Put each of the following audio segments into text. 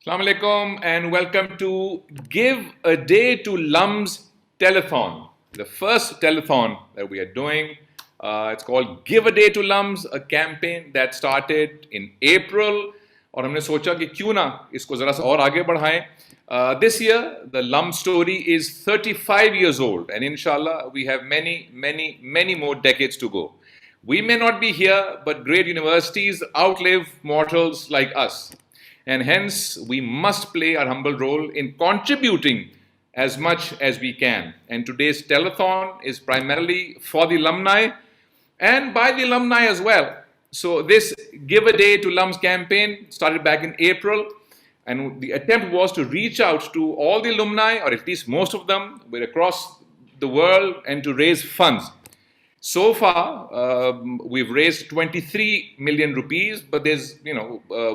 Assalamu alaikum and welcome to Give a Day to LUMS Telethon, the first telethon that we are doing. It's called Give a Day to LUMS, a campaign that started in April. और हमने सोचा कि क्यों ना इसको ज़रा सा और आगे बढ़ाएं. This year, the LUMS story is 35 years old, and inshallah, we have many more decades to go. We may not be here, but great universities outlive mortals like us. And hence, we must play our humble role in contributing as much as we can. And today's telethon is primarily for the alumni and by the alumni as well. So this Give a Day to LUMS campaign started back in April, and the attempt was to reach out to all the alumni, or at least most of them, across the world, and to raise funds. So far, we've raised 23 million rupees, but there's,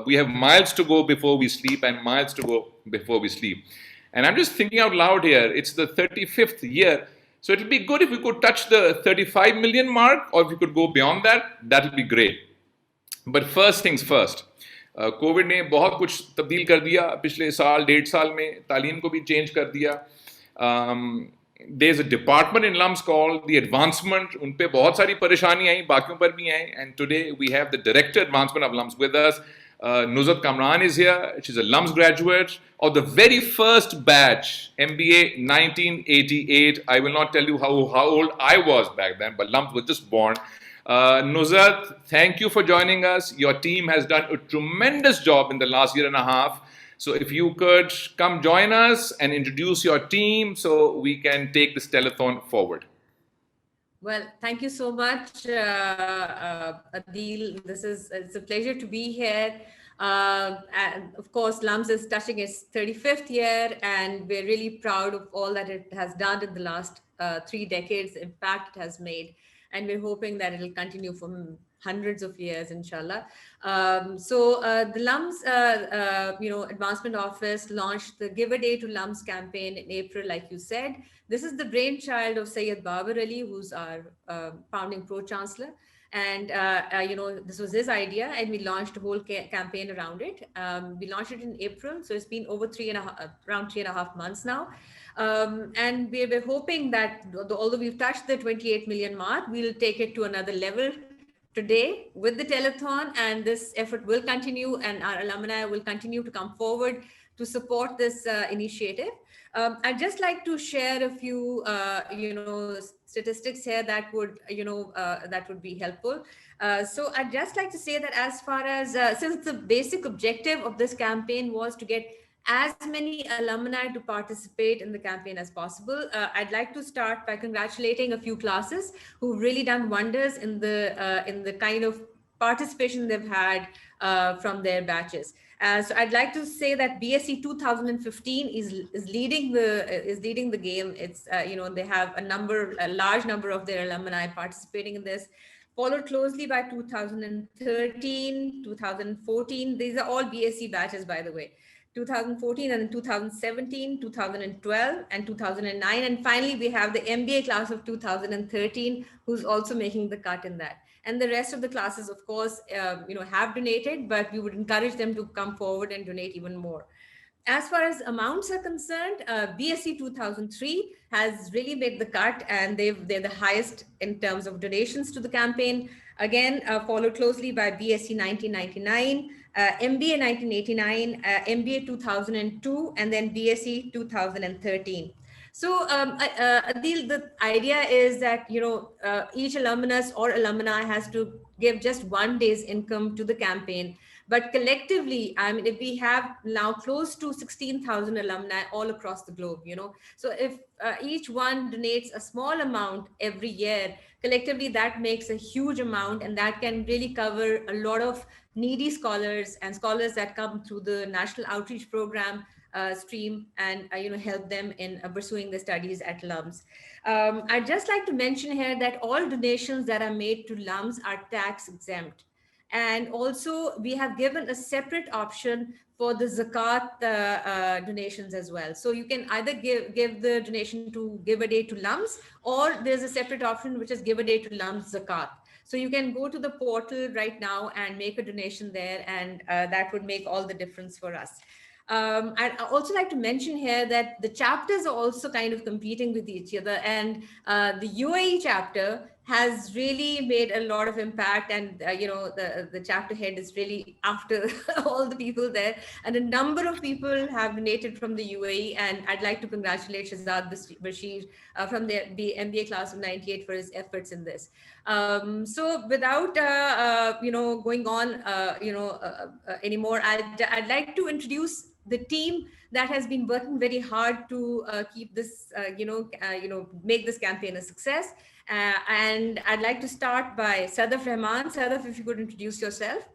we have miles to go before we sleep and miles to go before we sleep. And I'm just thinking out loud here, it's the 35th year. So it'll be good if we could touch the 35 million mark, or if we could go beyond that, that would be great. But first things first. Covid ने बहुत कुछ तब्दील कर दिया पिछले साल, 1.5 साल में, तालीम को भी चेंज कर दिया. There's a department in LUMS called the Advancement. उन पे बहुत सारी परेशानी आई, बाकियों पर भी आई. And today we have the Director Advancement of LUMS with us. Nuzhat Kamran is here. She's a LUMS graduate of the very first batch, MBA 1988. I will not tell you how old I was back then, but LUMS was just born. Nuzhat, thank you for joining us. Your team has done a tremendous job in the last year and a half. So if you could come join us and introduce your team so we can take this telethon forward. Well, thank you so much, Adeel. It's a pleasure to be here. And of course, LUMS is touching its 35th year, and we're really proud of all that it has done in the last 3 decades. Impact it has made, and we're hoping that it'll continue for hundreds of years, inshallah. The LUMS, Advancement Office launched the Give a Day to LUMS campaign in April, like you said. This is the brainchild of Syed Babar Ali, who's our founding pro-chancellor. And, this was his idea, and we launched a whole campaign around it. We launched it in April, so it's been over around 3.5 months now. And we're hoping that although we've touched the 28 million mark, we'll take it to another level today with the telethon, and this effort will continue, and our alumni will continue to come forward to support this initiative. I'd just like to share a few, statistics here that would be helpful. So I'd just like to say that as far as, since the basic objective of this campaign was to get as many alumni to participate in the campaign as possible, I'd like to start by congratulating a few classes who've really done wonders in the kind of participation they've had from their batches. So I'd like to say that BSc 2015 is leading the game. It's they have a large number of their alumni participating in this, followed closely by 2013, 2014. These are all BSc batches, by the way. 2014, and then 2017, 2012, and 2009. And finally, we have the MBA class of 2013, who's also making the cut in that. And the rest of the classes, of course, have donated, but we would encourage them to come forward and donate even more. As far as amounts are concerned, BSc 2003 has really made the cut, and they're the highest in terms of donations to the campaign. Again, followed closely by BSc 1999, MBA 1989, MBA 2002, and then BSc 2013. So, Adeel, the idea is that, each alumnus or alumni has to give just 1 day's income to the campaign. But collectively, I mean, if we have now close to 16,000 alumni all across the globe, so if each one donates a small amount every year, collectively, that makes a huge amount, and that can really cover a lot of needy scholars and scholars that come through the National Outreach Program stream, and help them in pursuing the studies at LUMS. I'd just like to mention here that all donations that are made to LUMS are tax exempt. And also, we have given a separate option for the zakat donations as well. So you can either give the donation to Give a Day to LUMS, or there's a separate option which is Give a Day to LUMS zakat. So you can go to the portal right now and make a donation there, and that would make all the difference for us. I'd also like to mention here that the chapters are also kind of competing with each other, and the UAE chapter has really made a lot of impact, and the chapter head is really after all the people there, and a number of people have donated from the UAE, and I'd like to congratulate Shazad Bashir from the MBA class of '98 for his efforts in this. So without going on anymore, I'd like to introduce the team that has been working very hard to keep this make this campaign a success. And I'd like to start by Sadaf Rahman. Sadaf, if you could introduce yourself.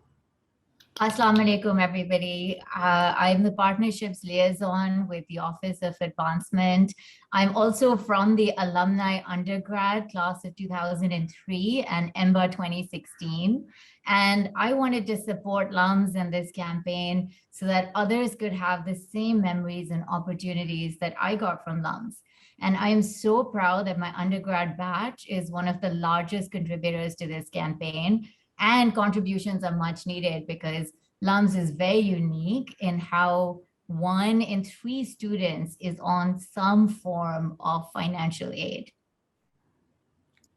Assalamu alaikum, everybody. I'm the partnerships liaison with the Office of Advancement. I'm also from the Alumni undergrad class of 2003 and EMBA 2016. And I wanted to support LUMS in this campaign so that others could have the same memories and opportunities that I got from LUMS. And I am so proud that my undergrad batch is one of the largest contributors to this campaign. And contributions are much needed because LUMS is very unique in how 1 in 3 students is on some form of financial aid.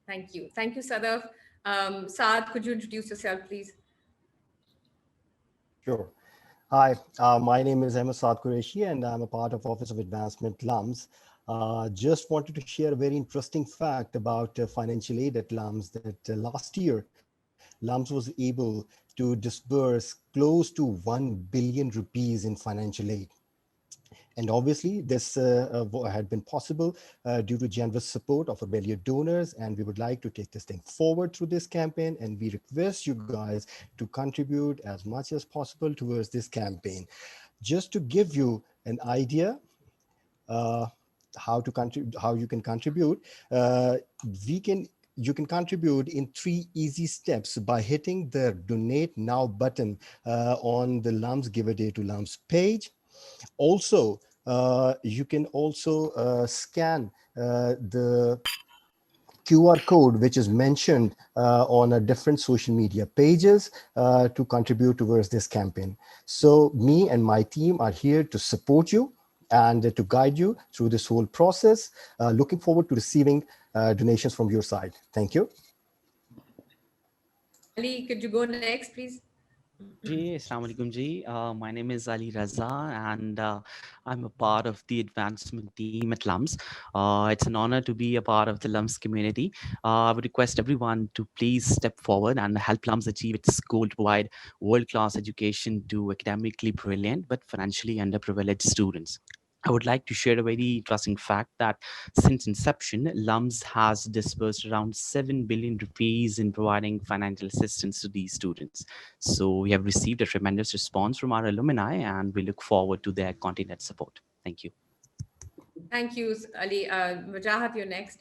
Thank you. Thank you, Sadaf. Saad, could you introduce yourself, please? Sure. Hi, my name is Saad Qureshi, and I'm a part of Office of Advancement LUMS. Just wanted to share a very interesting fact about financial aid at LUMS that last year, LUMS was able to disburse close to 1 billion rupees in financial aid. And obviously this had been possible due to generous support of our valued donors, and we would like to take this thing forward through this campaign, and we request you guys to contribute as much as possible towards this campaign. Just to give you an idea how you can contribute, you can contribute in 3 easy steps by hitting the Donate Now button on the LUMS Give a Day to LUMS page. Also, you can also scan the QR code, which is mentioned on a different social media pages to contribute towards this campaign. So me and my team are here to support you and to guide you through this whole process. Looking forward to receiving donations from your side. Thank you. Ali, could you go next, please? Assalamu alaikum ji. My name is Ali Raza, and I'm a part of the advancement team at LUMS. It's an honor to be a part of the LUMS community. I would request everyone to please step forward and help LUMS achieve its goal to provide world-class education to academically brilliant but financially underprivileged students. I would like to share a very interesting fact that since inception, LUMS has disbursed around 7 billion rupees in providing financial assistance to these students. So we have received a tremendous response from our alumni, and we look forward to their continued support. Thank you. Thank you, Ali. Wajahat, you're next.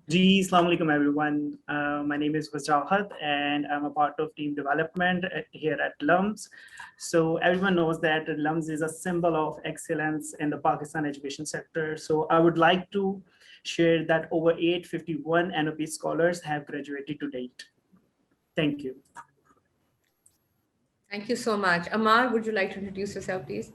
Assalamu alaikum everyone. My name is Wajahat, and I'm a part of team development here at LUMS. So everyone knows that LUMS is a symbol of excellence in the Pakistan education sector. So I would like to share that over 851 NOP scholars have graduated to date. Thank you. Thank you so much. Amar, would you like to introduce yourself, please?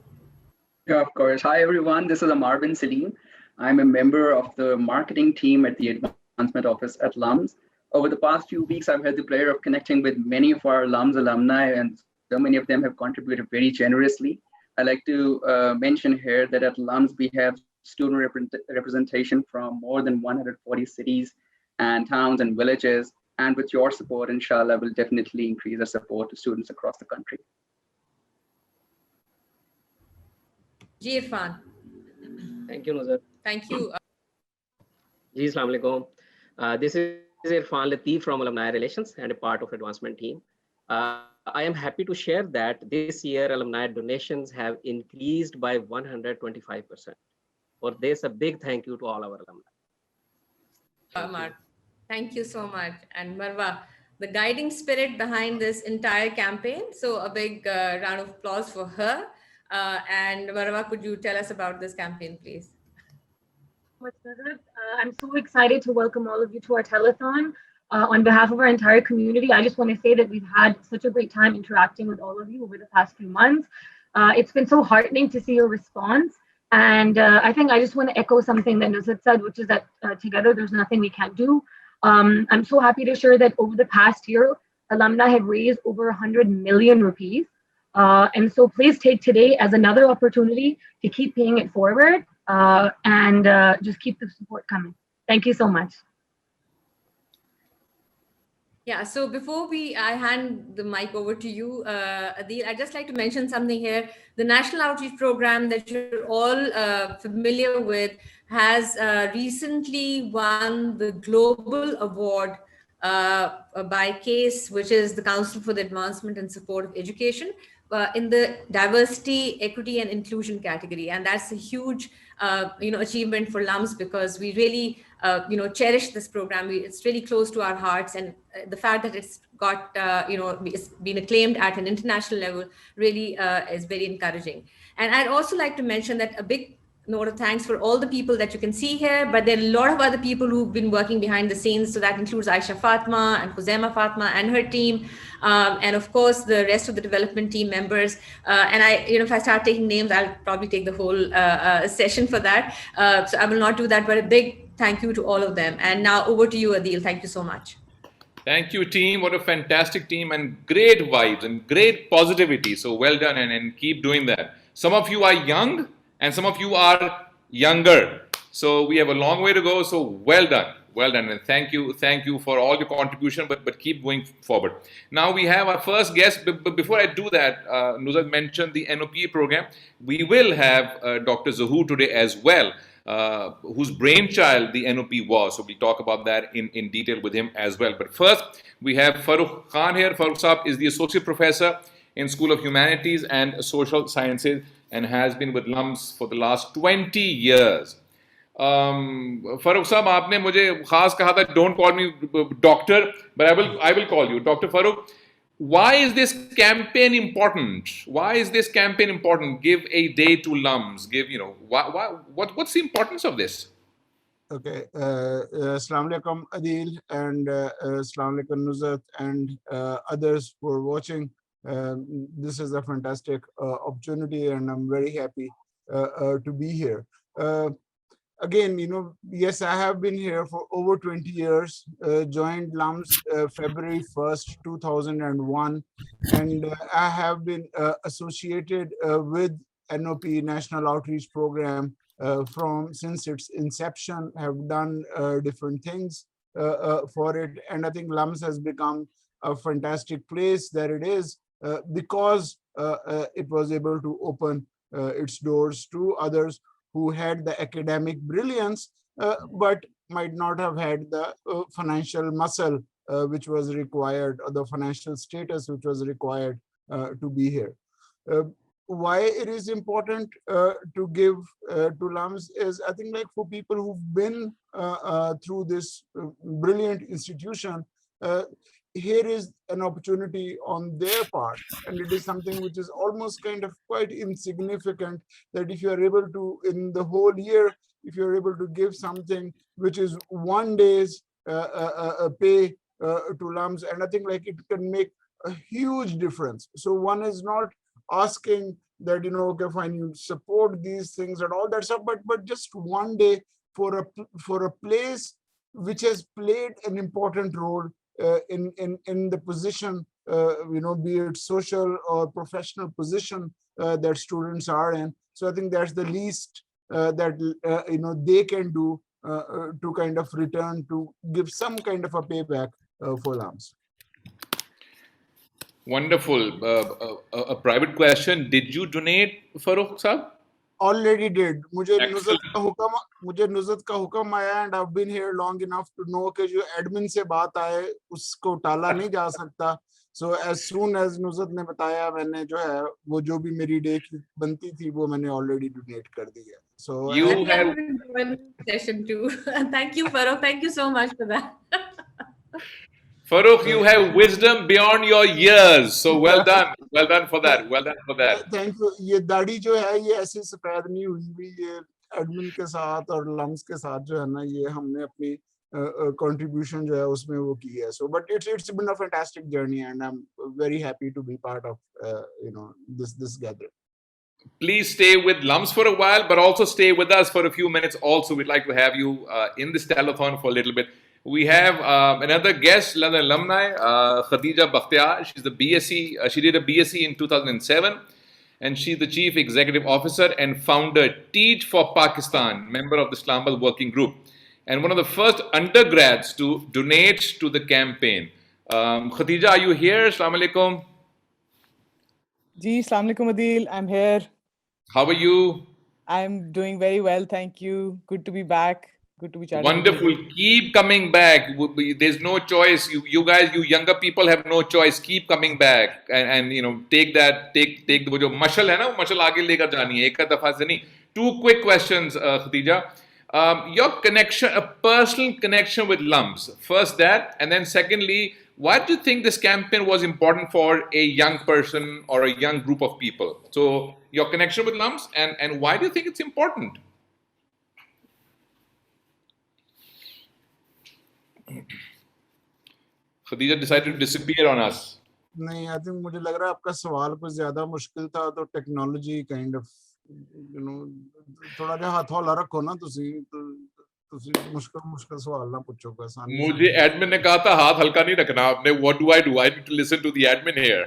Yeah, of course. Hi, everyone. This is Amar bin Salim. I'm a member of the marketing team at the Advancement Office at LUMS. Over the past few weeks, I've had the pleasure of connecting with many of our LUMS alumni, and so many of them have contributed very generously. I'd like to mention here that at LUMS, we have student representation from more than 140 cities and towns and villages. And with your support, inshallah, we'll definitely increase our support to students across the country. Irfan. Thank you, Nazar. Thank you. Assalamu alaikum. This is Irfan Lateef from Alumni Relations and a part of advancement team. I am happy to share that this year alumni donations have increased by 125%. For this, a big thank you to all our alumni. Amar, thank you so much. And Marwa, the guiding spirit behind this entire campaign. So a big round of applause for her. And Marwa, could you tell us about this campaign, please? I'm so excited to welcome all of you to our telethon. On behalf of our entire community, I just want to say that we've had such a great time interacting with all of you over the past few months. It's been so heartening to see your response. And I think I just want to echo something that Nusrat said, which is that together there's nothing we can't do. I'm so happy to share that over the past year, alumni have raised over 100 million rupees. And so please take today as another opportunity to keep paying it forward and just keep the support coming. Thank you so much. Yeah, so before I hand the mic over to you, Adeel, I'd just like to mention something here. The National Outreach Program that you're all familiar with has recently won the Global Award by CASE, which is the Council for the Advancement and Support of Education, in the diversity, equity, and inclusion category. And that's a huge achievement for LUMS, because we really cherish this program. It's really close to our hearts, and the fact that it's got it's been acclaimed at an international level really is very encouraging. And I'd also like to mention that a big note of thanks for all the people that you can see here, but there are a lot of other people who've been working behind the scenes. So that includes Aisha Fatma and Khuzaima Fatma and her team, and of course the rest of the development team members. And if I start taking names, I'll probably take the whole session for that. So I will not do that, but a big thank you to all of them. And now over to you, Adeel. Thank you so much. Thank you, team. What a fantastic team, and great vibes and great positivity. So well done, and keep doing that. Some of you are young and some of you are younger. So we have a long way to go. So well done. Well done. And thank you for all your contribution, but keep going forward. Now we have our first guest. But before I do that, Nusrat mentioned the NOPA program. We will have Dr. Zahoor today as well, whose brainchild the NOP was. So we'll talk about that in detail with him as well. But first, we have Farooq Khan here. Farooq Saab is the Associate Professor in School of Humanities and Social Sciences and has been with LUMS for the last 20 years. Farooq Saab, आपने मुझे खास कहा था, don't call me doctor, but I will call you Dr. Farooq. Why is this campaign important? Why is this campaign important? Give a day to LUMS. What's the importance of this? Okay. Assalamu alaikum, Adeel, and assalamu alaikum, Nusrat, and others for watching. This is a fantastic opportunity, and I'm very happy to be here. Again, yes, I have been here for over 20 years, joined LUMS February 1st, 2001, and I have been associated with NOP, National Outreach Program, since its inception, have done different things for it. And I think LUMS has become a fantastic place that it is because it was able to open its doors to others who had the academic brilliance, but might not have had the financial muscle which was required, or the financial status which was required to be here. Why it is important to give to LUMS is, I think, like, for people who've been through this brilliant institution, here is an opportunity on their part, and it is something which is almost kind of quite insignificant, that if you are able to, in the whole year, if you're able to give something which is one day's pay to LUMS, and I think, like, it can make a huge difference. So one is not asking that, okay, fine, you support these things and all that stuff, but just one day for a place which has played an important role in the position, be it social or professional position that students are in. So I think that's the least that they can do to kind of return, to give some kind of a payback for LUMS. Wonderful. A private question: did you donate, Farooq Saab? Already did. मुझे नुज़रत का हुक्म आया, and I've been here long enough to know कि जो admin से बात आए उसको टाला नहीं जा सकता. So as soon as नुज़रत ने बताया, मैंने जो है वो जो भी मेरी डेट बनती थी वो मैंने already donate कर दी है. So you have one session too. Thank you, Farooq. Thank you so much for that. Farooq, you have wisdom beyond your years. So well done. Well done for that. Well done for that. Thank you. ये दाढ़ी जो है ये ऐसे सफेद नहीं हुई, ये एडमिन के साथ और लम्स के साथ जो है ना, ये हमने अपनी contribution जो है उसमें वो की है. So but it's been a fantastic journey, and I'm very happy to be part of this gathering. please stay with LUMS for a while, but also stay with us for a few minutes. Also, we'd like to have you in this telethon for a little bit. We have another guest, another alumni, Khadija Bakhtiar. She's the BSc. She did a BSc in 2007, and she's the Chief Executive Officer and founder, Teach for Pakistan, member of the Islamabad Working Group, and one of the first undergrads to donate to the campaign. Khadija, are you here? Assalamu alaikum. Ji, Assalamu alaikum, Adeel. I'm here. How are you? I'm doing very well, thank you. Good to be back. Good to be chatting. Wonderful. Keep coming back. There's no choice. You guys, you younger people have no choice. Keep coming back and you know take the वो जो मशल है ना वो मशल आगे लेकर जानी है एक दफा से नहीं. Two quick questions, Khadija. Your connection, a personal connection with LUMS. First that, and then secondly, why do you think this campaign was important for a young person or a young group of people? So your connection with LUMS and why do you think it's important? Khadija decided to disappear on us. नहीं, I think मुझे लग रहा है आपका सवाल कुछ ज्यादा मुश्किल था तो technology kind of you no थोड़ा जिहा हाथ हौला रखो ना ਤੁਸੀਂ मुश्किल सवाल ना पूछो कोई आसान. मुझे एडमिन ने कहा था हाथ हल्का नहीं रखना आपने. What do? I need to listen to the admin here.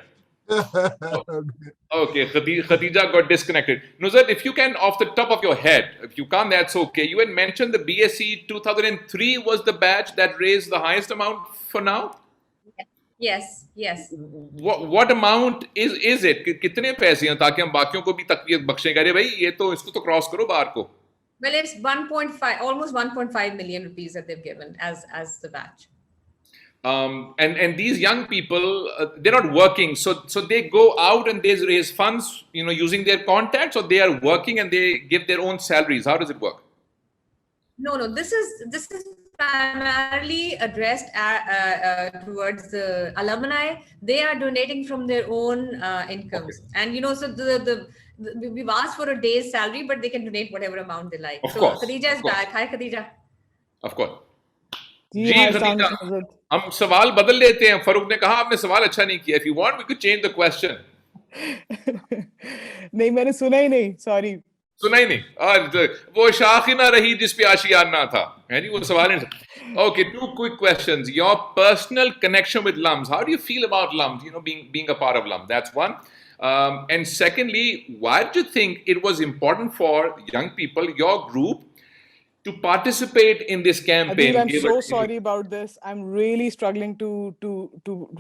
Okay, Khadija got disconnected. Nuzhat, if you can, off the top of your head, if you can't, that's okay. You had mentioned the BSc 2003 was the batch that raised the highest amount for now? Yes. What amount is it? कितने पैसे हैं ताकि हम बाकियों को भी तकवीत बख्शें करें भाई ये तो इसको तो क्रॉस करो बार को. Well, it's 1.5, almost 1.5 million rupees that they've given as the batch. And these young people, they're not working, so they go out and they raise funds, you know, using their contacts, or they are working and they give their own salaries. How does it work? No. This is primarily addressed towards the alumni. They are donating from their own incomes, and you know, so we've asked for a day's salary, but they can donate whatever amount they like. Of course, Khadija is back. Hi, Khadija. Of course. जी, जी खदीजा, हम सवाल बदल लेते हैं. फरूक ने कहा आपने सवाल अच्छा नहीं किया. If you want, we could change the question. नहीं, मैंने सुना ही नहीं. Sorry. सुना ही नहीं. वो शाख ही ना रही जिस पे आशियाना था. है जी वो सवाल नहीं. Okay, two quick questions. Your personal connection with LUMS. How do you feel about LUMS? You know, being a part of LUMS. That's one. And secondly, why do you think it was important for young people, your group, to participate in this campaign? Adeel, I'm so sorry about this. I'm really struggling to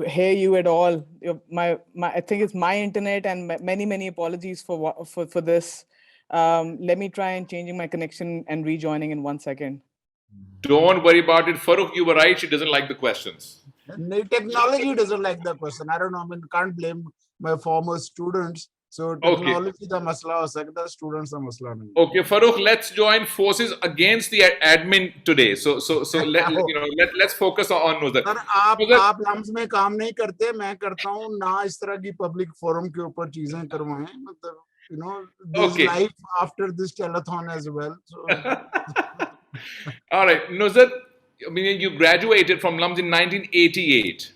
hear you at all. I think it's my internet, and many apologies for this. Let me try and changing my connection and rejoining in 1 second. Don't worry about it. Farooq, you were right. She doesn't like the questions. The technology doesn't like the question. I don't know. I mean, can't blame my former students. So technology the masla ho sakta, students the masla nahi. Okay, Farooq, let's join forces against the admin today. So let's focus on Nuzhat. Sir, आप LUMS में काम नहीं करते, मैं करता हूँ ना इस तरह की public forum के ऊपर चीजें करवाएं. मतलब you know, there's life after this telethon as well. So. All right, Nuzhat, I mean, you graduated from LUMS in 1988.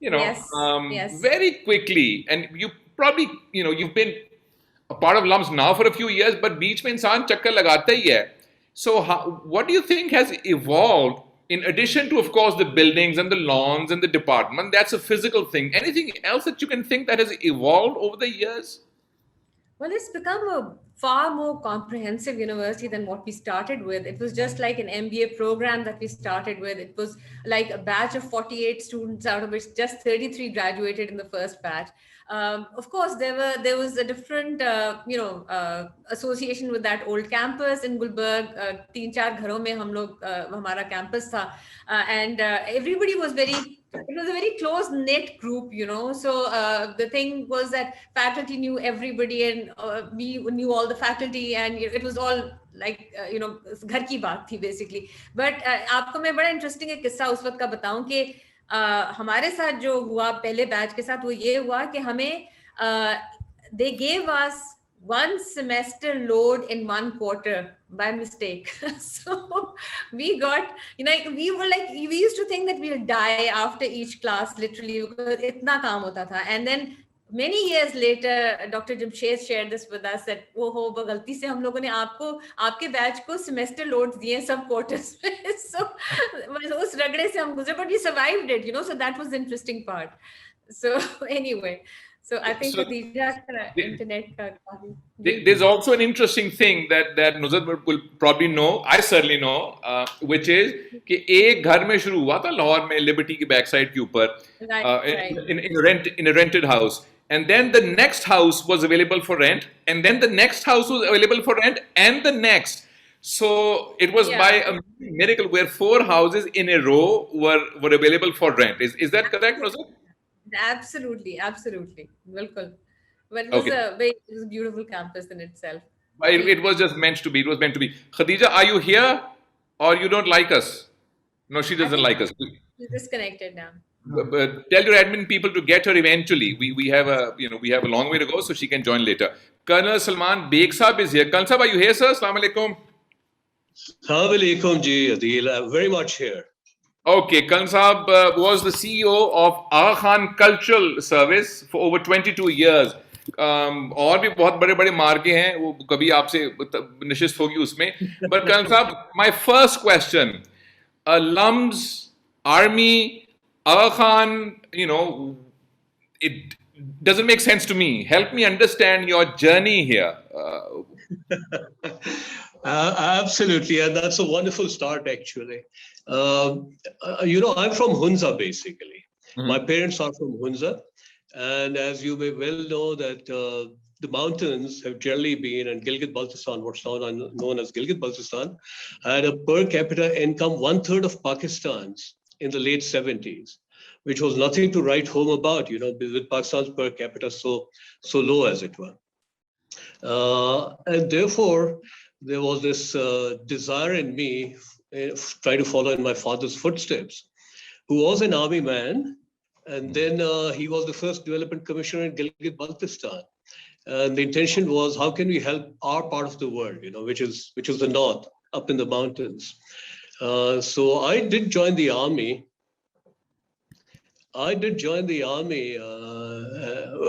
You know, yes. Very quickly, and you probably, you know, you've been a part of LUMS now for a few years, but बीच में इंसान चक्कर लगाता ही है. So what do you think has evolved in addition to, of course, the buildings and the lawns and the department? That's a physical thing. Anything else that you can think that has evolved over the years? Well, it's become a far more comprehensive university than what we started with. It was just like an MBA program that we started with. It was like a batch of 48 students, out of which just 33 graduated in the first batch. Of course, there was a different, association with that old campus in Gulberg. 3-4 घरों में हम लोग हमारा campus था, and everybody was it was a very close knit group, you know. So the thing was that faculty knew everybody, and we knew all the faculty, and it was all like घर की बात थी basically. But आपको मैं बड़ा interesting एक किस्सा उस वक्त का बताऊं कि हमारे साथ जो हुआ पहले बैच के साथ वो ये हुआ कि हमें they gave us 1 semester load in 1 quarter by mistake. So we got, we used to think that we'll die after each class, literally, because itna kaam hota tha. And then many years later, Dr. Jamshed shared this with us that वो हो गलती से हम लोगों ने आपके batch को semester loads दिए सब quarters में so उस रगड़े से हम गुजरे but we survived it, so that was the interesting part. So anyway, so I think So Khadija का internet का there's also an interesting thing that Nuzhat will probably know, I certainly know, which is कि एक घर में शुरू हुआ था लाहौर में लिबर्टी की बैक साइड के ऊपर in a rented house, and then the next house was available for rent, and then the next house was available for rent, and the next. So it was by a miracle where 4 houses in a row were available for rent. Is that correct, Nuzhat? Absolutely. Bilkul. But it was it was a beautiful campus in itself. It was just meant to be. It was meant to be. Khadija, are you here, or you don't like us? No, she doesn't like us. She's disconnected now. But tell your admin people to get her eventually. We have a long way to go, so she can join later. Colonel Salman Beg Saab is here. Colonel Saab, are you here, sir? Assalamu alaikum. Assalamu alaikum, ji, Adeel. I'm very much here. Okay, Colonel Saab was the CEO of Aga Khan Cultural Service for over 22 years. और भी बहुत बड़े बड़े मार्के हैं वो कभी आपसे निश्चित होगी उसमें. But Colonel Saab, my first question, LUMS, Army, Aga Khan, it doesn't make sense to me. Help me understand your journey here. Absolutely, and that's a wonderful start, actually. I'm from Hunza, basically. Mm-hmm. My parents are from Hunza, and as you may well know that the mountains have generally been, and Gilgit-Baltistan, what's now known as Gilgit-Baltistan, had a per capita income 1/3 of Pakistan's in the late 70s, which was nothing to write home about, with Pakistan's per capita so low as it were. And therefore, there was this desire in me, trying to follow in my father's footsteps, who was an army man. And then he was the first development commissioner in Gilgit-Baltistan. And the intention was, how can we help our part of the world, which is the north, up in the mountains. So I did join the army.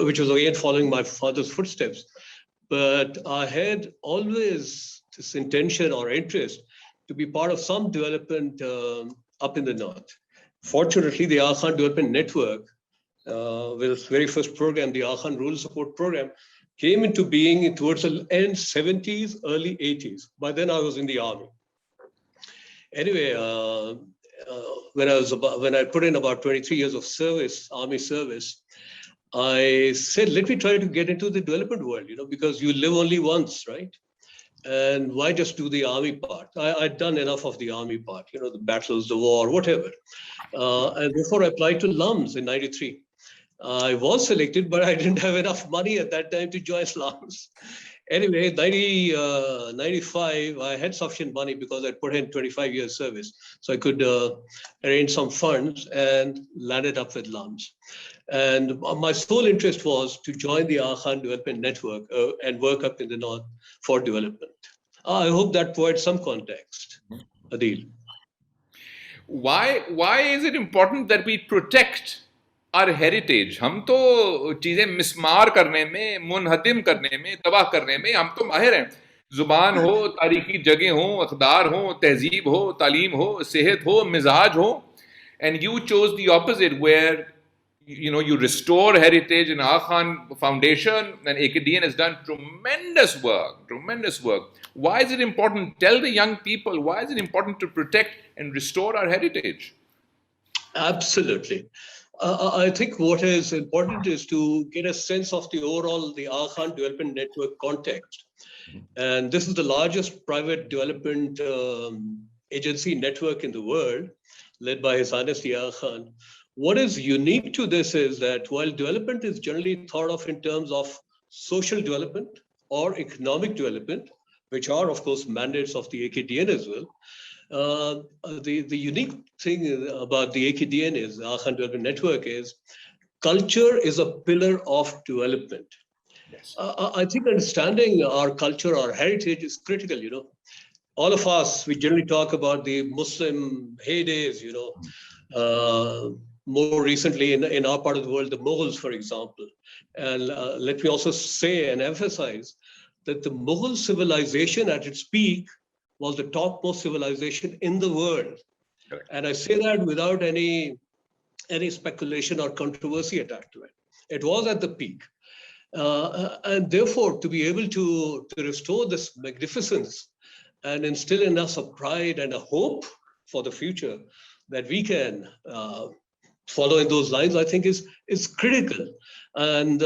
Which was again following my father's footsteps. But I had always this intention or interest to be part of some development up in the north. Fortunately, the Aga Khan Development Network, with its very first program, the Aga Khan Rural Support Program, came into being towards the end 70s, early 80s. By then, I was in the army. Anyway, when I put in about 23 years of service, army service, I said, let me try to get into the development world, because you live only once, right? And why just do the army part? I'd done enough of the army part, the battles, the war, whatever. And therefore I applied to LUMS in 93. I was selected, but I didn't have enough money at that time to join LUMS. Anyway, 95, I had sufficient money because I put in 25 years service. So I could arrange some funds and landed up with LUMS. And my sole interest was to join the Aga Khan Development Network and work up in the north for development. I hope that provides some context. Adeel. Why is it important that we protect our heritage? हम तो चीजें मिसमार करने में, मुनहदिम करने में, तबाह करने में हम तो माहिर हैं. जुबान हो, तारीखी जगह हो, अखदार हो, तहजीब हो, तालीम हो, सेहत हो, मिजाज हो. And you chose the opposite, where you restore heritage. In Aga Khan Foundation and AKDN has done tremendous work. Why is it important? Tell the young people, why is it important to protect and restore our heritage? Absolutely. I think what is important is to get a sense of the Aga Khan Development Network context. And this is the largest private development agency network in the world, led by His Highness the Aga Khan. What is unique to this is that while development is generally thought of in terms of social development or economic development, which are, of course, mandates of the AKDN as well, the unique thing about the AKDN is, the Aga Khan Development Network, is culture is a pillar of development. Yes. I think understanding our culture, our heritage is critical, All of us, we generally talk about the Muslim heydays, more recently in our part of the world, the Mughals, for example. And let me also say and emphasize that the Mughal civilization at its peak was the topmost civilization in the world. And I say that without any speculation or controversy attached to it. It was at the peak. And therefore, to be able to restore this magnificence and instill in us a pride and a hope for the future that we can follow in those lines, I think is critical. And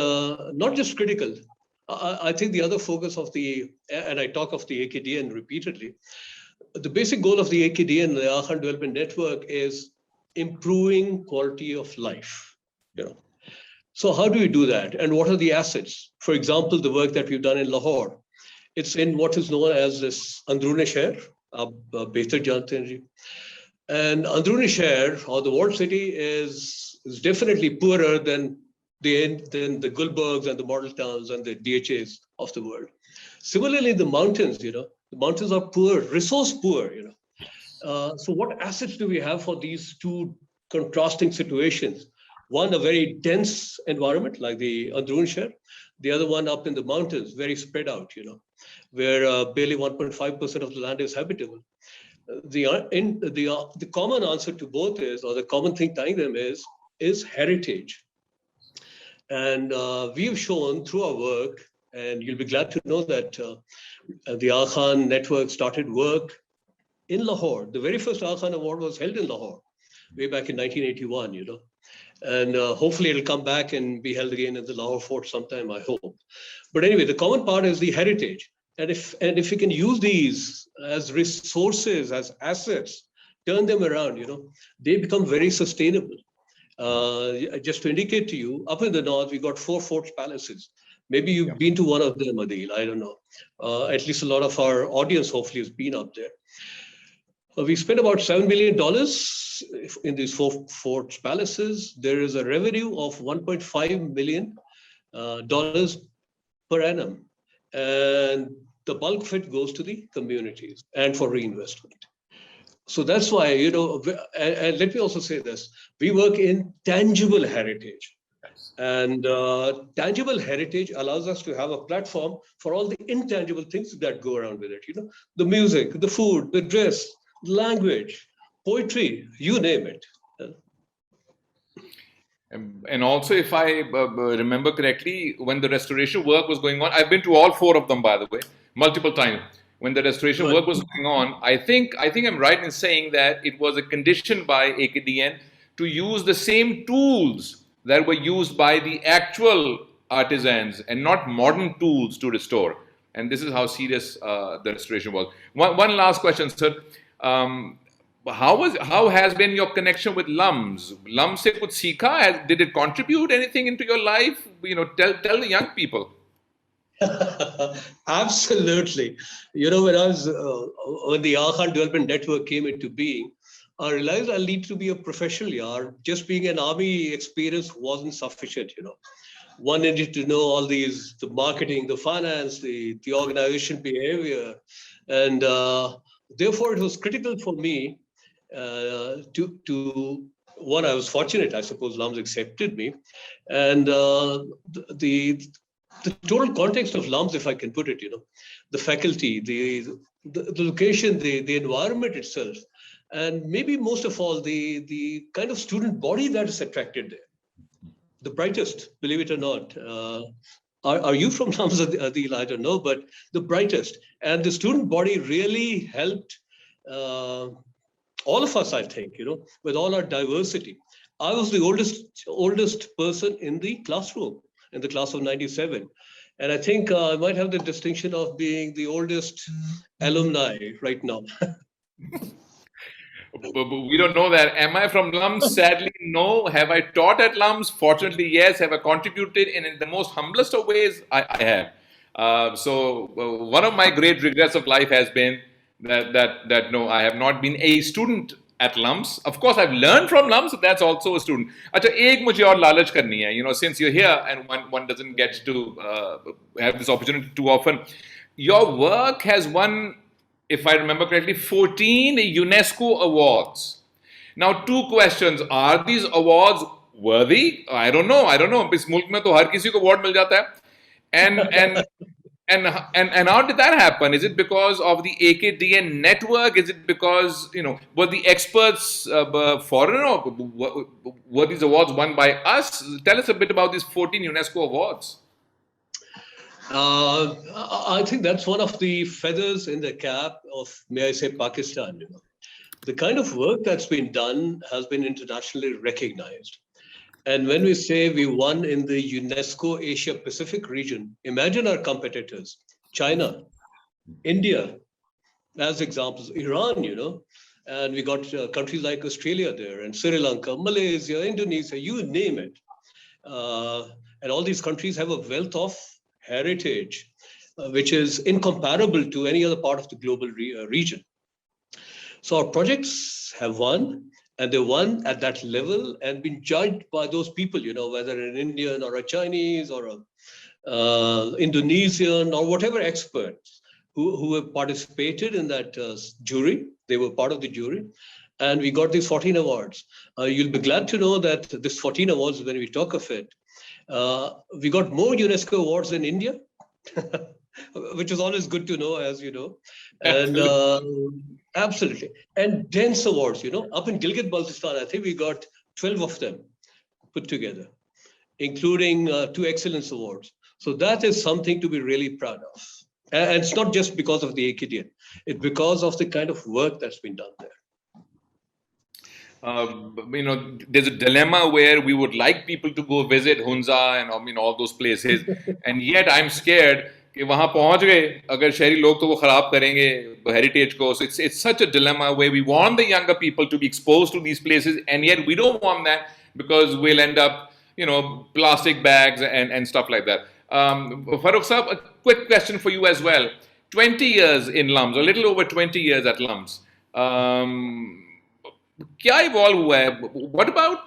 not just critical, I think the other focus of and I talk of the AKDN repeatedly, the basic goal of the AKDN, the Akhan Development Network, is improving quality of life. So how do we do that? And what are the assets? For example, the work that we've done in Lahore, it's in what is known as this Andrune Shahr, Behtar Jante Hain ji. And Andrune Shahr, or the walled city, is definitely poorer than the Gulbergs and the model towns and the DHAs of the world. Similarly, the mountains, the mountains are poor, resource poor, So what assets do we have for these two contrasting situations? One, a very dense environment like the Andrune Shahr, the other one up in the mountains, very spread out, where barely 1.5% of the land is habitable. The common answer to both is, or the common thing tying them is heritage. And we have shown through our work, and you'll be glad to know that the Akhan network started work in Lahore. The very first Akhan Award was held in Lahore, way back in 1981, And hopefully it'll come back and be held again in the Lahore Fort sometime, I hope. But anyway, the common part is the heritage. And if we can use these as resources, as assets, turn them around, they become very sustainable. Just to indicate to you, up in the north, we got 4 forts palaces. Maybe you've been to one of them, Adeel, I don't know. At least a lot of our audience hopefully has been up there. We spent about $7 million in these 4 forts palaces. There is a revenue of $1.5 million per annum. And the bulk of it goes to the communities and for reinvestment. So that's why, and let me also say this, we work in tangible heritage. And tangible heritage allows us to have a platform for all the intangible things that go around with it. The music, the food, the dress, language, poetry, you name it. And also, if I remember correctly, when the restoration work was going on, I've been to all 4 of them, by the way, multiple times. When the restoration work was going on, I think I'm right in saying that it was a condition by AKDN to use the same tools that were used by the actual artisans and not modern tools to restore. And this is how serious the restoration was. One last question, sir. How has been your connection with LUMS? LUMS se kuch seekha? Did it contribute anything into your life? Tell the young people. Absolutely. When the Akhan Development Network came into being, I realized I need to be a professional. Just being an army experience wasn't sufficient. One needed to know all these, the marketing, the finance, the organization behavior. And therefore, it was critical for me one, I was fortunate, I suppose LUMS accepted me. And the total context of LUMS, if I can put it, the faculty, the location, the environment itself, and maybe most of all, the kind of student body that is attracted there. The brightest, believe it or not. Are you from LUMS, Adeel? I don't know, but the brightest. And the student body really helped all of us, I think, with all our diversity. I was the oldest person in the classroom, in the class of 97. And I think I might have the distinction of being the oldest alumni right now. But we don't know that. Am I from LUMS? Sadly, no. Have I taught at LUMS? Fortunately, yes. Have I contributed in the most humblest of ways? I have. So one of my great regrets of life has been that no, I have not been a student at LUMS. Of course, I've learned from LUMS. That's also a student. Acha, ek mujhe aur lalach karni hai. Since you're here and one doesn't get to have this opportunity too often, your work has won, if I remember correctly, 14 UNESCO Awards. Now, two questions. Are these awards worthy? I don't know. इस मुल्क में तो हर किसी को award मिल जाता है. And how did that happen? Is it because of the AKDN network? Is it because, were the experts foreign, or were these awards won by us? Tell us a bit about these 14 UNESCO awards. I think that's one of the feathers in the cap of, may I say, Pakistan. The kind of work that's been done has been internationally recognized. And when we say we won in the UNESCO Asia Pacific region, imagine our competitors, China, India, as examples, Iran, and we got countries like Australia there, and Sri Lanka, Malaysia, Indonesia, you name it. And all these countries have a wealth of heritage, which is incomparable to any other part of the global region. So our projects have won, and they won at that level and been judged by those people, whether an Indian or a Chinese or a Indonesian or whatever experts who have participated in that jury. They were part of the jury, and we got these 14 awards. You'll be glad to know that this 14 awards, when we talk of it, we got more UNESCO awards in India, which is always good to know, as you know. And absolutely. And dense awards, up in Gilgit-Baltistan, I think we got 12 of them put together, including 2 excellence awards. So that is something to be really proud of. And it's not just because of the AKDN, it's because of the kind of work that's been done there. There's a dilemma where we would like people to go visit Hunza and all those places, and yet I'm scared कि वहाँ पहुँच गए अगर शहरी लोग तो वो खराब करेंगे heritage को. So it's such a dilemma where we want the younger people to be exposed to these places, and yet we don't want that because we'll end up plastic bags and stuff like that. Farooq Saab, a quick question for you as well. 20 years in LUMS, a little over 20 years at LUMS. क्या evolve हुआ है? What about,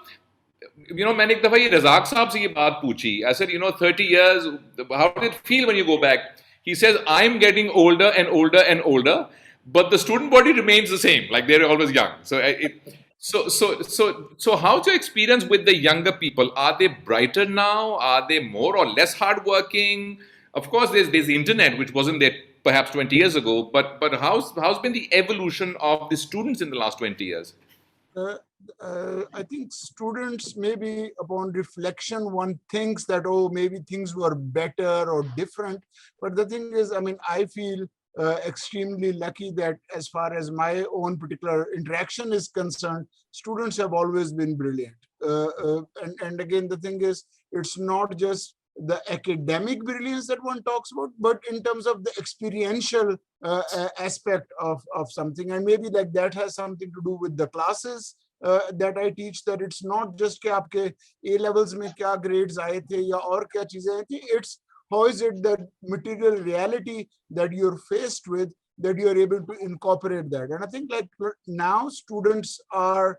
मैंने एक दफा ये रजाक साहब से ये बात पूछी. I said, 30 years, how did it feel when you go back? He says, I'm getting older and older and older, but the student body remains the same, like they're always young. So how's your experience with the younger people? Are they brighter now? Are they more or less hardworking? Of course, there's the internet, which wasn't there perhaps 20 years ago, but how's been the evolution of the students in the last 20 years? I think students, maybe upon reflection, one thinks that, oh, maybe things were better or different. But the thing is, I feel extremely lucky that as far as my own particular interaction is concerned, students have always been brilliant. And again, the thing is, it's not just the academic brilliance that one talks about, but in terms of the experiential aspect of something. And maybe like that has something to do with the classes that I teach, that it's not just कि आपके A levels में क्या grades आए थे या और क्या चीजें आई थी. It's how is it that material reality that you're faced with, that you're able to incorporate that. And I think like now students are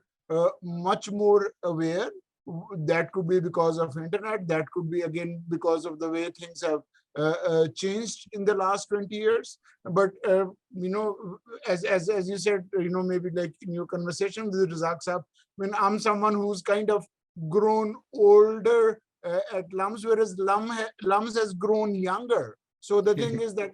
much more aware. That could be because of internet. That could be again because of the way things have changed in the last 20 years. But as you said, maybe like in your conversation with Razak Saab, when I'm someone who's kind of grown older at LUMS, whereas LUMS has grown younger. So the thing is that,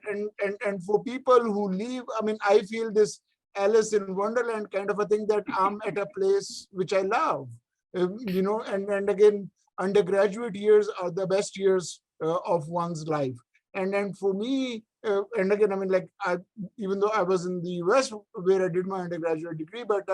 and for people who leave, I feel this Alice in Wonderland kind of a thing, that I'm at a place which I love. And again, undergraduate years are the best years of one's life. And then for me, and again, even though I was in the US where I did my undergraduate degree, but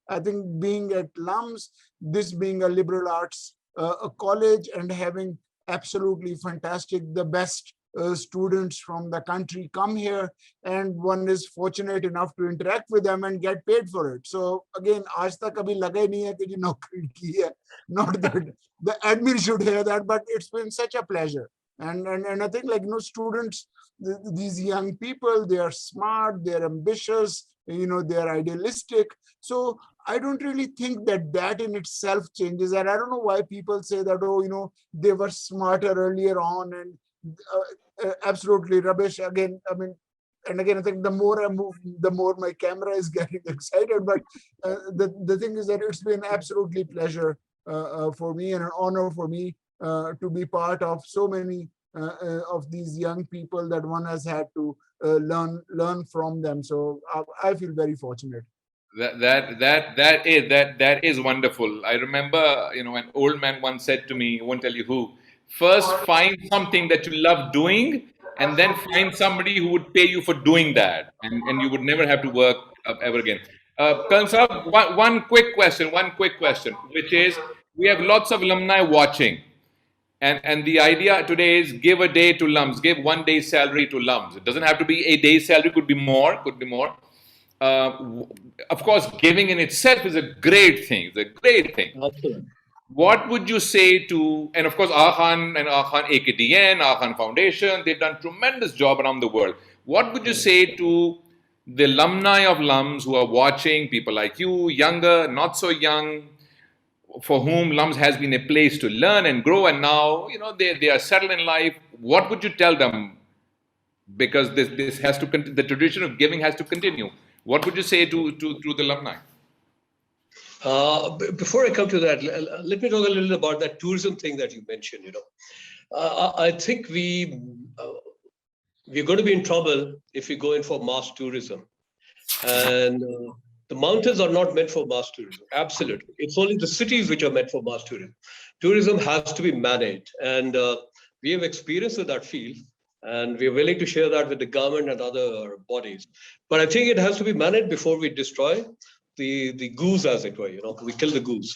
I think being at LUMS, this being a liberal arts a college and having absolutely fantastic, the best students from the country come here, and one is fortunate enough to interact with them and get paid for it. So again, aaj tak kabhi laga nahi hai ki naukri ki hai. Not that the admin should hear that, but it's been such a pleasure. And I think students, these young people, they are smart, they're ambitious, they're idealistic. So I don't really think that in itself changes. And I don't know why people say that, oh, they were smarter earlier on, and absolutely rubbish. Again, and again, I think the more I move, the more my camera is getting excited. But the thing is that it's been absolutely pleasure for me and an honor for me to be part of so many of these young people that one has had to learn from them. So I feel very fortunate. That is wonderful. I remember, an old man once said to me, I won't tell you who, first find something that you love doing, and then find somebody who would pay you for doing that, and you would never have to work ever again. Karan Saab, one quick question, which is, we have lots of alumni watching. And the idea today is give a day to LUMS, give 1 day's salary to LUMS. It doesn't have to be a day's salary, could be more. Of course, giving in itself is a great thing. It's a great thing. Absolutely. What would you say to, and of course, Khan and Khan AKDN, Khan Foundation, they've done tremendous job around the world. What would you say to the alumni of LUMS who are watching, people like you, younger, not so young, for whom LUMS has been a place to learn and grow, and now they are settled in life? What would you tell them? Because this has to the tradition of giving has to continue. What would you say to the alumni? Before I come to that, let me talk a little about that tourism thing that you mentioned. I think we're going to be in trouble if we go in for mass tourism, and the mountains are not meant for mass tourism. Absolutely, it's only the cities which are meant for mass tourism. Tourism has to be managed, and we have experience with that field, and we're willing to share that with the government and other bodies. But I think it has to be managed before we destroy the goose, as it were. We kill the goose.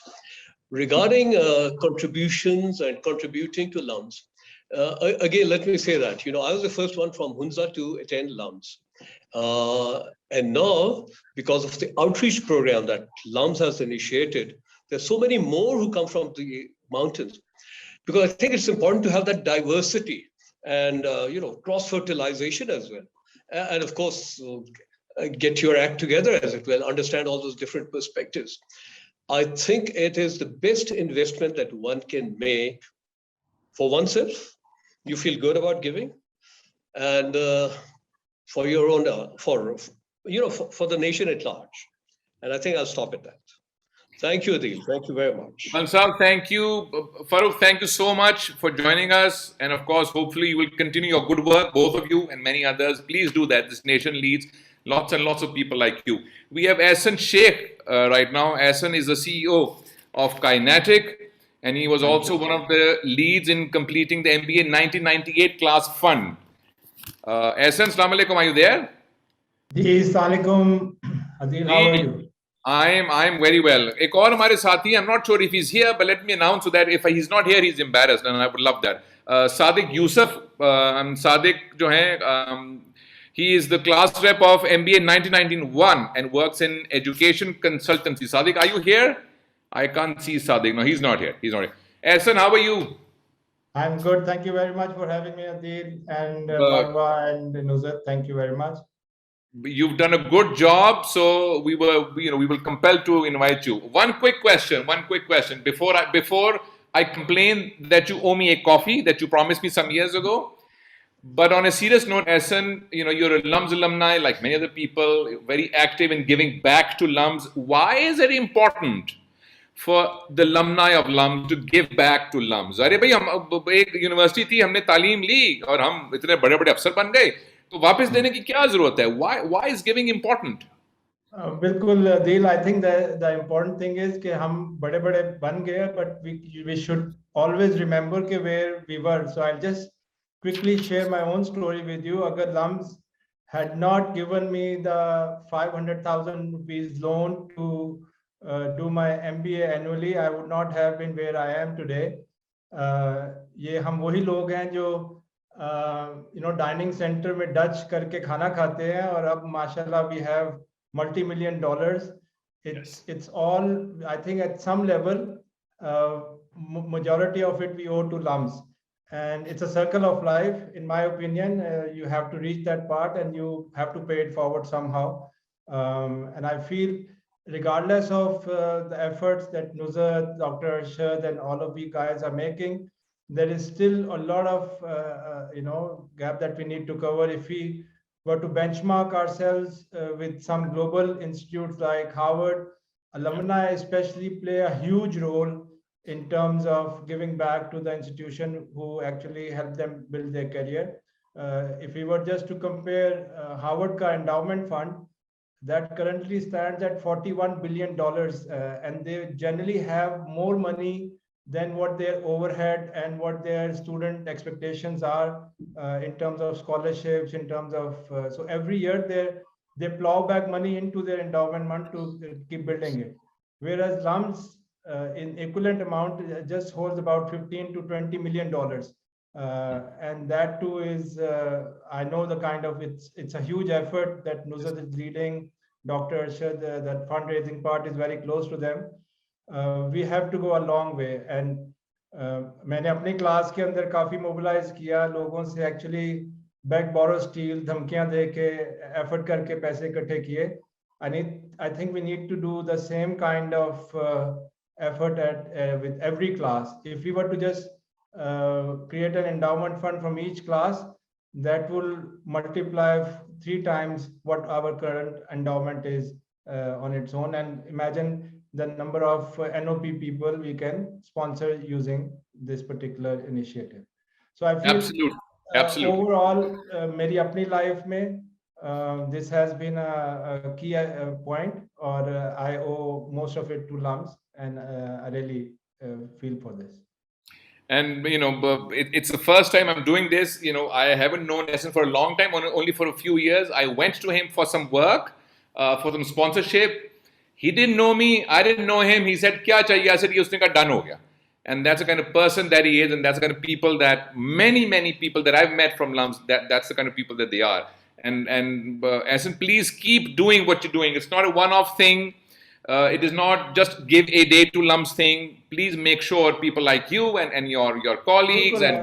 Regarding contributions and contributing to LUMS, again, let me say that I was the first one from Hunza to attend LUMS, and now because of the outreach program that LUMS has initiated, there's so many more who come from the mountains, because I think it's important to have that diversity and cross fertilization as well, and of course get your act together, as it will, understand all those different perspectives. I think it is the best investment that one can make for oneself. You feel good about giving, and for your own, for the nation at large. And I think I'll stop at that. Thank you, Adeel. Thank you very much. Mansab, thank you. Farooq, thank you so much for joining us. And of course, hopefully you will continue your good work, both of you and many others. Please do that. This nation needs lots and lots of people like you. We have Ahsan Sheikh right now. Ahsan is the CEO of Kinetic, and he was also one of the leads in completing the MBA 1998 class fund. Ahsan, Assalamu alaikum. Are you there? Assalamu alaikum. Adeel, how are you? I'm very well. Ek aur hamare saathi, I'm not sure if he's here, but let me announce so that if he's not here, he's embarrassed, and I would love that. Sadiq Yusuf, Sadiq jo hai, he is the class rep of MBA 1991 and works in education consultancy. Sadiq, are you here? I can't see Sadiq. No, he's not here. Ahsan, how are you? I'm good. Thank you very much for having me, Adeel, and Marwa and Nuzat. Thank you very much. You've done a good job, so we were compelled to invite you. One quick question. Before I complain that you owe me a coffee that you promised me some years ago. But on a serious note, Ahsan, you're a LUMS alumni like many other people, very active in giving back to LUMS. Why is it important for the alumni of LUMS to give back to LUMS? अरे भाई हम एक university थी, हमने तालीम ली और हम इतने बड़े-बड़े अफसर बन गए, तो वापस देने की क्या जरूरत है? Why is giving important? बिल्कुल Adeel, I think the important thing is कि हम बड़े-बड़े बन गए, but we should always remember कि where we were. So I'll just quickly share my own story with you. Agar LUMS had not given me the 500,000 rupees loan to do my MBA annually, I would not have been where I am today. ये हम वही लोग हैं जो dining centre में Dutch करके खाना खाते हैं और अब माशाल्लाह we have multi-million dollars. It's all, I think at some level, majority of it we owe to LUMS. And it's a circle of life, in my opinion. You have to reach that part and you have to pay it forward somehow. And I feel regardless of the efforts that Nuzat, Dr. Arshad and all of you guys are making, there is still a lot of gap that we need to cover if we were to benchmark ourselves with some global institutes like Harvard, alumni especially play a huge role in terms of giving back to the institution who actually helped them build their career. If we were just to compare Harvard ka endowment fund, that currently stands at $41 billion, and they generally have more money than what their overhead and what their student expectations are in terms of scholarships, in terms of, so every year they plow back money into their endowment fund to keep building it. Whereas LUMS in equivalent amount just holds about 15 to $20 million. And that too is, I know the kind of, it's a huge effort that Nusrat is leading. Dr. Arshad, that fundraising part is very close to them. We have to go a long way. And मैंने अपनी class के अंदर काफी mobilise किया लोगों से, actually back borrow steal धमकियां दे के एफर्ट करके पैसे इकट्ठे किए. I think we need to do the same kind of effort with every class. If we were to just create an endowment fund from each class, that will multiply 3 times what our current endowment is on its own. And imagine the number of NOP people we can sponsor using this particular initiative. So I feel Absolutely. Overall, मेरी अपनी life में this has been a key point, or I owe most of it to LUMS, and I really feel for this. And it's the first time I'm doing this. I haven't known Essen for a long time, only for a few years. I went to him for some work, for some sponsorship. He didn't know me, I didn't know him. He said, "Kya chahiye?" I said, "Ye usne ka done ho gaya." And that's the kind of person that he is, and that's the kind of people that many people that I've met from LUMS, that's the kind of people that they are. And Essen, please keep doing what you're doing. It's not a one-off thing. It is not just give a day to LUMS thing. Please make sure people like you and your colleagues and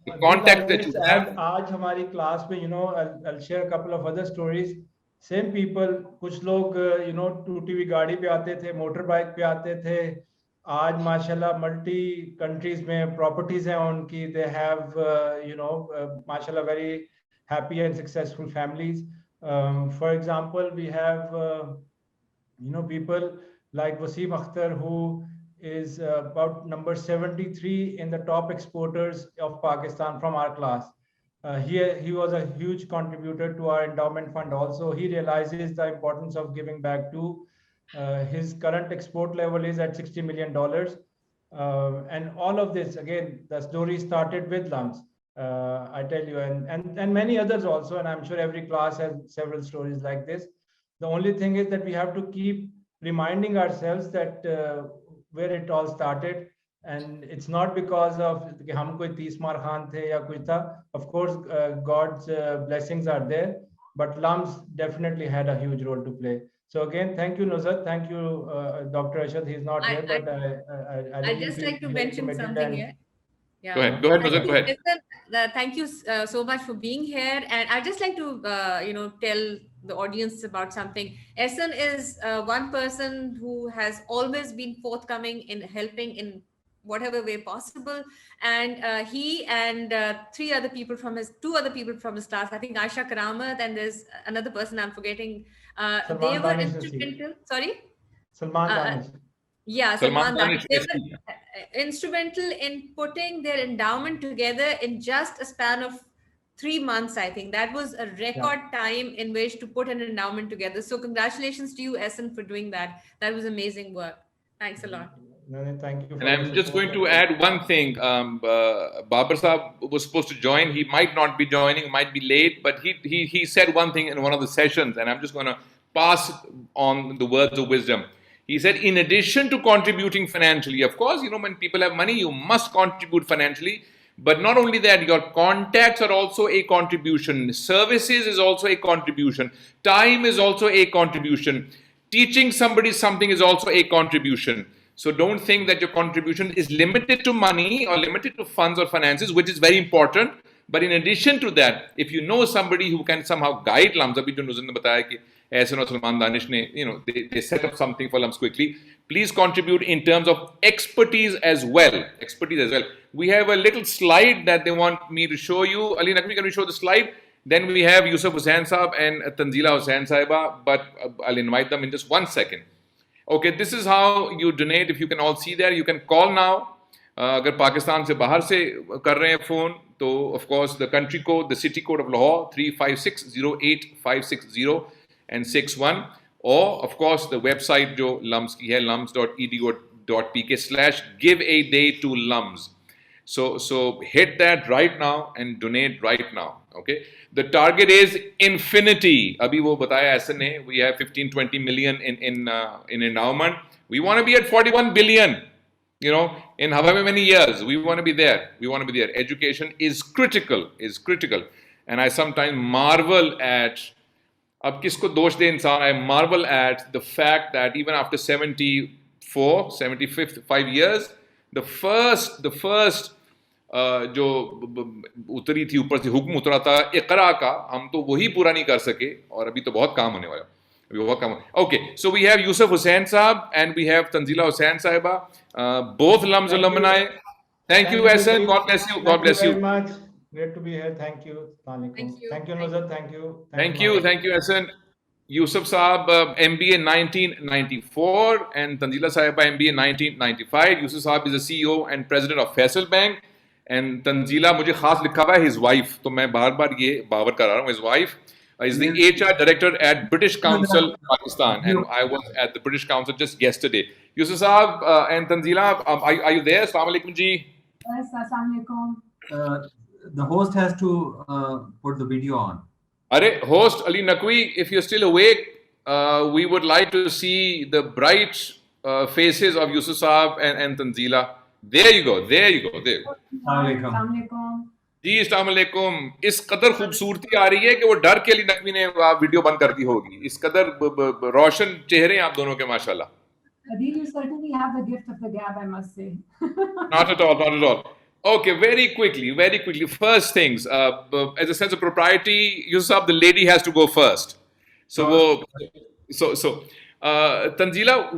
the contact that you have. आज हमारी class में, I'll share a couple of other stories. Same people, कुछ लोग टूटी हुई गाड़ी पे आते थे, मोटर बाइक पे आते थे. आज माशाल्लाह मल्टी कंट्रीज में प्रॉपर्टीज हैं उनकी. They have माशाल्लाह very happy and successful families. For example, we have people like Wasim Akhtar, who is about number 73 in the top exporters of Pakistan from our class. He was a huge contributor to our endowment fund also. He realizes the importance of giving back to. His current export level is at $60 million. And all of this, again, the story started with LUMS. I tell you, and many others also, and I'm sure every class has several stories like this. The only thing is that we have to keep reminding ourselves that where it all started, and it's not because of कि हम कोई 30 मार खान थे या कुछ था. Of course, God's blessings are there, but LUMS definitely had a huge role to play. So again, thank you, Nusrat. Thank you, Dr. Arshad. He's not here, but I I'd just like to mention something here. Yeah. Go ahead, Nusrat, go ahead. Thank you so much for being here. And I'd just like to, tell the audience about something. Essen is one person who has always been forthcoming in helping in whatever way possible. And he and two other people from his class, I think Aisha Karamat, and there's another person I'm forgetting. They were instrumental. Sorry? Salman Danish. Yeah, Salman Danish. They were instrumental in putting their endowment together in just a span of 3 months, I think. That was a record time in which to put an endowment together. So congratulations to you, Essen, for doing that. That was amazing work. Thanks a lot. No, thank you. And I'm just going to add one thing. Babar Saab was supposed to join. He might not be joining, might be late, but he said one thing in one of the sessions, and I'm just going to pass on the words of wisdom. He said, in addition to contributing financially, of course, when people have money, you must contribute financially. But not only that, your contacts are also a contribution. Services is also a contribution. Time is also a contribution. Teaching somebody something is also a contribution. So don't think that your contribution is limited to money or limited to funds or finances, which is very important. But in addition to that, if you know somebody who can somehow guide LUMS, abhi jo Nuzrat ne bataya ki Essen or Salman Danish ne, they set up something for LUMS quickly. Please contribute in terms of expertise as well. We have a little slide that they want me to show you. Ali Nakmi, can we show the slide? Then we have Yusuf Hussain Saab and Tanzila Hussain Saiba, but I'll invite them in just 1 second. Okay, this is how you donate. If you can all see there, you can call now. अगर पाकिस्तान से बाहर से कर रहे हैं phone तो of course the country code, the city code of Lahore 3560856 and 61, or of course the website जो LUMS की है lums.edu.pk/give-a-day-to-LUMS. So hit that right now and donate right now. Okay, the target is infinity. Abhi wo bataya aise ne, we have 15-20 million in endowment. We want to be at 41 billion. You know, in however many years, we want to be there. We want to be there. Education is critical, And I sometimes marvel at, ab kisko dosh de insaan, I marvel at the fact that even after 75 years, the first जो उतरी थी ऊपर से हुक्म उतरा था इकरा का, हम तो वही पूरा नहीं कर सके और अभी तो बहुत काम होने वाला. Okay, so we have Yusuf Hussain Saab and we have Tanzila Hussain Saiba, both LUMS alumni. Thank you, Hassan. God bless you. God bless you. Thank you very much. Great to be here. Thank you. Thank you. Thank you, Nuzhat. Thank you. Thank you, Hassan. Yusuf Saab, MBA 1994 and Tanzila Saiba, MBA 1995. Yusuf Saab is the CEO and president of Faisal Bank. And Tanzila, मुझे खास लिखा हुआ है his wife, तो मैं बार-बार ये बावर कर रहा हूँ. His wife is the HR director at British Council, Pakistan, and I was at the British Council just yesterday. Yusuf Saab and Tanzila, are you there? Assalamu alaikum ji. Yes, assalamu alaikum. The host has to put the video on. Are host Ali Naqvi, if you're still awake, we would like to see the bright faces of Yusuf Saab and Tanzila. There you go. जी अस्सलाम वालेकुम. इस कदर खूबसूरती आ रही है कि वो डर के लिए नकवी ने वीडियो बंद कर दी होगी. इस कदर रोशन चेहरे हैं आप दोनों के माशाल्लाह. Adeel, you certainly have the gift of the gab, I must say. Not at all. Okay, very quickly. First things, as a sense of propriety, Yusuf, the lady has to go first. So Tanzila,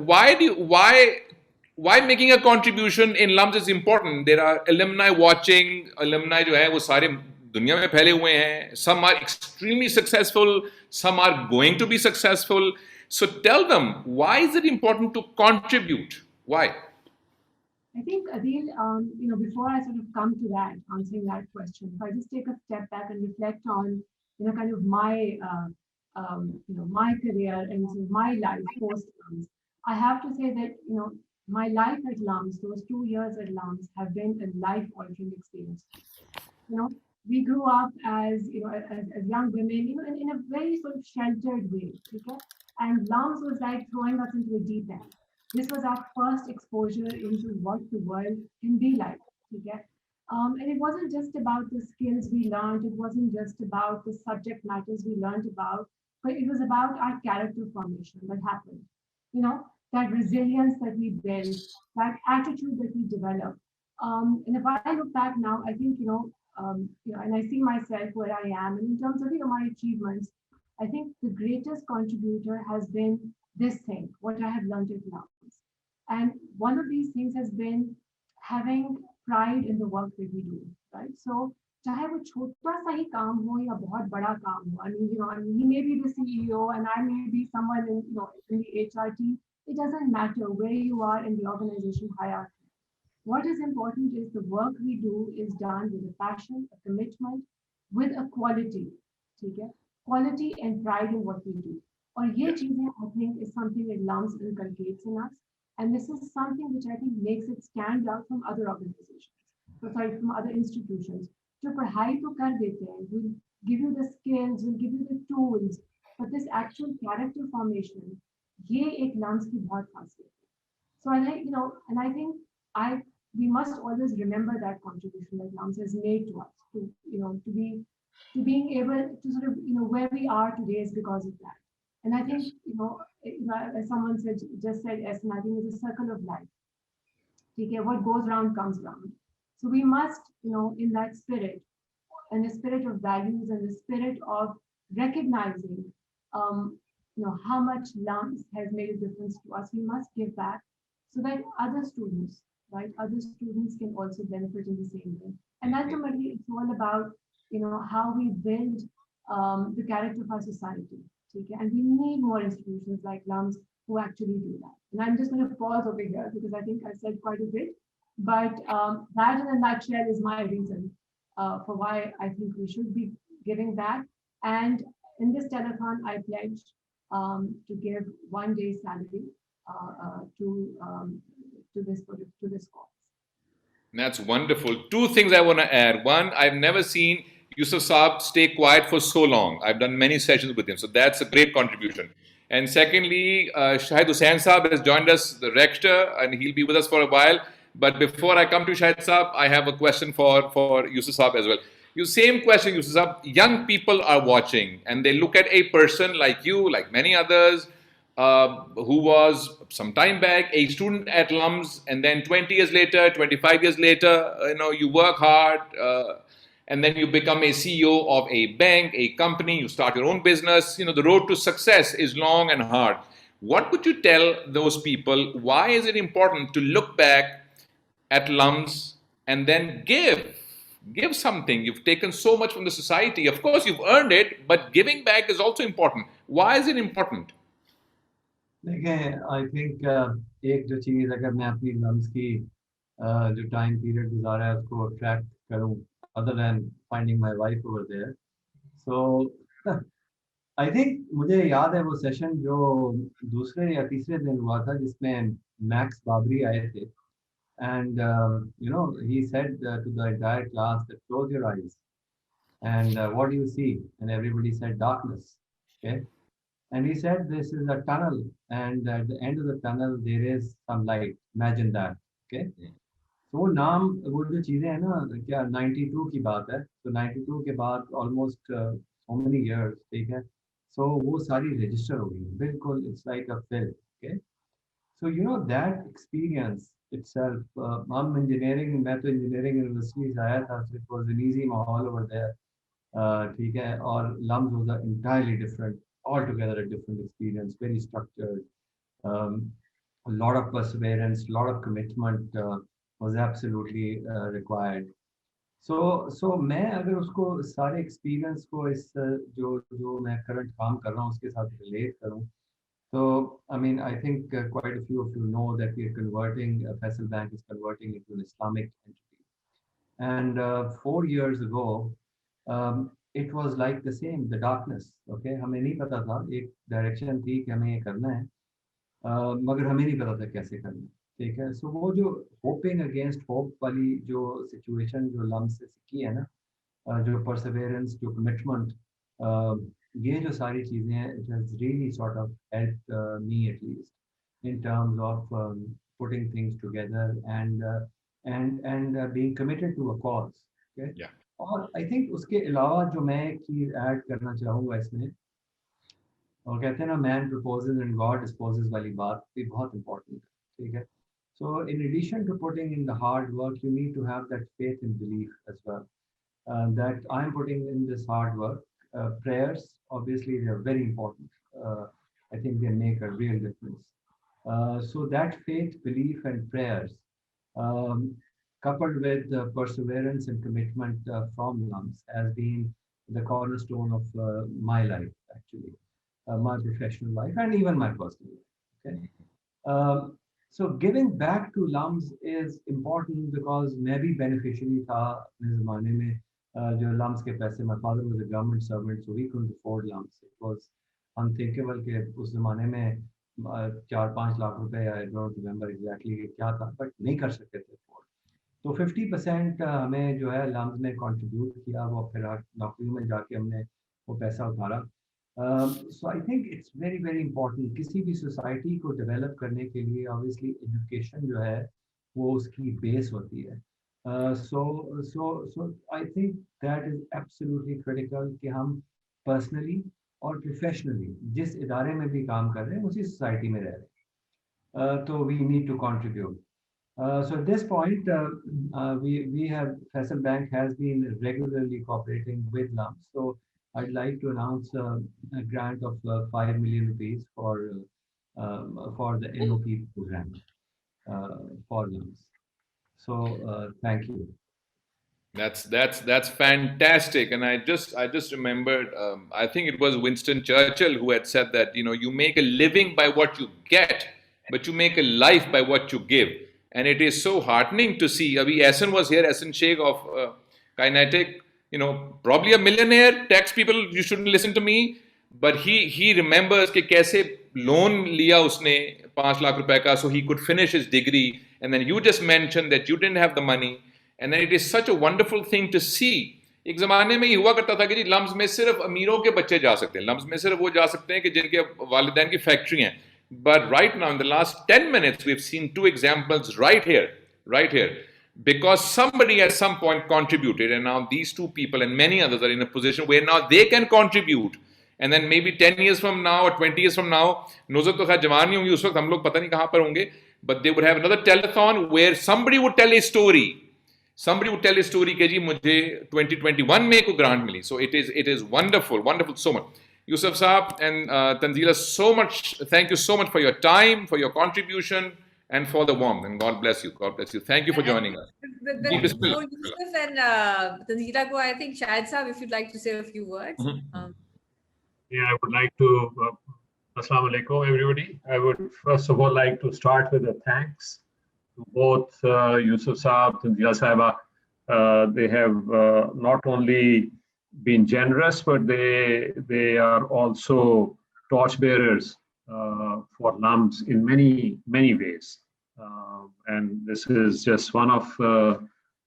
why making a contribution in LUMS is important? There are alumni watching. Alumni जो है वो सारे दुनिया में फैले हुए हैं. Some are extremely successful. Some are going to be successful. So tell them, why is it important to contribute? Why? I think, Adeel, before I sort of come to that, answering that question, if I just take a step back and reflect on, kind of my, my career and sort of my life post LUMS, I have to say that, my life at LUMS, those 2 years at LUMS have been a life-altering experience. We grew up as young women, in a very sort of sheltered way, okay? And LUMS was like throwing us into a deep end. This was our first exposure into what the world can be like, okay? And it wasn't just about the skills we learned, it wasn't just about the subject matters we learned about, but it was about our character formation that happened. That resilience that we built, that attitude that we developed. And if I look back now, I think, and I see myself where I am, and in terms of, my achievements, I think the greatest contributor has been this thing, what I have learned at LUMS. And one of these things has been having pride in the work that we do, right? So, चाहे वो छोटा सा ही काम हो या बहुत बड़ा काम हो, I mean, he may be the CEO and I may be someone in the HR team. It doesn't matter where you are in the organization hierarchy. What is important is the work we do is done with a passion, a commitment, with a quality, okay? Quality and pride in what we do. और ये चीजें I think is something that LUMS inculcates in us, and this is something which I think makes it stand out from other organizations, from other institutions. जो पढ़ाई तो कर देते हैं, we'll give you the skills, we'll give you the tools, but this actual character formation, ये एक LUMS की बहुत खासियत है. So I think we must always remember that contribution that LUMS has made to us, to being able to sort of, where we are today is because of that. And I think, as someone just said, Essen, I think it's a circle of life. Okay, what goes round comes round. So we must, in that spirit, and the spirit of values and the spirit of recognizing, how much LUMS has made a difference to us, we must give back so that other students can also benefit in the same way. And ultimately, it's all about, how we build the character of our society. Okay? And we need more institutions like LUMS who actually do that. And I'm just going to pause over here because I think I said quite a bit. But that in a nutshell is my reason for why I think we should be giving that. And in this telethon, I pledged to give 1 day's salary to this cause. That's wonderful. Two things I want to add. One, I've never seen Yusuf Saab stay quiet for so long. I've done many sessions with him, so that's a great contribution. And secondly, Shahid Hussain Saab has joined us, the rector, and he'll be with us for a while. But before I come to Shahid Saab, I have a question for Yusuf Saab as well. You same question, Yusuf Saab. Young people are watching, and they look at a person like you, like many others, who was some time back a student at LUMS, and then 20 years later, 25 years later, you work hard, and then you become a CEO of a bank, a company, you start your own business. The road to success is long and hard. What would you tell those people? Why is it important to look back at LUMS and then give something? You've taken so much from the society. Of course, you've earned it, but giving back is also important. Why is it important? देखें I think एक जो चीज़ अगर मैं अपनी lumps की जो time period गुजारा है उसको ट्रैक करूं other than finding my wife over there so I think मुझे याद है वो सेशन जो दूसरे या तीसरे दिन हुआ था जिसमें मैक्स बाबरी आए थे and he said to the entire class that close your eyes and what do you see and everybody said darkness okay. And he said, this is a tunnel, and at the end of the tunnel, there is some light. Imagine that. Okay. So नाम वो जो चीजें हैं ना क्या 92 की बात है. So 92 के बाद almost so many years, ठीक है. So वो सारी register हो गई. बिल्कुल, it's like a film. Okay. So that experience itself. हम engineering, मैं तो engineering university से आया था. So it was an easy माहौल over there. ठीक है. और LUMS was an entirely different. Altogether a different experience, very structured, a lot of perseverance, a lot of commitment was absolutely required. So मैं अगर उसको सारे experience को इस जो मैं current काम कर रहा हूँ उसके साथ relate करूँ, so I mean I think quite a few of you know that we are converting, Faisal Bank is converting into an Islamic entity, and 4 years ago. It was like the same, the darkness. Okay, हमें नहीं पता था, एक direction थी कि हमें ये करना है, मगर हमें नहीं पता था कैसे करना है. ठीक है. सो वो जो होपिंग अगेंस्ट होप वाली जो सिचुएशन जो लम्स से सीखी है ना, जो परसेवेरेंस, जो कमिटमेंट, ये जो सारी चीज़ें हैं, it has really sort of helped me at least in terms of putting things together and being committed to a cause. Okay. और आई थिंक उसके अलावा जो मैं एक चीज़ ऐड करना चाहूँगा इसमें, और कहते हैं ना man proposes and God disposes वाली बात भी बहुत इम्पोर्टेंट है. ठीक है. So in addition to putting in the hard work, you need to have that faith in belief as well, that I am putting in this hard work. Prayers, obviously, they are very important. I think they make a real difference. So that faith, belief, and prayers, coupled with perseverance and commitment from LUMS, has been the cornerstone of my life, actually, my professional life, and even my personal life. Okay. So giving back to LUMS is important because मैं भी beneficiary था अपने ज़माने में. जो LUMS के पैसे, my father was a government servant, so we couldn't afford LUMS. It was unthinkable कि उस ज़माने में 4-5 लाख रुपए, I don't remember exactly क्या था, but नहीं कर सकते थे afford. तो 50% हमें जो है LUMS ने contribute किया, वो फिर नौकरी में जाके हमने वो पैसा उतारा. So I think it's very very important. किसी भी society को develop करने के लिए obviously education जो है वो उसकी base होती है. So I think that is absolutely critical कि हम personally और professionally जिस इदारे में भी काम कर रहे हैं उसी society में रह रहे हैं. तो we need to contribute. So at this point, we have Faisal Bank has been regularly cooperating with LUMS. So I'd like to announce a grant of 5 million rupees for the NOP program for LUMS. So thank you. That's fantastic, and I just remembered. I think it was Winston Churchill who had said that you make a living by what you get, but you make a life by what you give, and it is so heartening to see. Abhi Ehsan was here, Ehsan Sheikh of Kinetic, probably a millionaire. Tax people, you shouldn't listen to me, but he remembers कि कैसे loan लिया उसने 5 लाख रुपए का, so he could finish his degree, and then you just mentioned that you didn't have the money. And then it is such a wonderful thing to see. एक ज़माने में ये हुआ करता था कि जी लम्स में सिर्फ अमीरों के बच्चे जा सकते हैं, लम्स में सिर्फ वो जा सकते हैं कि जिनके वालिदैन की फैक्ट्री हैं. But right now, in the last 10 minutes, we've seen 2 examples right here, because somebody at some point contributed, and now these 2 people and many others are in a position where now they can contribute. And then maybe 10 years from now or 20 years from now, Nuzhat तो खैर जवान नहीं होंगी उस वक्त, हम लोग पता नहीं कहाँ पर होंगे, but they would have another telethon where somebody would tell a story. Somebody would tell a story कि जी मुझे 2021 में को grant milli. So it is wonderful so much. Yusuf Saab and Tanzila, so much, thank you so much for your time, for your contribution, and for the warmth. And God bless you. God bless you. Thank you for joining us. Before Yusuf and Tanzila go, I think Shahid Saab, if you'd like to say a few words. Yeah, I would like to, Assalamu alaikum, everybody. I would first of all like to start with a thanks to both Yusuf Saab and Tanzila Saiba. They have not only been generous, but they are also torchbearers for LUMS in many ways. And this is just one of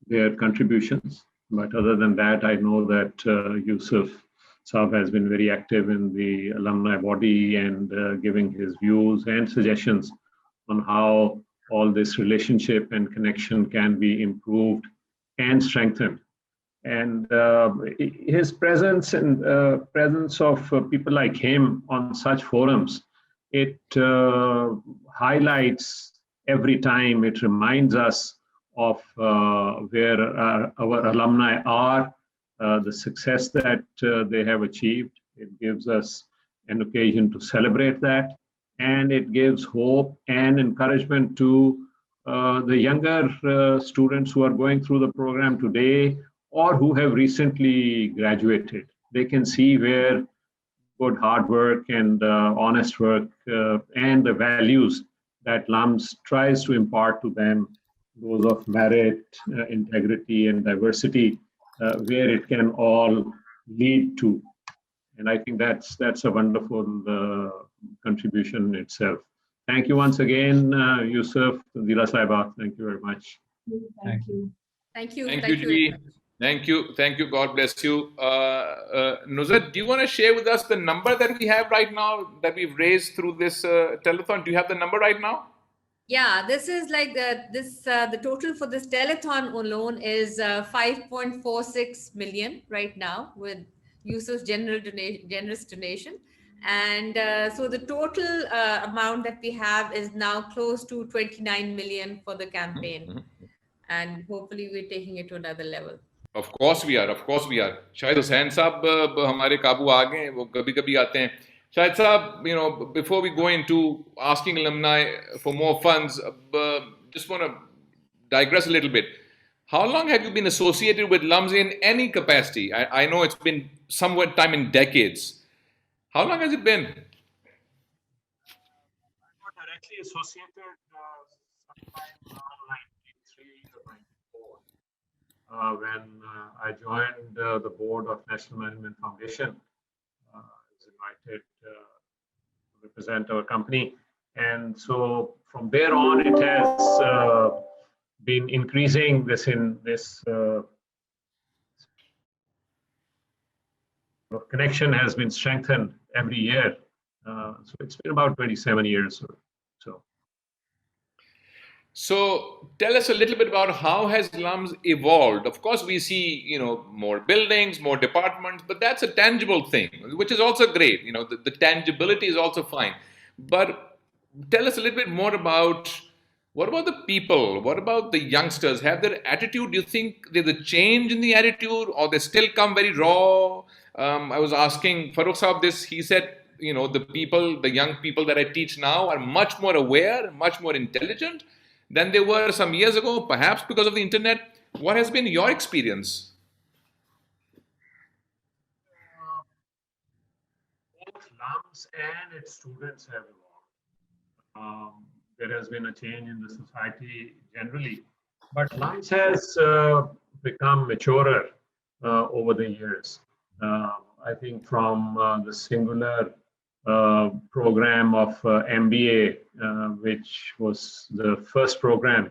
their contributions. But other than that, I know that Yusuf Saab has been very active in the alumni body and giving his views and suggestions on how all this relationship and connection can be improved and strengthened. And his presence and presence of people like him on such forums, it highlights every time, it reminds us of where our alumni are, the success that they have achieved. It gives us an occasion to celebrate that, and it gives hope and encouragement to the younger students who are going through the program today or who have recently graduated. They can see where good hard work and honest work and the values that LUMS tries to impart to them, those of merit, integrity, and diversity, where it can all lead to. And I think that's a wonderful contribution itself. Thank you once again, Yusuf, Tanzila Saiba. Thank you very much. Thank you. Thank you. Thank you, G. Thank you. Thank you. God bless you. Nuzhat, do you want to share with us the number that we have right now that we've raised through this telethon? Do you have the number right now? Yeah, this is like the total for this telethon alone is 5.46 million right now with Yusuf's generous donation. And so the total amount that we have is now close to 29 million for the campaign. And hopefully we're taking it to another level. Of course we are. Of course we are. शायद हुसैन साहब हमारे काबू आ गए, वो कभी-कभी आते हैं. Shahid Saab, before we go into asking alumni for more funds, just want to digress a little bit. How long have you been associated with LUMS in any capacity? I know it's been somewhat time in decades. How long has it been? I'm not directly associated sometime around 93 or 94. When I joined the board of National Management Foundation, I was invited to represent our company. And so from there on, it has been increasing this connection has been strengthened every year. So it's been about 27 years or so. So tell us a little bit about how has LUMS evolved. Of course, we see, more buildings, more departments, but that's a tangible thing, which is also great. The tangibility is also fine. But tell us a little bit more about, what about the people? What about the youngsters? Have their attitude, do you think there's a change in the attitude, or they still come very raw? I was asking Farooq Saab this, he said, the young people that I teach now are much more aware, much more intelligent than they were some years ago, perhaps because of the internet. What has been your experience? Both LUMS and its students have evolved. There has been a change in the society generally, but LUMS has become maturer over the years. I think from the singular program of MBA, which was the first program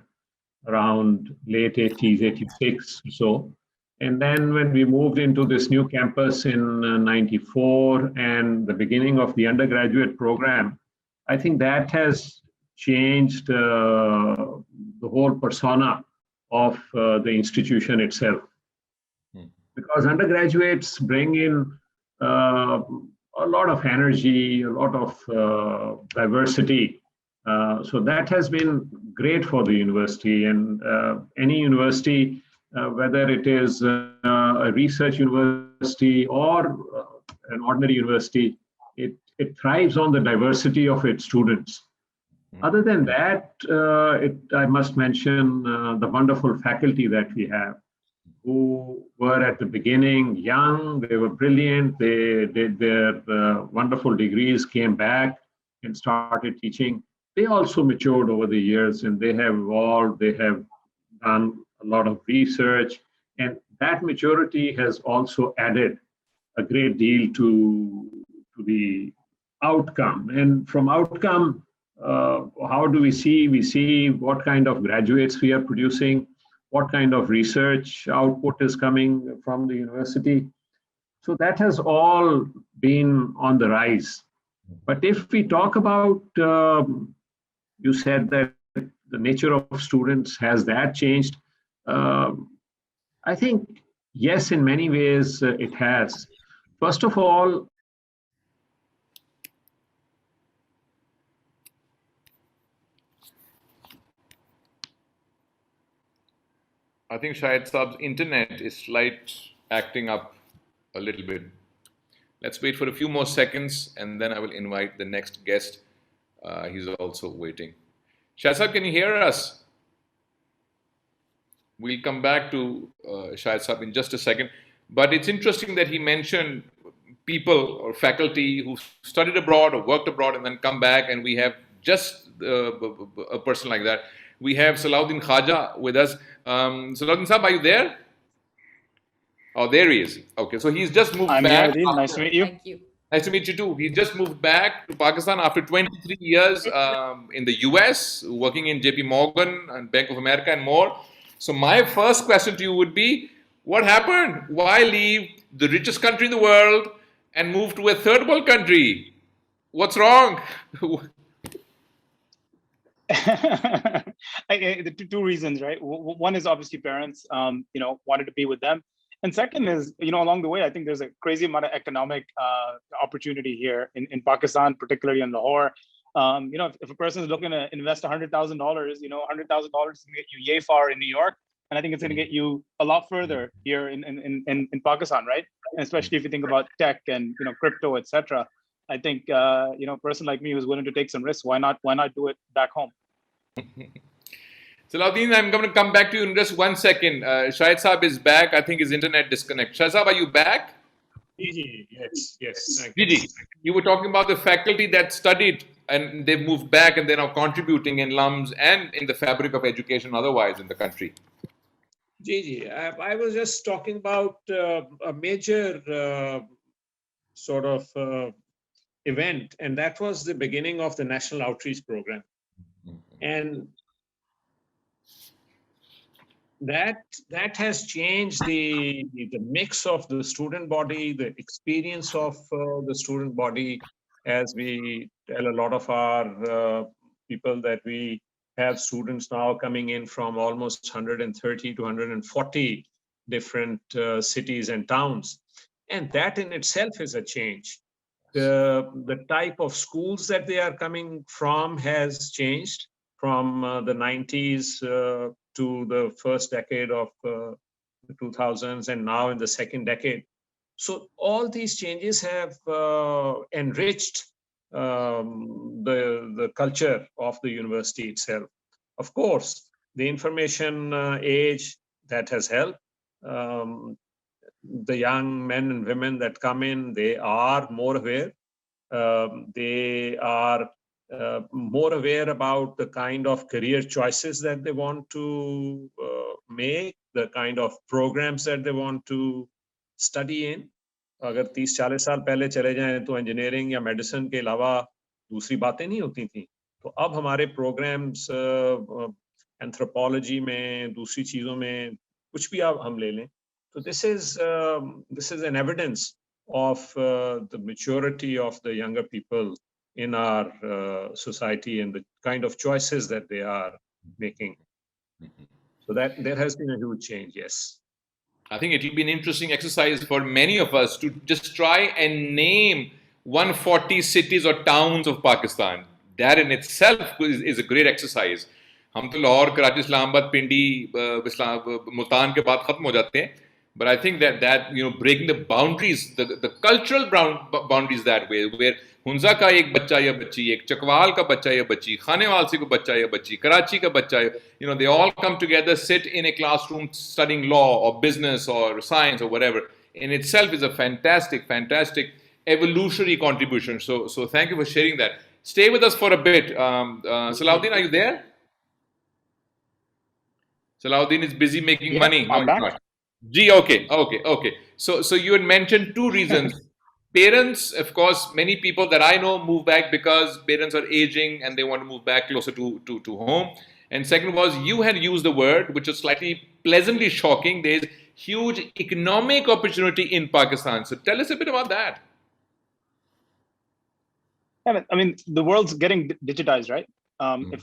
around late 80s, 86 or so. And then when we moved into this new campus in 94 and the beginning of the undergraduate program, I think that has changed the whole persona of the institution itself. Because undergraduates bring in a lot of energy, a lot of diversity. So that has been great for the university, and any university, whether it is a research university or an ordinary university, it thrives on the diversity of its students. Other than that, I must mention the wonderful faculty that we have, who were at the beginning young, they were brilliant, they did their wonderful degrees, came back and started teaching. They also matured over the years and they have evolved, they have done a lot of research, and that maturity has also added a great deal to the outcome. And from outcome, how do we see? We see what kind of graduates we are producing, what kind of research output is coming from the university. So that has all been on the rise. But if we talk about, you said that the nature of students, has that changed? I think, yes, in many ways it has. First of all, I think Shahid Saab's internet is acting up a little bit. Let's wait for a few more seconds and then I will invite the next guest. He's also waiting. Shahid Saab, can you hear us? We'll come back to Shahid Saab in just a second. But it's interesting that he mentioned people or faculty who studied abroad or worked abroad and then come back, and we have just a person like that. We have Salahuddin Khaja with us. Salahuddin Saab, are you there? Oh, there he is. Okay, so he's just moved back. Here, Adeel. Nice to meet you. Thank you. Nice to meet you too. He just moved back to Pakistan after 23 years in the US, working in JP Morgan and Bank of America and more. So my first question to you would be, what happened? Why leave the richest country in the world and move to a third world country? What's wrong? The two reasons, right? One is obviously parents, wanted to be with them. And second is, along the way, I think there's a crazy amount of economic opportunity here in Pakistan, particularly in Lahore. If a person is looking to invest $100,000, $100,000 is going to get you yay far in New York. And I think it's going to get you a lot further here in Pakistan, right? And especially if you think about tech and, crypto, etc. I think, a person like me who's willing to take some risks, why not do it back home? Salahuddin, I'm going to come back to you in just 1 second. Shahid Saab is back. I think his internet disconnect. Shahid Saab, are you back? Yes. Gigi, you were talking about the faculty that studied and they've moved back and they're now contributing in LUMS and in the fabric of education otherwise in the country. Gigi, I was just talking about a major sort of event, and that was the beginning of the National Outreach Program. And that has changed the mix of the student body, the experience of the student body, as we tell a lot of our people that we have students now coming in from almost 130 to 140 different cities and towns. And that in itself is a change. The type of schools that they are coming from has changed from the 90s to the first decade of the 2000s and now in the second decade. So all these changes have enriched the culture of the university itself. Of course, the information age, that has helped. The young men and women that come in, they are more aware. They are more aware about the kind of career choices that they want to make, the kind of programs that they want to study in. अगर 30-40 साल पहले चले जाएं तो engineering या medicine के अलावा दूसरी बातें नहीं होती थी, तो अब हमारे प्रोग्राम्स एंथ्रोपोलॉजी में, दूसरी चीजों में कुछ भी आप हम ले लें, तो this is an evidence of the maturity of the younger people in our society and the kind of choices that they are making. So that there has been a huge change, yes. I think it will be an interesting exercise for many of us to just try and name 140 cities or towns of Pakistan. That in itself is a great exercise. हम तो लाहौर, कराची, इस्लामाबाद, पिंडी, मुल्तान के बाद खत्म हो जाते हैं. But I think that breaking the boundaries, the cultural boundaries that way, where Hunza का एक बच्चा या बच्ची, एक चकवाल का बच्चा या बच्ची, खानेवाल से को बच्चा या बच्ची, कराची का बच्चा, they all come together, sit in a classroom studying law or business or science or whatever, in itself is a fantastic evolutionary contribution. So thank you for sharing that. Stay with us for a bit. Salahuddin, are you there? Salahuddin is busy making money. I'm back. Gee, okay. So you had mentioned two reasons. Parents, of course, many people that I know move back because parents are aging and they want to move back closer to home. And second was, you had used the word, which is slightly pleasantly shocking. There's huge economic opportunity in Pakistan. So tell us a bit about that. I mean, the world's getting digitized, right?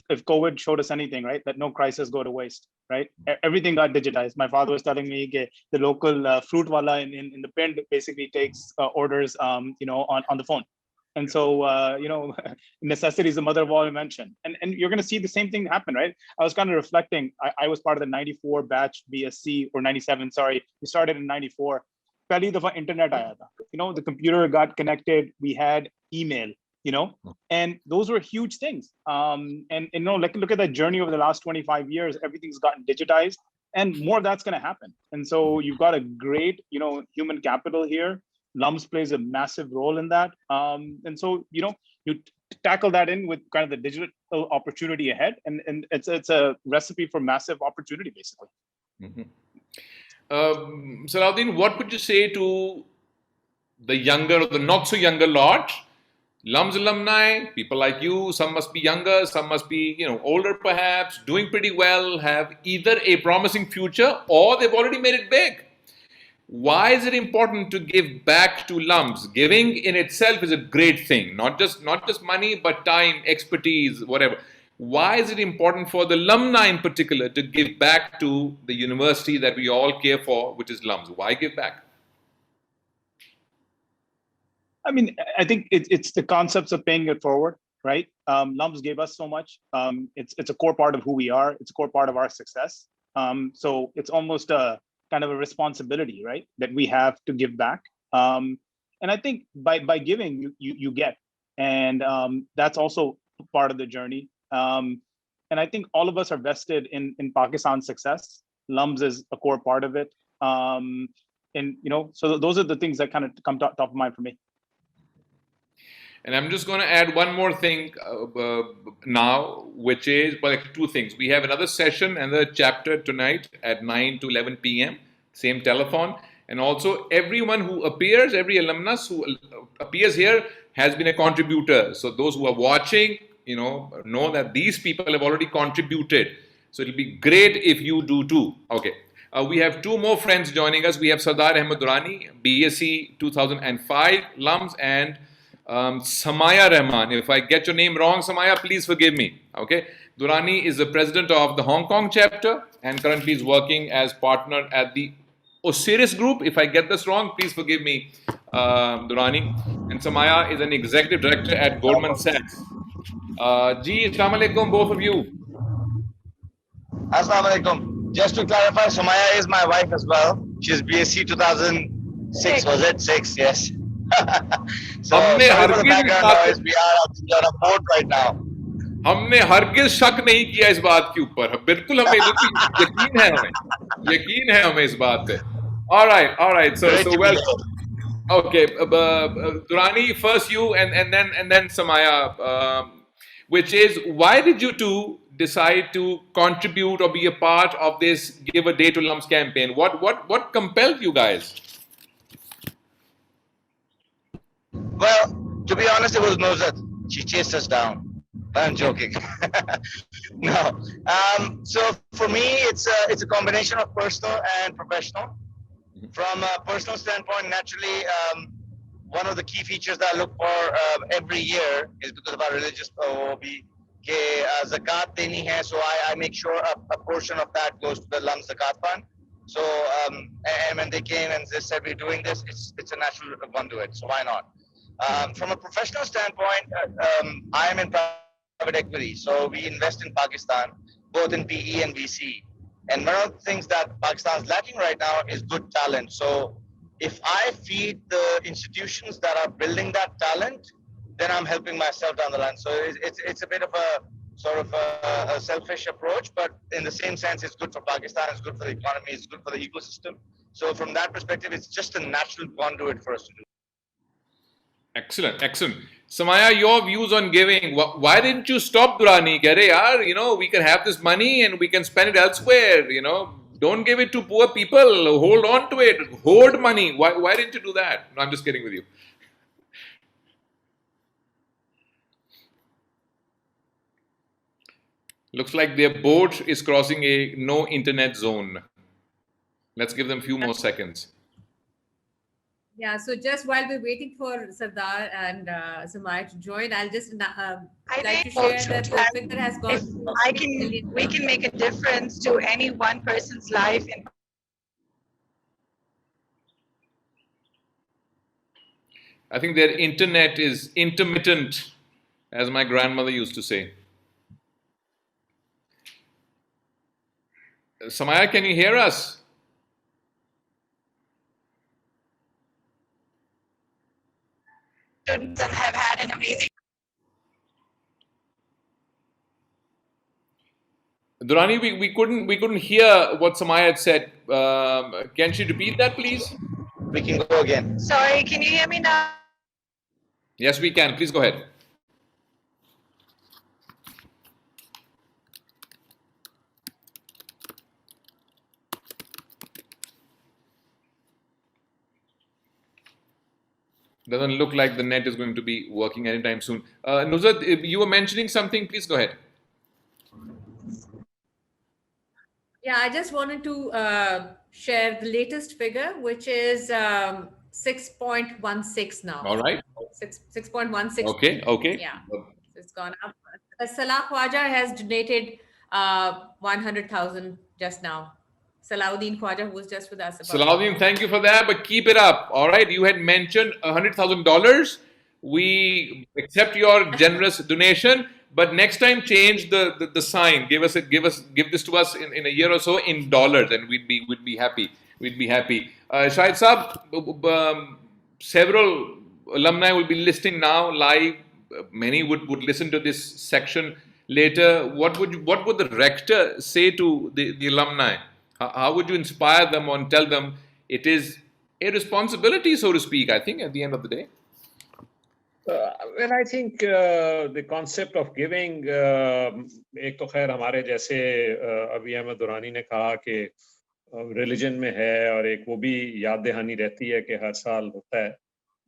If COVID showed us anything, right, that no crisis go to waste, right? Everything got digitized. My father was telling me the local fruit wala in the pind basically takes orders, on the phone. And so, necessity is the mother of all invention. And you're going to see the same thing happen, right? I was kind of reflecting. I was part of the 94 batch BSc, or 97, sorry. We started in 94. Pehli dafa internet aaya tha. The computer got connected. We had email. And those were huge things. Look at that journey over the last 25 years, everything's gotten digitized, and more of that's going to happen. And so you've got a great, human capital here. LUMS plays a massive role in that. And so, you tackle that in with kind of the digital opportunity ahead. And it's a recipe for massive opportunity, basically. Salahuddin, what would you say to the younger or the not so younger lot? LUMS alumni, people like you, some must be younger, some must be, older perhaps, doing pretty well, have either a promising future or they've already made it big. Why is it important to give back to LUMS? Giving in itself is a great thing, not just money, but time, expertise, whatever. Why is it important for the alumni in particular to give back to the university that we all care for, which is LUMS? Why give back? I mean, I think it's the concepts of paying it forward, right? LUMS gave us so much. It's a core part of who we are. It's a core part of our success. So it's almost a kind of a responsibility, right, that we have to give back. And I think by giving, you get. And that's also part of the journey. And I think all of us are vested in Pakistan's success. LUMS is a core part of it. So those are the things that kind of come top of mind for me. And I'm just going to add one more thing now, which is two things. We have another session, another chapter tonight at 9 to 11 p.m., same telethon. And also everyone who appears, every alumnus who appears here has been a contributor. So those who are watching, know that these people have already contributed. So it'll be great if you do too. Okay. We have two more friends joining us. We have Sardar Ahmed Durrani, BSc 2005, LUMS, and Samaya Rahman. If I get your name wrong, Samaya, please forgive me. Okay. Durrani is the president of the Hong Kong chapter and currently is working as partner at the Osiris Group. If I get this wrong, please forgive me, Durrani. And Samaya is an executive director at Goldman Sachs. Ji, Assalamu alaikum, both of you. Assalamu alaikum. Just to clarify, Samaya is my wife as well. She's BSc 2006, was it? 6, yes. So, sorry for the background noise. We are on a boat right now. हमने हरगिज शक नहीं किया इस बात के ऊपर, बिल्कुल हमें बिल्कुल यकीन है हमें इस बात पे. All right. So well. Okay, Durrani, first you, and then Samaya, which is, why did you two decide to contribute or be a part of this Give a Day to LUMS campaign? What compelled you guys? Well, to be honest, it was Nuzat. She chased us down. I'm joking. No. So for me, it's a combination of personal and professional. From a personal standpoint, naturally, one of the key features that I look for every year is because of our religious zakat deni hai. So I make sure a portion of that goes to the LUMS zakat fund. So and when they came and they said we're doing this, it's a natural one to it. So why not? From a professional standpoint, I am in private equity. So we invest in Pakistan, both in PE and VC. And one of the things that Pakistan is lacking right now is good talent. So if I feed the institutions that are building that talent, then I'm helping myself down the line. So it's a bit of a sort of a selfish approach, but in the same sense, it's good for Pakistan, it's good for the economy, it's good for the ecosystem. So from that perspective, it's just a natural conduit for us to do. Excellent. Samaya, your views on giving. Why didn't you stop, Durrani? We can have this money and we can spend it elsewhere. Don't give it to poor people. Hold on to it. Hoard money. Why didn't you do that? No, I'm just kidding with you. Looks like their boat is crossing a no internet zone. Let's give them a few more seconds. Yeah, so just while we're waiting for Sardar and Samaya to join, I'll just like to share that the figure has gone. We can make a difference to any one person's life. I think their internet is intermittent, as my grandmother used to say. Samaya, can you hear us? Students have had an amazing. Durrani, we couldn't hear what Samaya had said. Can she repeat that, please? We can go again. Sorry, can you hear me now? Yes, we can. Please go ahead. Doesn't look like the net is going to be working anytime soon. Nuzat, if you were mentioning something, please go ahead. Yeah, I just wanted to share the latest figure, which is 6.16 now. All right. 6.16. Okay. Yeah, it's gone up. Salah Khwaja has donated 100,000 just now. Salahuddin Khwaja, who was just with us. Salahuddin, thank you for that, but keep it up. All right, you had mentioned $100,000. We accept your generous donation, but next time change the sign. Give this to us in a year or so in dollars, and we'd be happy. Shahid Saab, several alumni will be listening now live. Many would listen to this section later. What would the rector say to the alumni? How would you inspire them and tell them it is a responsibility, so to speak, I think, at the end of the day? Well, I think the concept of giving, एक तो खैर हमारे जैसे अभी अहमद दुरानी ने कहा कि religion में है और एक वो भी याद दहानी रहती है कि हर साल होता है.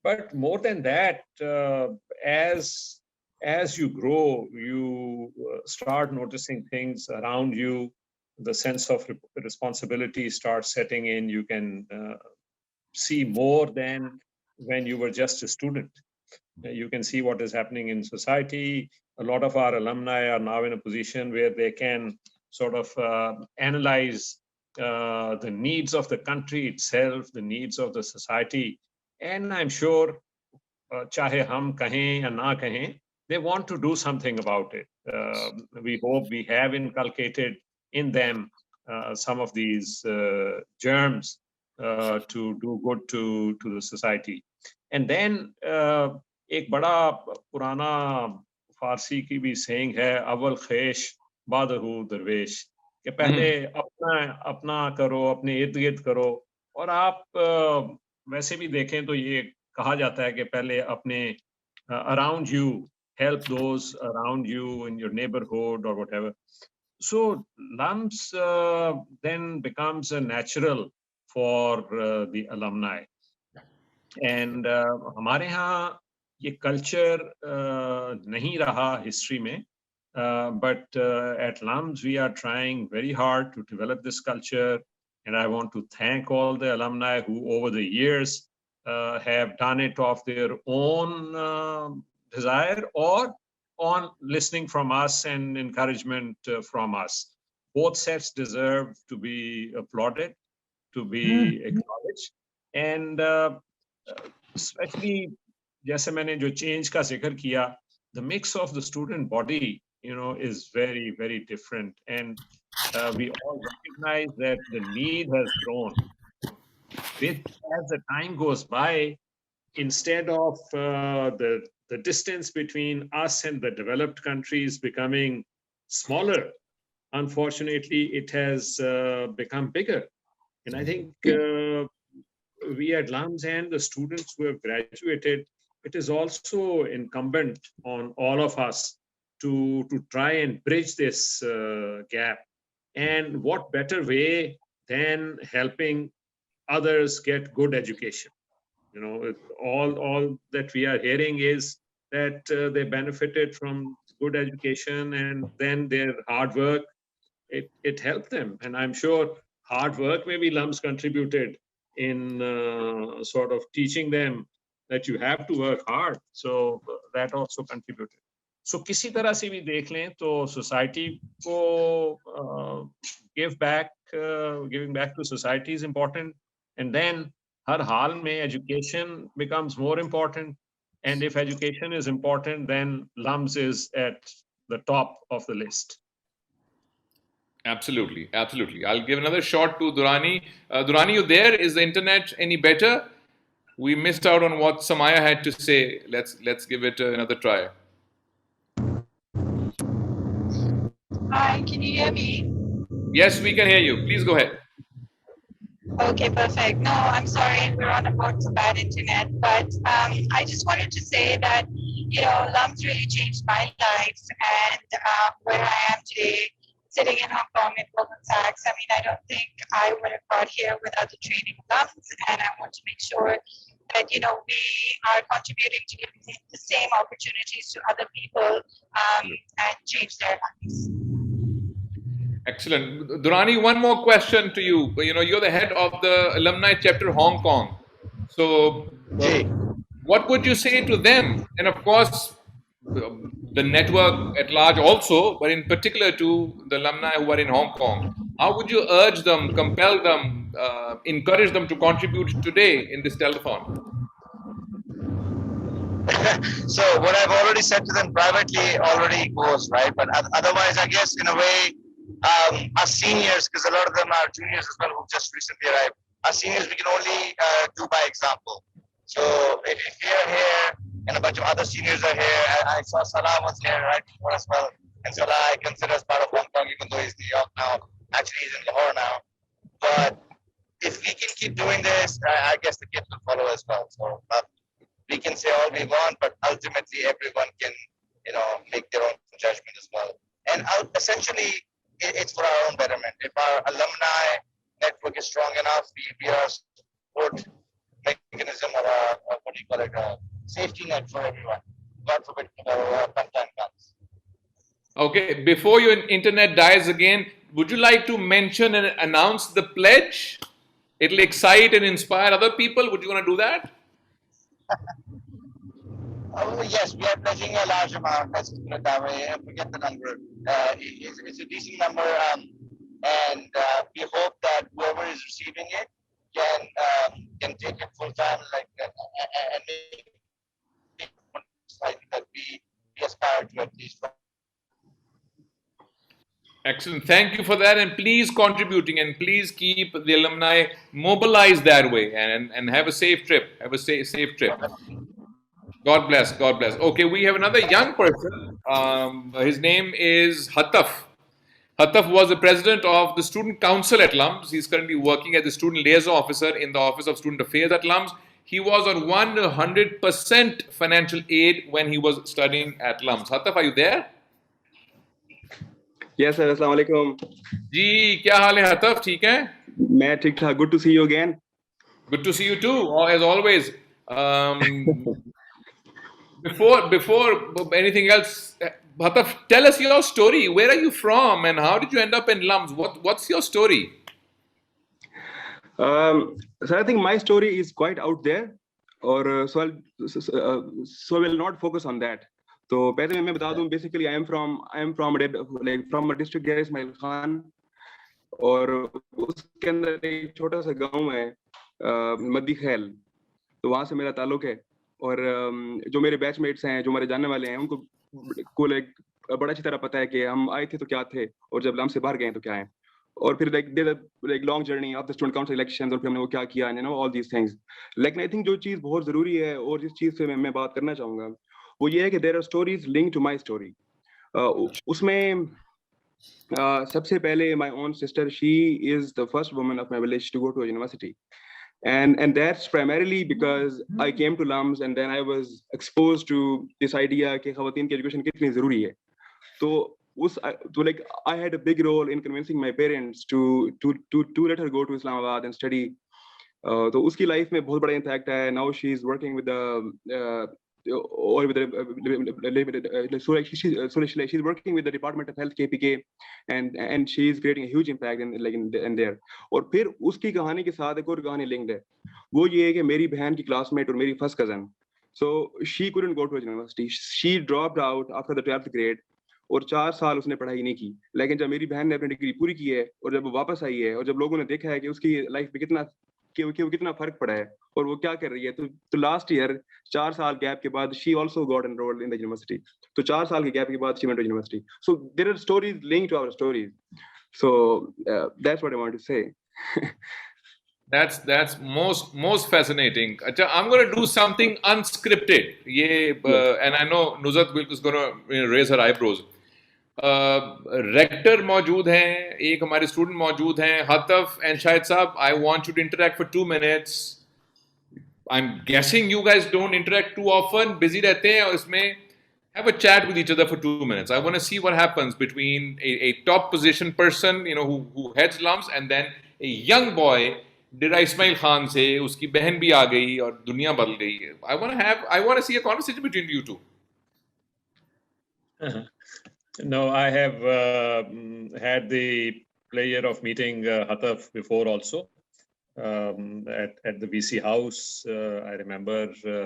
But more than that, as you grow, you start noticing things around you. The sense of responsibility starts setting in. You can see more than when you were just a student. You can see what is happening in society. A lot of our alumni are now in a position where they can sort of analyze the needs of the country itself, the needs of the society. And I'm sure, chahe hum kahein ya na kahein, they want to do something about it. We hope we have inculcated in them some of these germs to do good to the society. And then एक बड़ा पुराना फारसी की भी saying है अव्वल ख्वेश बादहू दरवेश कि पहले अपना करो, अपने इर्द गिर्द करो, और आप वैसे भी देखें तो ये कहा जाता है कि पहले अपने around you, help those around you in your neighborhood or whatever. So LUMS then becomes a natural for the alumni. And हमारे यहाँ ये culture नहीं रहा history में, but at LUMS we are trying very hard to develop this culture, and I want to thank all the alumni who over the years have done it of their own desire or on listening from us and encouragement from us. Both sets deserve to be applauded, to be acknowledged, and especially जैसे मैंने जो change का जिक्र किया, the mix of the student body, you know, is very, very different, and we all recognize that the need has grown. As the time goes by, instead of the distance between us and the developed countries becoming smaller, unfortunately, it has become bigger. And I think we at LUMS and the students who have graduated, it is also incumbent on all of us to try and bridge this gap. And what better way than helping others get good education? You know, all that we are hearing is that they benefited from good education, and then their hard work, it helped them. And I'm sure hard work maybe LUMS contributed in sort of teaching them that you have to work hard. So that also contributed. So किसी तरह से भी देख लें तो society को giving back to society is important, and then हर हाल में education becomes more important, and if education is important, then LUMS is at the top of the list. Absolutely, absolutely. I'll give another shot to Durrani. Durrani, you there? Is the internet any better? We missed out on what Samaya had to say. Let's give it another try. Hi, can you hear me? Yes, we can hear you. Please go ahead. Okay, perfect. No, I'm sorry, we're on about some bad internet, but I just wanted to say that, you know, LUMS really changed my life, and where I am today, sitting in Hong Kong at Goldman Sachs, I mean, I don't think I would have got here without the training of LUMS, and I want to make sure that, you know, we are contributing to giving the same opportunities to other people and change their lives. Excellent. Durrani, one more question to you. You know, you're the head of the Alumni Chapter Hong Kong. So what would you say to them? And of course, the network at large also, but in particular to the alumni who are in Hong Kong. How would you urge them, compel them, encourage them to contribute today in this telethon? So what I've already said to them privately already goes, right? But otherwise, I guess in a way, our seniors, because a lot of them are juniors as well who just recently arrived, our seniors we can only do by example. So if you're here and a bunch of other seniors are here, I saw Salah was here right before as well, and Salah I consider as part of Hong Kong even though he's in New York now. Actually he's in Lahore now. But if we can keep doing this, I guess the kids will follow as well. So we can say all we want, but ultimately everyone can, you know, make their own judgment as well. And essentially, it's for our own betterment. If our alumni network is strong enough, we are a support mechanism or what do you call it, a safety net for everyone. God forbid, sometime comes. Okay, before your internet dies again, would you like to mention and announce the pledge? It'll excite and inspire other people. Would you want to do that? Yes, we are pledging a large amount. Let's put it that way. I forget the number. It's a decent number, and we hope that whoever is receiving it can take it full time, like and make that we aspire to at least. Excellent. Thank you for that, and please contributing, and please keep the alumni mobilized that way, and have a safe trip. Have a safe trip. God bless. God bless. Okay, we have another young person. His name is Hataf. Hataf was the president of the Student Council at LUMS. He's currently working as the Student Liaison Officer in the Office of Student Affairs at LUMS. He was on 100% financial aid when he was studying at LUMS. Hataf, are you there? Yes, sir. Assalamu alaikum. जी, क्या हाल है हतफ? ठीक है? मैं ठीक ठाक. Good to see you again. Good to see you too, as always. Before anything else, Hataf, tell us your story. Where are you from, and how did you end up in LUMS? What's your story? So I think my story is quite out there, or so we'll not focus on that. तो पहले मैं बता दूं, basically I am from a district there, Ismail Khan, और उसके अंदर एक छोटा सा गांव है मद्दी खैल, तो वहाँ से मेरा ताल्लुक है. और जो मेरे बैचमेट्स हैं, जो हमारे जानने वाले हैं, उनको बड़ा अच्छी तरह पता है कि हम आए थे तो क्या थे, और जब LUMS से बाहर गए तो क्या है. और फिर like long journey of the student council elections, और फिर हमने वो क्या किया, you know, all these things. लेकिन I think जो चीज़ बहुत ज़रूरी है और जिस चीज़ से मैं बात करना चाहूँगा, वो ये है कि there are stories linked to my story. उसमें सबसे पहले my own sister, she is the first woman of my village to go to a university. And that's primarily because I came to LUMS and then I was exposed to this idea कि ख़वातीन की education कितनी ज़रूरी है. So like I had a big role in convincing my parents to let her go to Islamabad and study. तो उसकी life में बहुत बड़ा impact है. Now she is working with she's working with the Department of Health KPK, and she is creating a huge impact in there. और फिर उसकी कहानी के साथ एक और कहानी linked है. वो ये है कि मेरी बहन की classmate और मेरी first cousin, so she couldn't go to a university. She dropped out after the 12th grade. और 4 साल उसने पढ़ाई नहीं की. लेकिन जब मेरी बहन ने अपनी डिग्री पूरी की है और जब वो वापस आई है और जब लोगों ने देखा है कि उसकी लाइफ में कितना फर्क पड़ा है और वो क्या कर रही है, तो लास्ट ईयर 4 साल गैप के बाद she also got enrolled in the university. तो 4 साल के गैप के बाद she went to university. So there are stories linked to our stories. So that's what I want to say. That's most fascinating. Achha, I'm going to do something unscripted. And I know Nuzhat is going to raise her eyebrows. Rector मौजूद हैं, एक हमारे student मौजूद हैं, हतफ and Shahid साहब. I want you to interact for 2 minutes. I'm guessing you guys don't interact too often, busy रहते हैं, और इसमें have a chat with each other for 2 minutes. I want to see what happens between a top position person, you know, who heads LUMS, and then a young boy डेरा इस्माइल खान से उसकी बहन भी आ गई और दुनिया बदल गई. I want to see a conversation between you two. No, I have had the pleasure of meeting Hataf before also at the VC house. I remember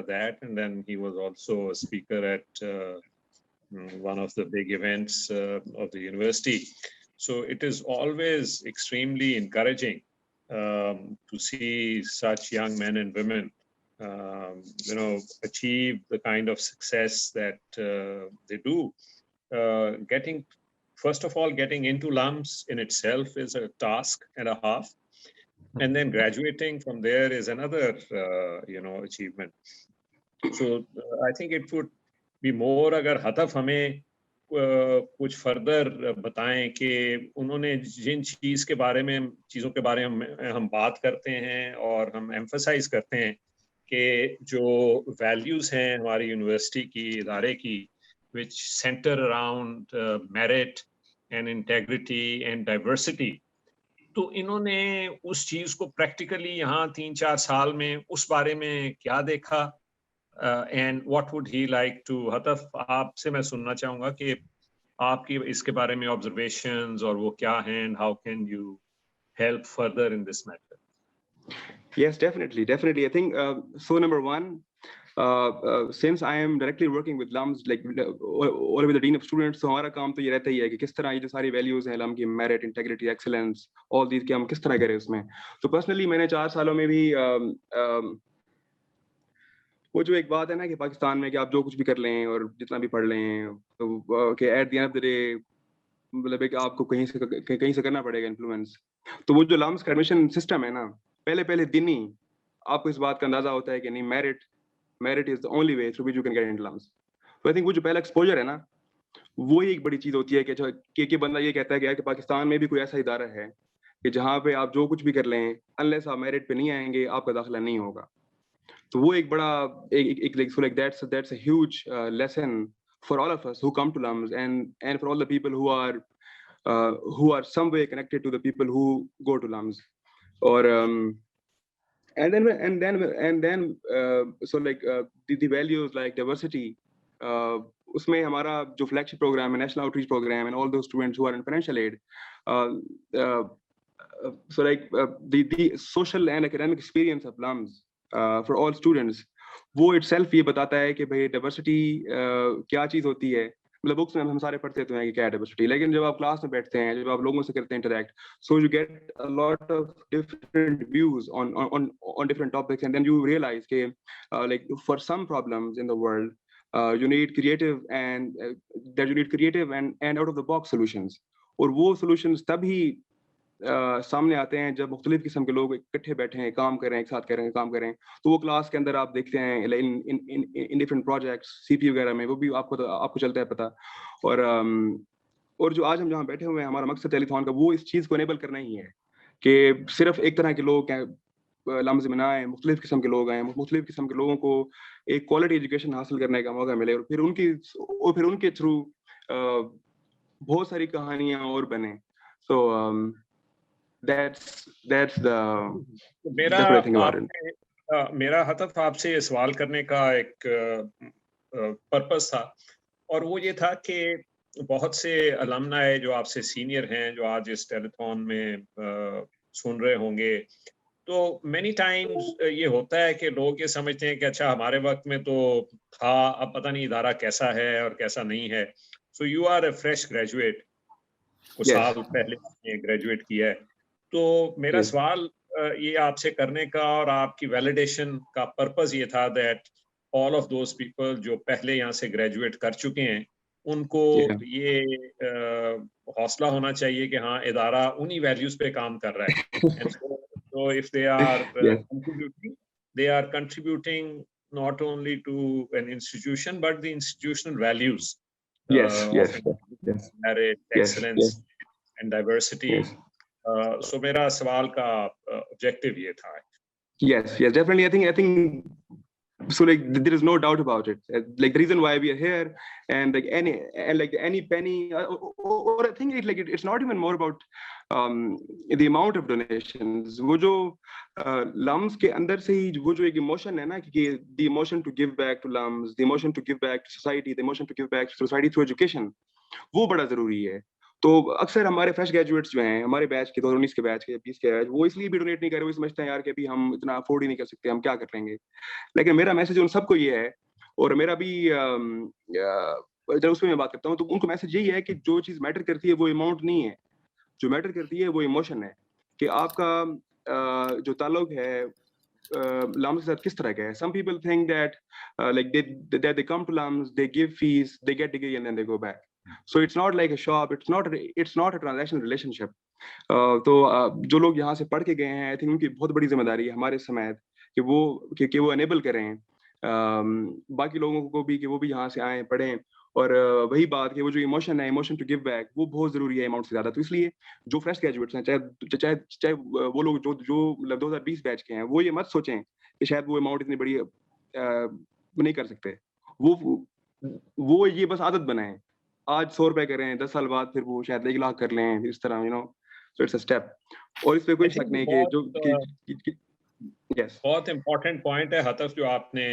that, and then he was also a speaker at one of the big events of the university. So it is always extremely encouraging to see such young men and women, you know, achieve the kind of success that they do. First of all, getting into LUMS in itself is a task and a half, and then graduating from there is another, you know, achievement. So I think it would be more अगर हतफ हमें कुछ further बताएं कि उन्होंने जिन चीज़ों के बारे में हम बात करते हैं और हम एम्फसाइज करते हैं कि जो वैल्यूज़ हैं हमारी यूनिवर्सिटी की, इदारे की, which center around merit and integrity and diversity, तो इन्होंने उस चीज़ को प्रैक्टिकली यहाँ 3-4 साल में उस बारे में क्या देखा, and what would he like to, हतफ आपसे मैं सुनना चाहूँगा कि आपकी इसके बारे में observations और वो क्या हैं, and how can you help further in this matter? Yes, definitely. I think so. Number one, since I am directly working with LUMS, like or with the dean of students, so हमारा काम तो ये रहता ही है कि किस तरह ये जो सारी values हैं LUM की, merit, integrity, excellence, all these कि हम किस तरह करें उसमें. तो personally मैंने 4 सालों में भी वो जो एक बात है ना कि पाकिस्तान में कि आप जो कुछ भी कर लें और जितना भी पढ़ लें, तो कि at the end of the day मतलब है कि आपको कहीं से करना पड़ेगा influence. तो वो जो LUMS का admission system है ना, पहले दिन ही आपको इस बात का अंदाजा होता है कि नहीं, merit merit is the only way through which you can get into LUMS. So I think वो जो पहला exposure है ना, वो ही एक बड़ी चीज होती है कि बंदा ये कहता है कि यार कि पाकिस्तान में भी कोई ऐसा इदारा है कि जहाँ पे आप जो कुछ भी कर लें, unless आप merit पे नहीं आएंगे, आपका दाखिला नहीं होगा. तो वो एक बड़ा so like that's a huge lesson for all of us who come to LUMS and for all the people who are some way connected to the people who go to LUMS. Or and then so like the values like diversity, उसमें हमारा जो flagship program है, national outreach program, and all those students who are in financial aid, so like the social and academic experience of LUMS for all students, वो itself ये बताता है कि भाई diversity क्या चीज होती है. मतलब बुक्स में हम सारे पढ़ते तो हैं कि क्या है diversity, लेकिन जब आप क्लास में बैठते हैं, जब आप लोगों से करते हैं interact, so you get a lot of different views on different topics, and then you realize कि like for some problems in the world you need creative and out of the box solutions, और वो solutions तभी सामने आते हैं जब मुख्तलिफ किस्म के लोग इकट्ठे बैठे हैं, काम कर रहे हैं, एक साथ काम कर रहे हैं. तो वो क्लास के अंदर आप देखते हैं इन डिफरेंट प्रोजेक्ट्स सीपी वगैरह में, वो भी आपको चलता है पता. और जो आज हम जहाँ बैठे हुए हैं, हमारा मकसद टेलीथॉन का वो इस चीज़ को एनेबल करना ही है कि सिर्फ एक तरह के लोग लम्स में ना आए, मुख्तलिफ किस्म के लोग आए, मुख्तलिफ किस्म के लोगों को एक क्वालिटी एजुकेशन हासिल करने का मौका मिले, और फिर उनके थ्रू बहुत सारी कहानियाँ और बने. So that's the what I think about it. मेरा हतफ आपसे ये सवाल करने का एक पर्पस था, और वो ये था कि बहुत से अलमनाई जो आपसे सीनियर हैं, जो आज इस टेलीथॉन में सुन रहे होंगे, तो many times ये होता है कि लोग ये समझते हैं कि अच्छा हमारे वक्त में तो था, अब पता नहीं इदारा कैसा है और कैसा नहीं है. So you are a fresh graduate, कुछ साल पहले आपने ग्रेजुएट किया है. तो मेरा सवाल ये आपसे करने का और आपकी वैलिडेशन का पर्पस ये था that all of those people जो पहले यहाँ से ग्रेजुएट कर चुके हैं, उनको ये हौसला होना चाहिए कि हाँ इदारा उन्हीं वैल्यूज पे काम कर रहा है. So if they are contributing, they are contributing not only to an institution but the institutional values. Merit, excellence, and diversity. So मेरा सवाल का objective ये था. Yes, definitely. I think so. Like there is no doubt about it. Like the reason why we are here, and like any penny, or I think it's not even more about the amount of donations. वो जो LUMS के अंदर से ही वो जो एक emotion है ना कि the emotion to give back to LUMS, the emotion to give back to society, the emotion to give back to society through education, वो बड़ा जरूरी है. तो अक्सर हमारे फ्रेश ग्रेजुएट्स जो हैं, हमारे बैच के 2019 के बैच के 20 के बैच, वो इसलिए भी डोनेट नहीं कर रहे, वो समझते हैं यार कि अभी हम इतना अफोर्ड ही नहीं कर सकते, हम क्या कर लेंगे. लेकिन मेरा मैसेज उन सबको ये है, और मेरा भी जब उसमें मैं बात करता हूँ तो उनको मैसेज यही है कि जो चीज़ मैटर करती है वो अमाउंट नहीं है, जो मैटर करती है वो इमोशन है, कि आपका जो ताल्लुक है LUMS के साथ किस तरह का है. Some people think that like they come to LUMS, they give fees, they get degree and then they go back. So it's not like a shop, it's not a transactional relationship. तो जो लोग यहाँ से पढ़ के गए हैं, I think उनकी बहुत बड़ी जिम्मेदारी है हमारे समेत कि वो enable करें बाकी लोगों को भी कि वो भी यहाँ से आए पढ़ें. और वही बात कि वो जो इमोशन है, इमोशन टू गिव बैक, वो बहुत जरूरी है अमाउंट से ज्यादा. तो इसलिए जो फ्रेश ग्रेजुएट्स हैं, चाहे वो लोग जो मतलब 2020 बैच के हैं, वो ये मत सोचें कि शायद वो अमाउंट इतनी बड़ी नहीं कर सकते. वो ये बस आदत बनाएं, आज 100 रुपए करें, 10 साल बाद फिर वो शायद 1 लाख कर लें, इस तरह so it's a step. और इस पे कोई शक नहीं कि जो बहुत इम्पोर्टेंट पॉइंट है हतफ जो आपने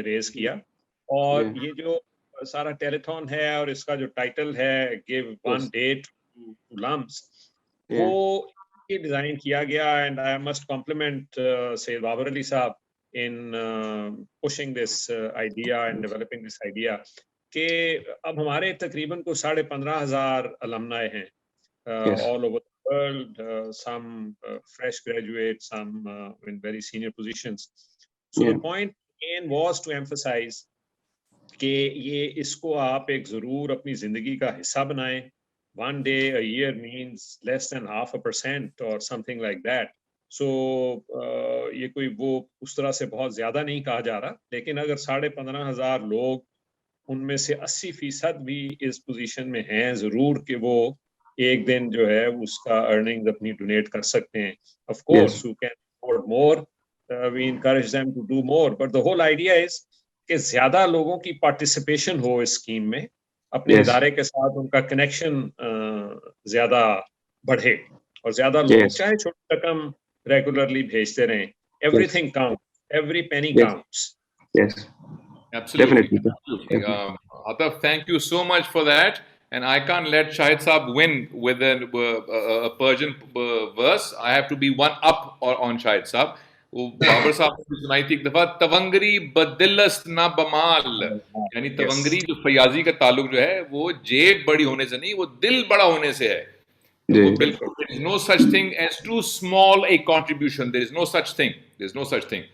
रेज किया. और ये जो सारा टेलीथॉन है और इसका जो टाइटल है give one day to LUMS, वो ये डिजाइन किया गया. And I must compliment Syed Babar Ali sahab in pushing this idea and developing this idea कि अब हमारे तकरीबन को 15,500 alumni हैं all over the world, some fresh graduates, some in very senior positions. So the point again was to emphasize कि ये इसको आप एक ज़रूर अपनी ज़िंदगी का हिस्सा बनाएं. 1 day a year means less than 0.5% or something like that. सो ये कोई वो उस तरह से बहुत ज़्यादा नहीं कहा जा रहा, लेकिन अगर 15,500 लोग, उनमें से 80% भी इस पोजीशन में हैं ज़रूर कि वो एक दिन जो है उसका अर्निंग्स अपनी डोनेट कर सकते हैं. Of course who can afford more, we encourage them to do more, but the whole idea is कि ज़्यादा लोगों की पार्टिसिपेशन हो इस स्कीम में, अपने इदारे के साथ उनका कनेक्शन ज़्यादा बढ़े और ज़्यादा लोग चाहे छोटी रकम रेगुलरली भेजते रहें. Everything counts. Every penny counts. Yes. Absolutely. Definitely. Absolutely. Ataf, thank you so much for that. And I can't let Shahid Saab win with a Persian verse. I have to be one up on Shahid Saab. वो बाबर साहब ने सुनाई थी एक दफा, तवंगरी बदिलस्त ना बमाल, यानी तवंगरी जो फयाजी का ताल्लुक जो है वो जेब बड़ी होने से नहीं, वो दिल बड़ा होने से है. वो बिल्कुल, there is no such thing as too small a contribution. There is no such thing. There is no such thing.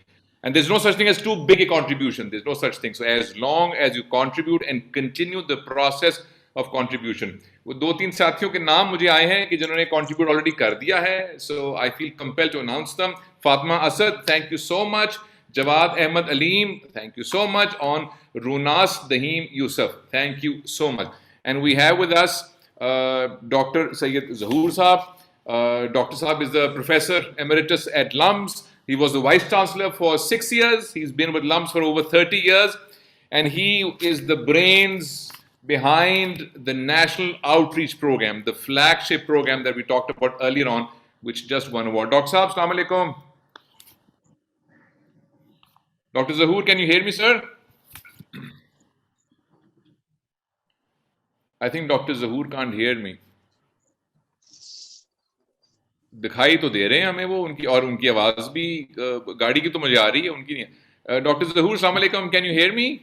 And there's no such thing as too big a contribution. There's no such thing. So as long as you contribute and continue the process of contribution. वो 2-3 साथियों के नाम मुझे आए हैं कि जिन्होंने contribute already कर दिया है. So I feel compelled to announce them. Fatma Asad, thank you so much. Jawad Ahmed Aleem, thank you so much. On Runas Daheem Yusuf, thank you so much. And we have with us Dr. Sayyid Zahoor Saab. Dr. Saab is the Professor Emeritus at LUMS. He was the Vice Chancellor for 6 years. He's been with LUMS for over 30 years. And he is the brains behind the National Outreach Program, the flagship program that we talked about earlier on, which just won an award. Dr. Saab, Assalamu Alaikum. Dr. Zahoor, can you hear me, sir? I think Dr. Zahoor can't hear me. दिखाई तो दे रहे हैं हमें वो उनकी, और उनकी आवाज भी गाड़ी की तो मुझे आ रही है, उनकी नहीं है. डॉक्टर ज़हूर, अस्सलाम वालेकुम, can you hear me?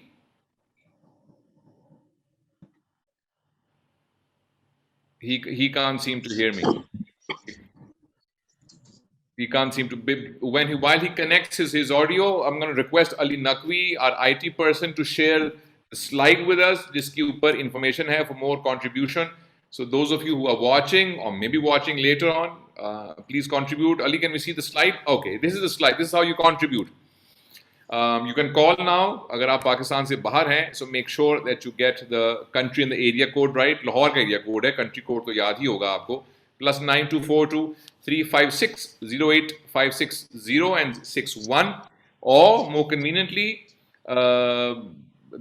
He can't seem to hear me. He can't seem to. While he connects his audio, I'm going to request Ali Naqvi, our IT person, to share the slide with us. जिसके ऊपर information है for more contribution. So those of you who are watching or maybe watching later on, please contribute. Ali, can we see the slide? Okay, this is the slide. This is how you contribute. You can call now. अगर आप पाकिस्तान से बाहर हैं, so make sure that you get the country and the area code right. Lahore का area code है, country code तो याद ही होगा आपको. +9242 356 08560 and 61, or more conveniently,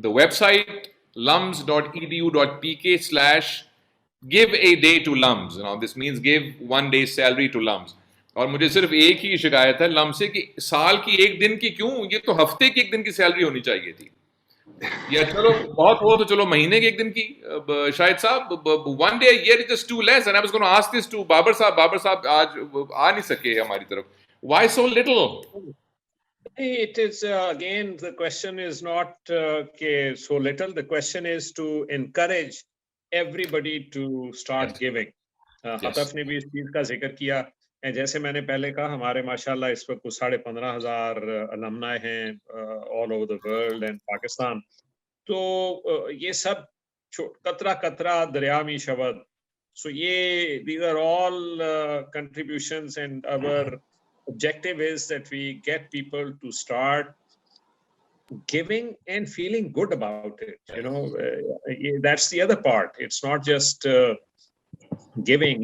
the website lums.edu.pk/give a day to LUMS. Now this means give 1 day's salary to LUMS. और मुझे सिर्फ एक ही शिकायत है LUMS से कि साल की एक दिन की क्यों, ये तो हफ्ते की एक दिन की सैलरी होनी चाहिए थी, या चलो बहुत हो तो चलो महीने की एक दिन की. शाहिद साहब, 1 day a year is just too less. And I was going to ask this to Babar साहब आज आ नहीं सके हमारी तरफ. Why so little? It is again, the question is not so little. The question is to encourage everybody to start giving. हतफ ने भी इस चीज का जिक्र किया. जैसे मैंने पहले कहा, हमारे माशाल्लाह इस वक्त कुछ 15,500 alumni हैं all over the world and Pakistan. तो ये सब कतरा कतरा दरिया में शबद. So these are all contributions, and our objective is that we get people to start giving and feeling good about it. You know, that's the other part. It's not just giving.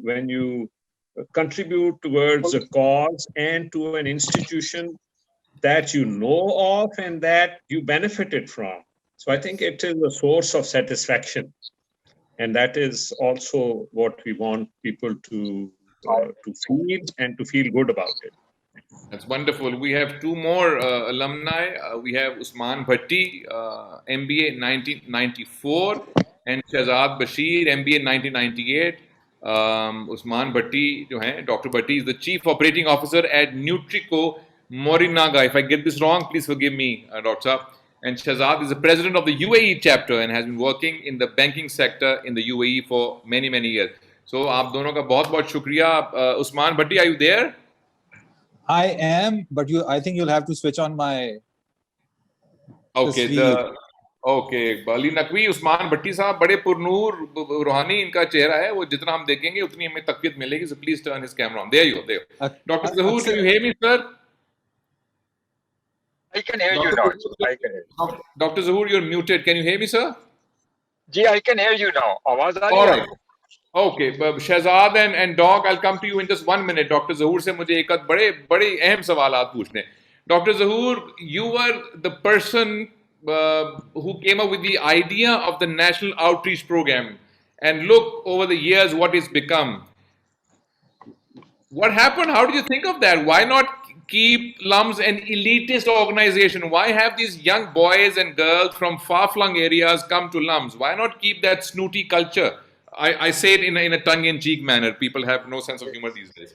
When you contribute towards a cause and to an institution that you know of and that you benefited from. So I think it is a source of satisfaction. And that is also what we want people to feel and to feel good about it. That's wonderful. We have 2 more alumni. We have Usman Bhatti, MBA 1994, and Shahzad Bashir, MBA 1998. Usman Bhatti, Dr. Bhatti is the Chief Operating Officer at Nutrico Morinaga. If I get this wrong, please forgive me, Dr. Saab. And Shahzad is the President of the UAE chapter and has been working in the banking sector in the UAE for many, many years. So, आप दोनों का बहुत-बहुत शुक्रिया. Usman Bhatti, are you there? I am, but I think you'll have to switch on my. Okay. Okay, Ali Naqvi, Usman Bhatti साहब, बड़े पुरनूर रूहानी इनका चेहरा है, वो जितना हम देखेंगे उतनी हमें तकवीत मिलेगी. So please turn his camera on. There you go. There. Dr. Zahoor, can you hear me, sir? I can hear you Dr. now. Zahoor, I can hear you. Dr. Zahoor, you're muted. Can you hear me, sir? Ji, I can hear you now. आवाज आ रही All है right. आपको? Okay, Shahzad and Doc, I'll come to you in just 1 minute. Dr. Zahoor से मुझे एक बड़े अहम सवालात पूछने. Dr. Zahoor, you were the person who came up with the idea of the National Outreach Program. And look, over the years, what it's become. What happened? How did you think of that? Why not keep LUMS an elitist organization? Why have these young boys and girls from far-flung areas come to LUMS? Why not keep that snooty culture? I say it in a tongue-in-cheek manner. People have no sense of humor these days.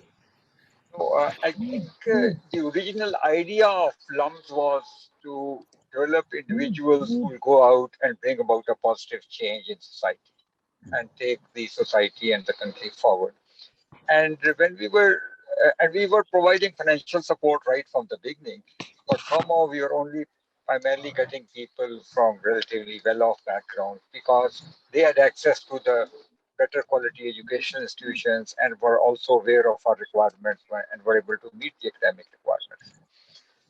So I think the original idea of LUMS was to develop individuals who will go out and bring about a positive change in society and take the society and the country forward. And when we were providing financial support right from the beginning, but somehow we were only primarily getting people from relatively well-off backgrounds because they had access to the better quality educational institutions and were also aware of our requirements and were able to meet the academic requirements.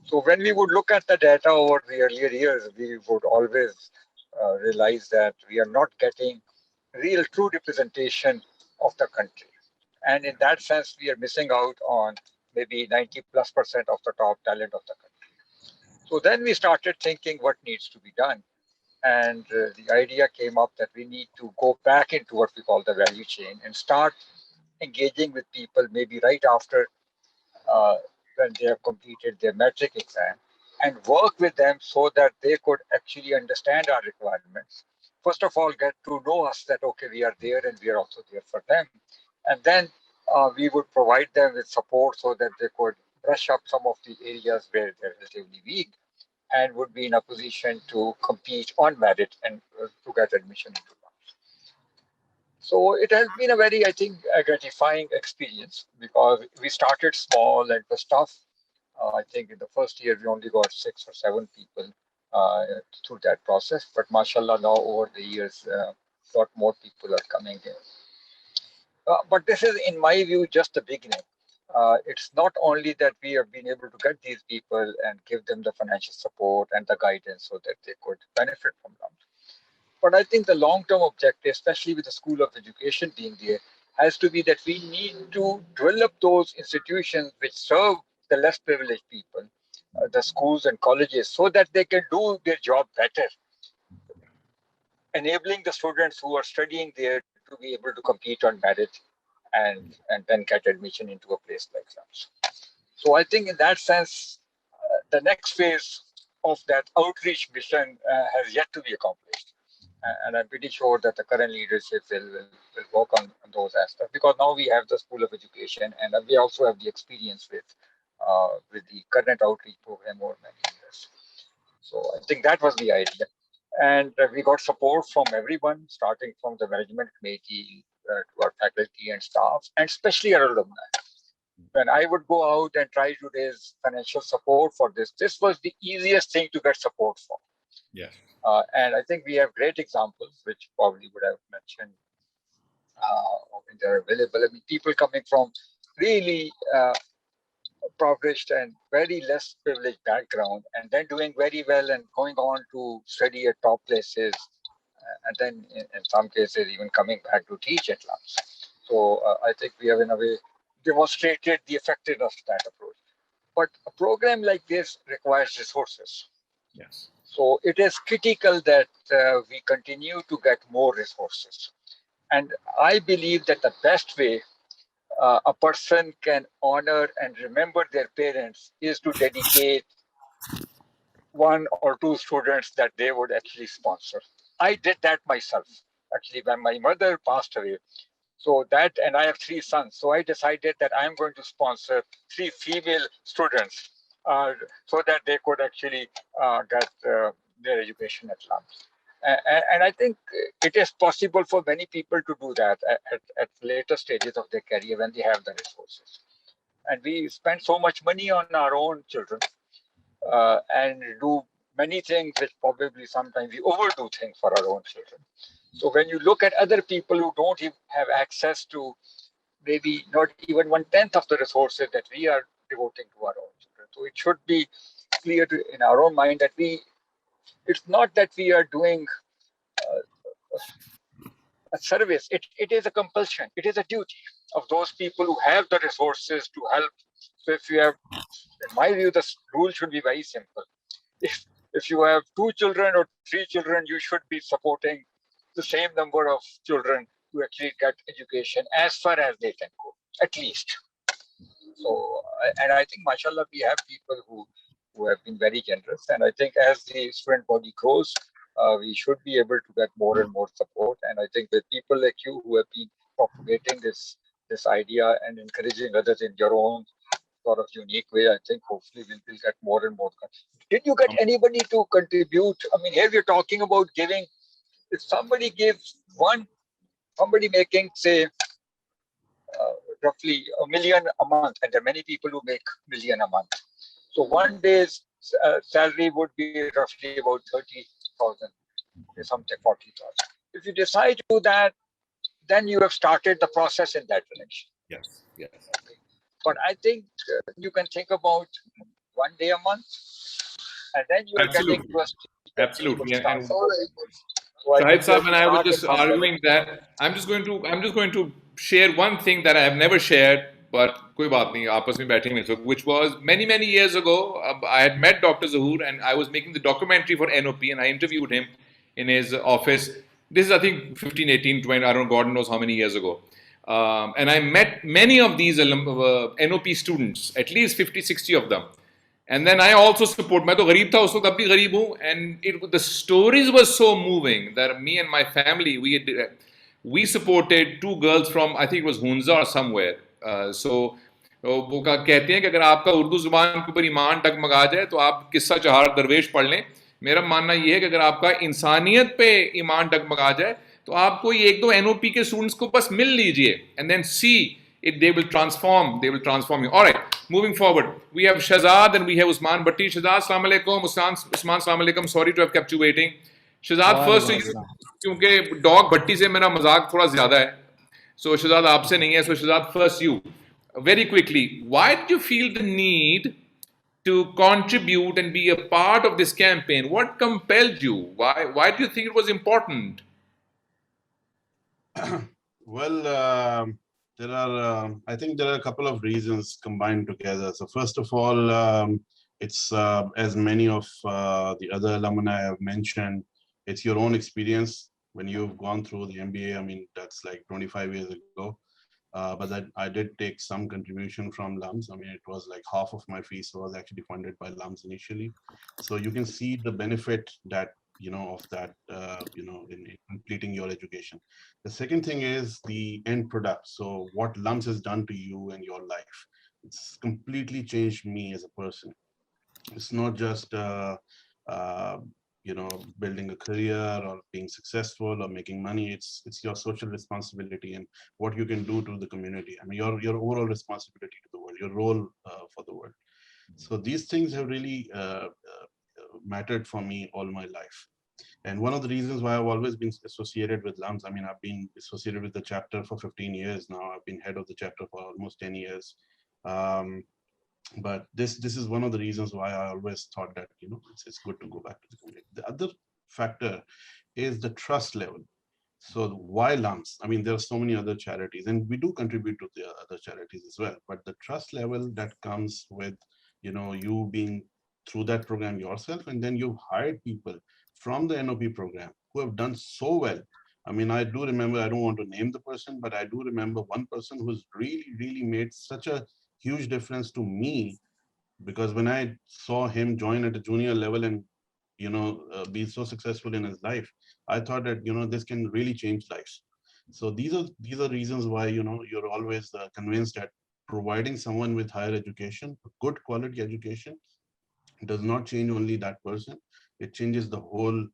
So when we would look at the data over the earlier years, we would always realize that we are not getting real true representation of the country. And in that sense, we are missing out on maybe 90+% of the top talent of the country. So then we started thinking what needs to be done. And the idea came up that we need to go back into what we call the value chain and start engaging with people maybe right after when they have completed their metric exam and work with them so that they could actually understand our requirements. First of all, get to know us that, okay, we are there and we are also there for them. And then we would provide them with support so that they could brush up some of the areas where they're relatively weak and would be in a position to compete on merit and to get admission into LUMS. So it has been a very, I think, gratifying experience because we started small and it was tough. I think in the first year, we only got 6 or 7 people through that process. But mashallah, now over the years, a lot more people are coming in. But this is, in my view, just the beginning. It's not only that we have been able to get these people and give them the financial support and the guidance so that they could benefit from them. But I think the long-term objective, especially with the School of Education being there, has to be that we need to develop those institutions which serve the less privileged people, the schools and colleges, so that they can do their job better, enabling the students who are studying there to be able to compete on merit and then get admission into a place like LUMS. So I think in that sense, the next phase of that outreach mission has yet to be accomplished. And I'm pretty sure that the current leadership will work on those aspects because now we have the School of Education and we also have the experience with the current outreach program over many years. So I think that was the idea. And we got support from everyone, starting from the management committee to our faculty and staff, and especially our alumni. When I would go out and try to raise financial support for this, this was the easiest thing to get support for. Yes. And I think we have great examples, which probably would have mentioned when they're available. I mean, people coming from really impoverished and very less privileged background, and then doing very well and going on to study at top places, and then in some cases even coming back to teach at LUMS. So I think we have in a way demonstrated the effectiveness of that approach. But a program like this requires resources. Yes. So it is critical that we continue to get more resources. And I believe that the best way a person can honor and remember their parents is to dedicate 1 or 2 students that they would actually sponsor. I did that myself, actually, when my mother passed away. So that, and I have 3 sons. So I decided that I'm going to sponsor 3 female students so that they could actually get their education at LUMS. And I think it is possible for many people to do that at later stages of their career when they have the resources. And we spend so much money on our own children and do many things which probably sometimes we overdo things for our own children. So when you look at other people who don't even have access to maybe not even 1/10 of the resources that we are devoting to our own children. So it should be clear in our own mind that it's not that we are doing a service, it is a compulsion, it is a duty of those people who have the resources to help. So if you have, in my view, the rule should be very simple. If you have 2 children or 3 children, you should be supporting the same number of children to actually get education as far as they can go, at least. So, and I think, mashallah, we have people who have been very generous. And I think as the student body grows, we should be able to get more and more support. And I think with people like you who have been propagating this idea and encouraging others in your own sort of unique way, I think hopefully we'll get more and more. Did you get anybody to contribute? I mean, here we're talking about giving. If somebody gives somebody making, say, roughly $1 million a month, and there are many people who make $1 million a month. So one day's salary would be roughly about 30,000, something 40,000. If you decide to do that, then you have started the process in that direction. Yes, yes. Okay. But I think you can think about 1 day a month, and then you are getting to a stage. Absolutely. And So I Shahid think Saab and I were start just with something. arguing that I'm just going to share one thing that I have never shared, but कोई बात नहीं, आपस में बैठे हैं, which was many years ago. I had met Dr. Zahoor and I was making the documentary for NOP and I interviewed him in his office. This is, I think, 15, 18, 20, I don't know, God knows how many years ago. And I met many of these NOP students, at least 50, 60 of them. And then I also support, मैं तो गरीब था उस वक्त, अब भी गरीब हूँ, and the stories were so moving that me and my family, we supported 2 girls from, I think it was Hunza or somewhere. So वो कहते हैं कि अगर आपका उर्दू जुबान के ऊपर ईमान डगमगा जाए तो आप किस्सा चहार दरवेश पढ़ लें. मेरा मानना ये है कि अगर आपका इंसानियत पे ईमान डगमगा जाए तो आप कोई 1-2 NOP के स्टूडेंट्स को बस मिल लीजिए, and then see it, they will transform you. All right, moving forward, we have Shahzad and we have Usman Bhatti. Shahzad, assalamu alaikum. Usman, assalamu alaikum. Sorry to have kept you waiting. Shahzad, first to you, क्योंकि dog Bhatti से मेरा मजाक थोड़ा ज़्यादा है. So Shahzad आपसे नहीं है. So Shahzad, first you. Very quickly, why did you feel the need to contribute and be a part of this campaign? What compelled you? Why do you think it was important? Well, I think there are a couple of reasons combined together. So first of all, it's as many of the other alumni have mentioned, it's your own experience when you've gone through the MBA. I mean, that's like 25 years ago. But I did take some contribution from LUMS. I mean, it was like half of my fees was actually funded by LUMS initially. So you can see the benefit that, of that, in completing your education. The second thing is the end product. So what LUMS has done to you and your life, it's completely changed me as a person. It's not just, building a career or being successful or making money. It's your social responsibility and what you can do to the community. I mean, your overall responsibility to the world, your role for the world. So these things have really mattered for me all my life. And one of the reasons why I've always been associated with LUMS, I mean, I've been associated with the chapter for 15 years now. I've been head of the chapter for almost 10 years. But this is one of the reasons why I always thought that, it's good to go back to the community. The other factor is the trust level. So why LUMS? I mean, there are so many other charities and we do contribute to the other charities as well. But the trust level that comes with, you being through that program yourself, and then you've hired people from the NOP program who have done so well. I mean, I do remember, I don't want to name the person, but I do remember one person who's really made such a huge difference to me, because when I saw him join at a junior level and be so successful in his life, I thought that this can really change lives. So these are reasons why you're always convinced that providing someone with higher education, good quality education, does not change only that person. It changes the whole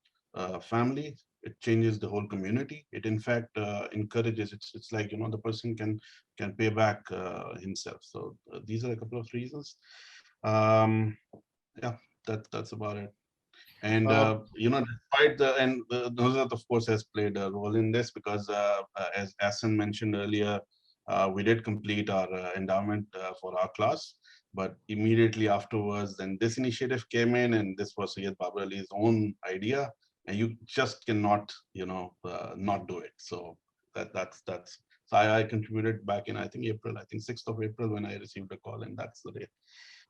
family. It changes the whole community. It in fact encourages. It's like the person can pay back himself. So these are a couple of reasons. Yeah, that's about it. And despite Nuzhat, of course, has played a role in this because, as Asan mentioned earlier, we did complete our endowment for our class. But immediately afterwards, then this initiative came in, and this was Syed Babar Ali's own idea, and you just cannot, not do it. So that's. So I contributed back in, I think, April, I think 6th of April when I received a call, and that's the day.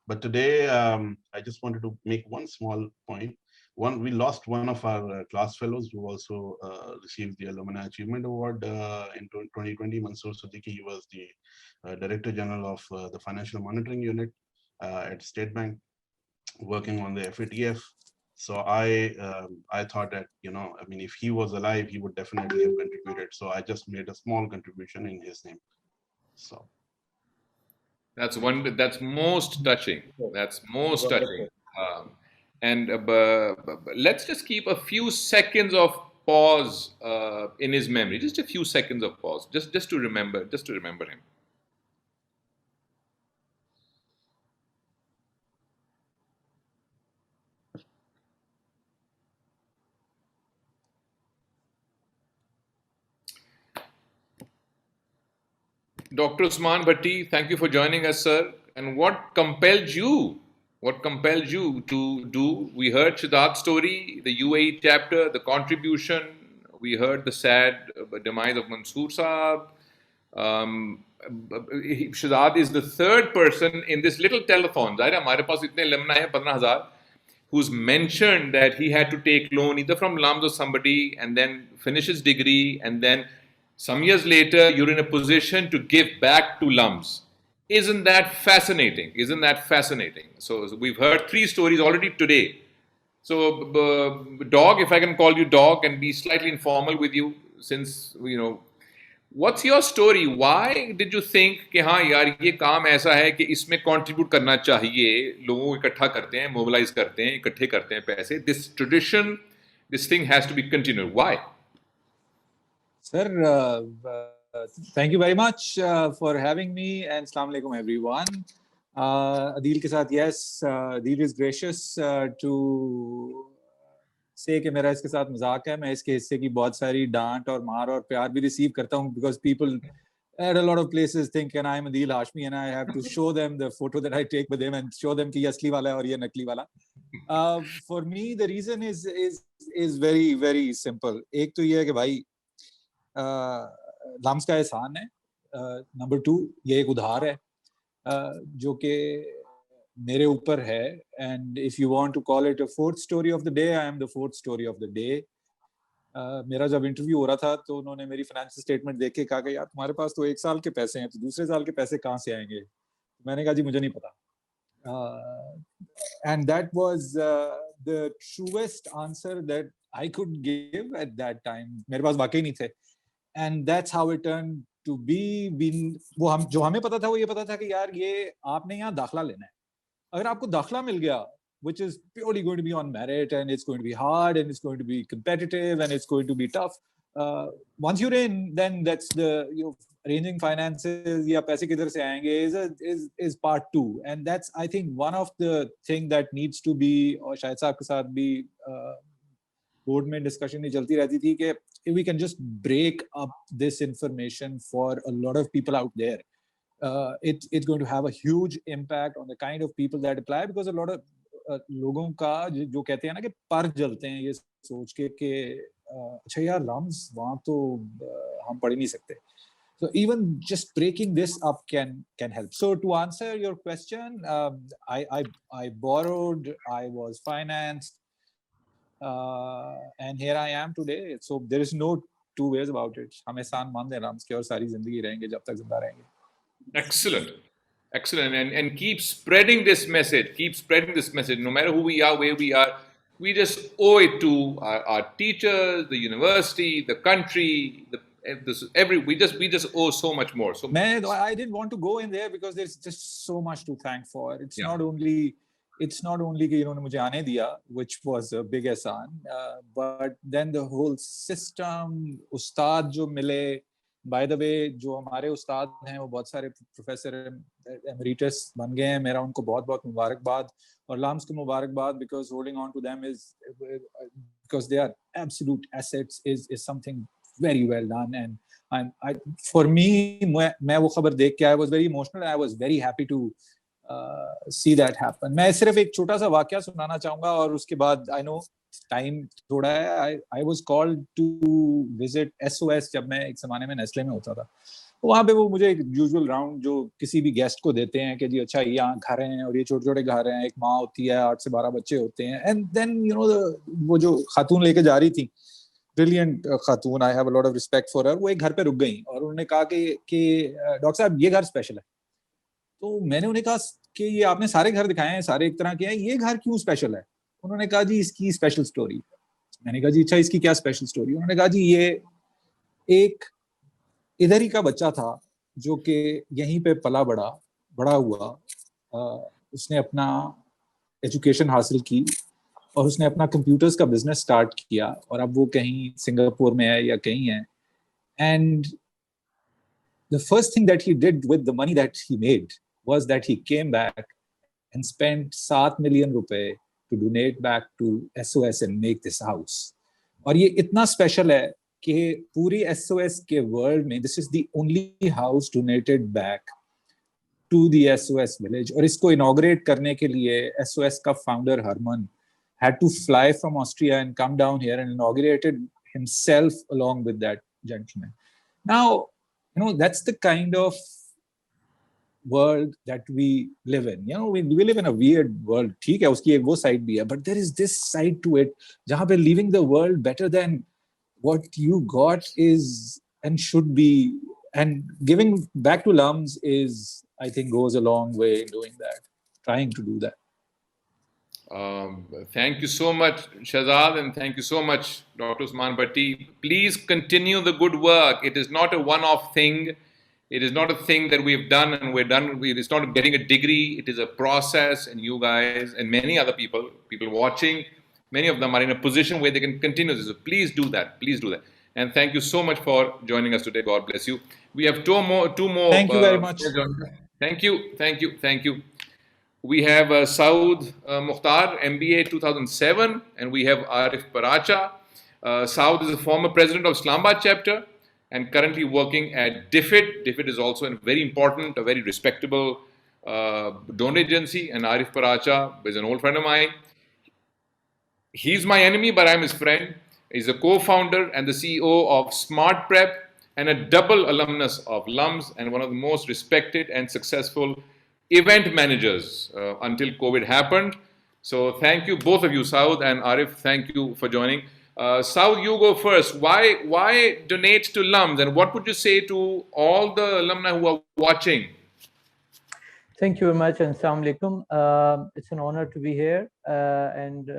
But today, I just wanted to make one small point. We lost one of our class fellows who also received the Alumni Achievement Award in 2020. Mansoor Siddiqui, he was the Director General of the Financial Monitoring Unit at State Bank, working on the FATF. So I thought that, I mean, if he was alive, he would definitely have contributed. So I just made a small contribution in his name. So. That's most touching. That's most touching. And let's just keep a few seconds of pause in his memory. Just a few seconds of pause, just to remember him. Dr. Usman Bhatti, thank you for joining us, sir. And what compelled you to do? We heard Shadad's story, the UAE chapter, the contribution. We heard the sad demise of Mansoor Saab. Shadad is the third person in this little telethon. हमारे पास इतने alumni हैं 15,000, who's mentioned that he had to take loan either from LUMS or somebody and then finish his degree, and then some years later you're in a position to give back to LUMS. Isn't that fascinating? So we've heard 3 stories already today. So Dog, if I can call you Dog and be slightly informal with you, since what's your story? Why did you think कि हाँ यार ये काम ऐसा है कि इसमें contribute करना चाहिए, लोगों को इकट्ठा करते हैं, mobilize करते हैं, इकट्ठे करते हैं पैसे. This tradition, this thing has to be continued. Why? Sir, thank you very much for having me, and Assalamu alaikum everyone. Adeel ke saath, yes, Adeel is gracious to say कि मेरा इसके साथ मजाक है. मैं इसके हिस्से की बहुत सारी डांट और मार और प्यार भी रिसीव करता हूँ, because people at a lot of places think and I'm Adeel Hashmi and I have to show them the photo that I take with him and show them कि ये असली वाला है और ये नकली वाला. For me, the reason is very, very simple. एक तो ये है कि भाई LUMS का एहसान है. Number 2, ये एक उधार है जो कि मेरे ऊपर है. And if you want to call it a 4th story of the day, I am the 4th story of the day. मेरा जब इंटरव्यू हो रहा था तो उन्होंने मेरी फाइनेंशियल स्टेटमेंट देख के कहा कि यार तुम्हारे पास तो 1 साल के पैसे हैं, तो दूसरे साल के पैसे कहाँ से आएंगे? मैंने कहा जी मुझे नहीं पता. And that was the truest answer that I could give at that time. मेरे पास वाकई नहीं थे. And that's how it turned to be. जो हमें पता था वो ये पता था कि यार ये आपने यहाँ दाखला लेना है. अगर आपको दाखला मिल गया, which is purely going to be on merit and it's going to be hard and it's going to be competitive and it's going to be tough. Once you're in, then that's the arranging finances या पैसे किधर से आएंगे is part 2. And that's, I think, one of the thing that needs to be, और शायद साहब के साथ भी board में discussion नहीं चलती रहती थी कि if we can just break up this information for a lot of people out there. It's going to have a huge impact on the kind of people that apply, because a lot of लोगों का जो कहते हैं ना कि पर जलते हैं ये सोच के कि अच्छा यार LUMS वहाँ तो हम पढ़ ही नहीं सकते. So even just breaking this up can help. So to answer your question, I borrowed, I was financed, and here I am today. So there is no 2 ways about it. हम एहसान मंद हैं LUMS के और सारी जिंदगी रहेंगे जब तक जिंदा रहेंगे. Excellent. And keep spreading this message. No matter who we are, where we are, we just owe it to our teachers, the university, the country, we just owe so much more. So I didn't want to go in there because there's just so much to thank for. It's not only कि इन्होंने मुझे आने दिया, which was a big एहसान, but then the whole system, उस्ताद जो मिले. By the way, जो हमारे उस्ताद हैं वो बहुत सारे प्रोफेसर एमरिटस बन गए हैं. मेरा उनको बहुत बहुत मुबारकबाद. और LUMS को मुबारकबाद, because holding on to them is because they are absolute assets is something very well done. And for me, मैं वो खबर देख के I was very emotional and I was very happy to see that happen. मैं सिर्फ एक छोटा सा वाकया सुनाना चाहूँगा और उसके बाद I know time थोड़ा है. I was called to visit SOS जब मैं एक ज़माने में नेस्ले में होता था. वहाँ पे वो मुझे एक यूजुअल राउंड जो किसी भी गेस्ट को देते हैं कि जी अच्छा यहाँ घर हैं और ये छोटे छोटे घर हैं, एक माँ होती है, 8 से 12 बच्चे होते हैं. एंड देन यू नो वो जो खातून लेके जा रही थी, brilliant Khatoon, I have a lot of respect for her, वो एक घर पे रुक गई और उन्होंने कहा कि डॉक्टर साहब ये घर स्पेशल है. तो मैंने उन्हें कहा कि ये आपने सारे घर दिखाए हैं, सारे एक तरह के हैं, ये घर क्यों स्पेशल है? उन्होंने कहा जी इसकी स्पेशल स्टोरी. मैंने कहा जी अच्छा इसकी क्या स्पेशल स्टोरी? उन्होंने कहा जी ये एक इधर ही का बच्चा था जो कि यहीं पे पला बड़ा हुआ, उसने अपना एजुकेशन हासिल की और उसने अपना कंप्यूटर्स का बिजनेस स्टार्ट किया और अब वो कहीं सिंगापुर में है या कहीं है. And the first thing that he did with the money that he made was that he came back and spent 7 million रुपए to donate back to SOS and make this house. और ये इतना special है कि पूरी SOS के world में this is the only house donated back to the SOS village. और इसको इनॉग्रेट करने के लिए SOS का founder Hermann had to fly from Austria and come down here and inaugurated himself along with that gentleman. Now, you know, that's the kind of world that we live in. You know, we live in a weird world. ठीक है, उसकी एक वो side भी है, but there is this side to it जहाँ पे leaving the world better than what you got is and should be, and giving back to LUMS is, I think, goes a long way in doing that, trying to do that. Thank you so much, Shahzad, and thank you so much, Dr. Usman Bhatti. Please continue the good work. It is not a one-off thing. It is not a thing that we've done and we're done. It's not getting a degree. It is a process, and you guys and many other people watching, many of them are in a position where they can continue this. So please do that. Please do that. And thank you so much for joining us today. God bless you. We have two more. Thank you very much. Thank you. We have Saud Mukhtar, MBA 2007, and we have Arif Paracha. Saud is a former president of Islamabad chapter and currently working at DFID. DFID is also a very important, a very respectable donor agency, and Arif Paracha is an old friend of mine. He's my enemy, but I'm his friend. He's a co-founder and the CEO of Smart Prep and a double alumnus of LUMS and one of the most respected and successful event managers until COVID happened. So thank you, both of you, Saud and Arif. Thank you for joining. Saud, you go first. Why donate to LUMS, and what would you say to all the alumni who are watching? Thank you very much, and Assalamu alaikum. It's an honor to be here. And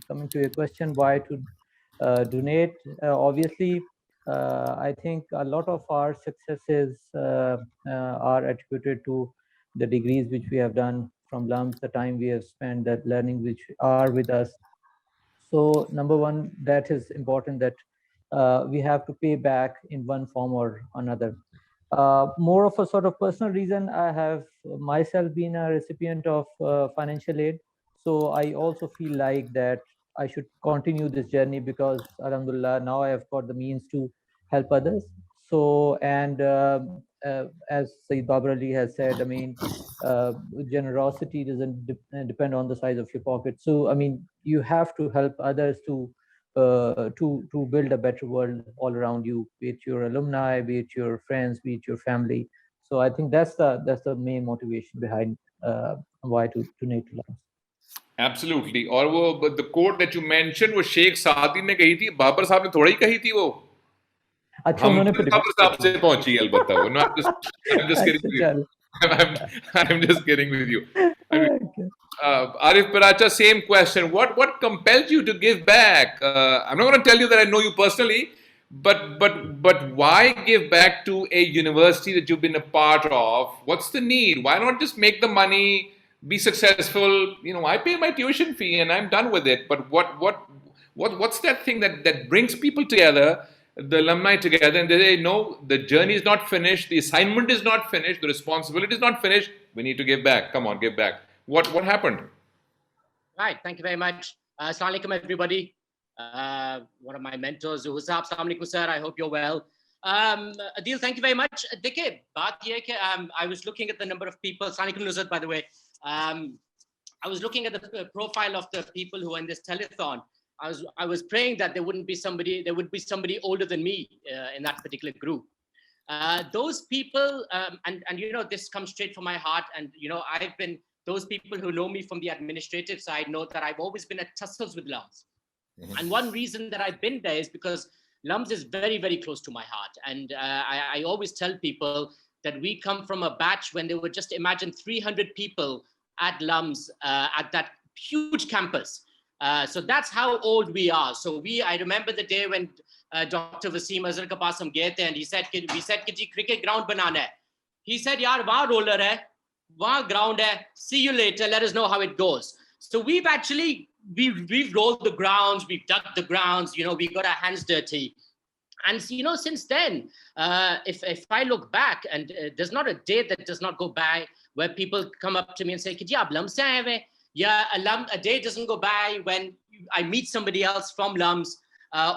coming to your question, why to donate? Obviously, I think a lot of our successes are attributed to the degrees which we have done from LUMS, the time we have spent, that learning which are with us. So number one, that is important, that we have to pay back in one form or another. More of a sort of personal reason, I have myself been a recipient of financial aid. So I also feel like that I should continue this journey because, alhamdulillah, now I have got the means to help others. So, and as Sayyid Babar Ali has said, I mean, generosity doesn't depend on the size of your pocket. So, I mean, you have to help others to build a better world all around you, be it your alumni, be it your friends, be it your family. So I think that's the main motivation behind why to donate to LUMS. Absolutely. और वो the quote that you mentioned वो शेख सादी ने कही थी, बाबर साहब ने थोड़ा ही कही थी वो. अच्छा, उन्होंने फिर बाबर साहब से पहुंची अलबत्ता वो. No, I'm just kidding with you. I'm just kidding with you. Arif Paracha, same question. What compels you to give back? I'm not going to tell you that I know you personally, but why give back to a university that you've been a part of? What's the need? Why not just make the money, be successful? You know, I pay my tuition fee and I'm done with it. But what's that thing that brings people together, the alumni together, and they say, no, the journey is not finished, the assignment is not finished, the responsibility is not finished. We need to give back. Come on, give back. What happened? Right. Thank you very much. Assalamu alaikum, everybody. One of my mentors, Husab, assalamu alaikum, sir. I hope you're well. Adeel, thank you very much. Dekhe, baat ye hai ki, I was looking at the number of people. Assalamu alaikum, Nuzhat, by the way. I was looking at the profile of the people who are in this telethon. I was praying that there would be somebody older than me in that particular group. Those people, and you know, this comes straight from my heart. And you know, those people who know me from the administrative side know that I've always been at tussles with LUMS. And one reason that I've been there is because LUMS is very, very close to my heart. And I always tell people that we come from a batch when they were just imagine 300 people at LUMS at that huge campus. So that's how old we are. So I remember the day when Dr. Wasim Azhar ke paas hum gaye the, and we said ki ji cricket ground banana hai. He said, yaar, wahan roller hai, wahan ground hai, see you later, let us know how it goes. So we've rolled the grounds, we've dug the grounds, you know, we got our hands dirty. And you know, since then, if I look back, and there's not a day that does not go by where people come up to me and say, "Ki ji, aap LUMS se aaye hain?" Yeah, a day doesn't go by when I meet somebody else from LUMS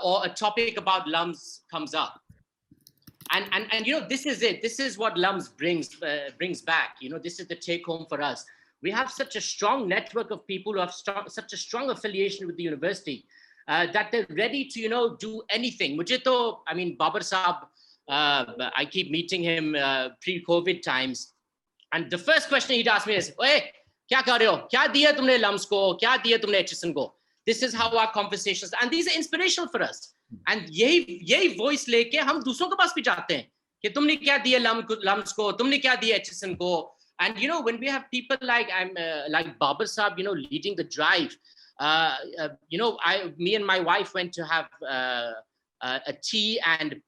or a topic about LUMS comes up. And you know, this is it. This is what LUMS brings back. You know, this is the take home for us. We have such a strong network of people who have such a strong affiliation with the university that they're ready to, you know, do anything. I mean, Babar Saab, I keep meeting him pre-COVID times. And the first question he'd ask me is, "Hey, kya kar rahe ho? Kya diya tumne LUMS ko? Kya diya tumne HSN ko?" This is how our conversations, and these are inspirational for us. And यही voice लेके हम दूसरों के पास भी जाते हैं कि तुमने क्या दिया LUMS को, तुमने क्या दिया HSN को. And you know, when we have people like Babar Saab, you know, leading the drive, you know, me and my wife went to have a tea and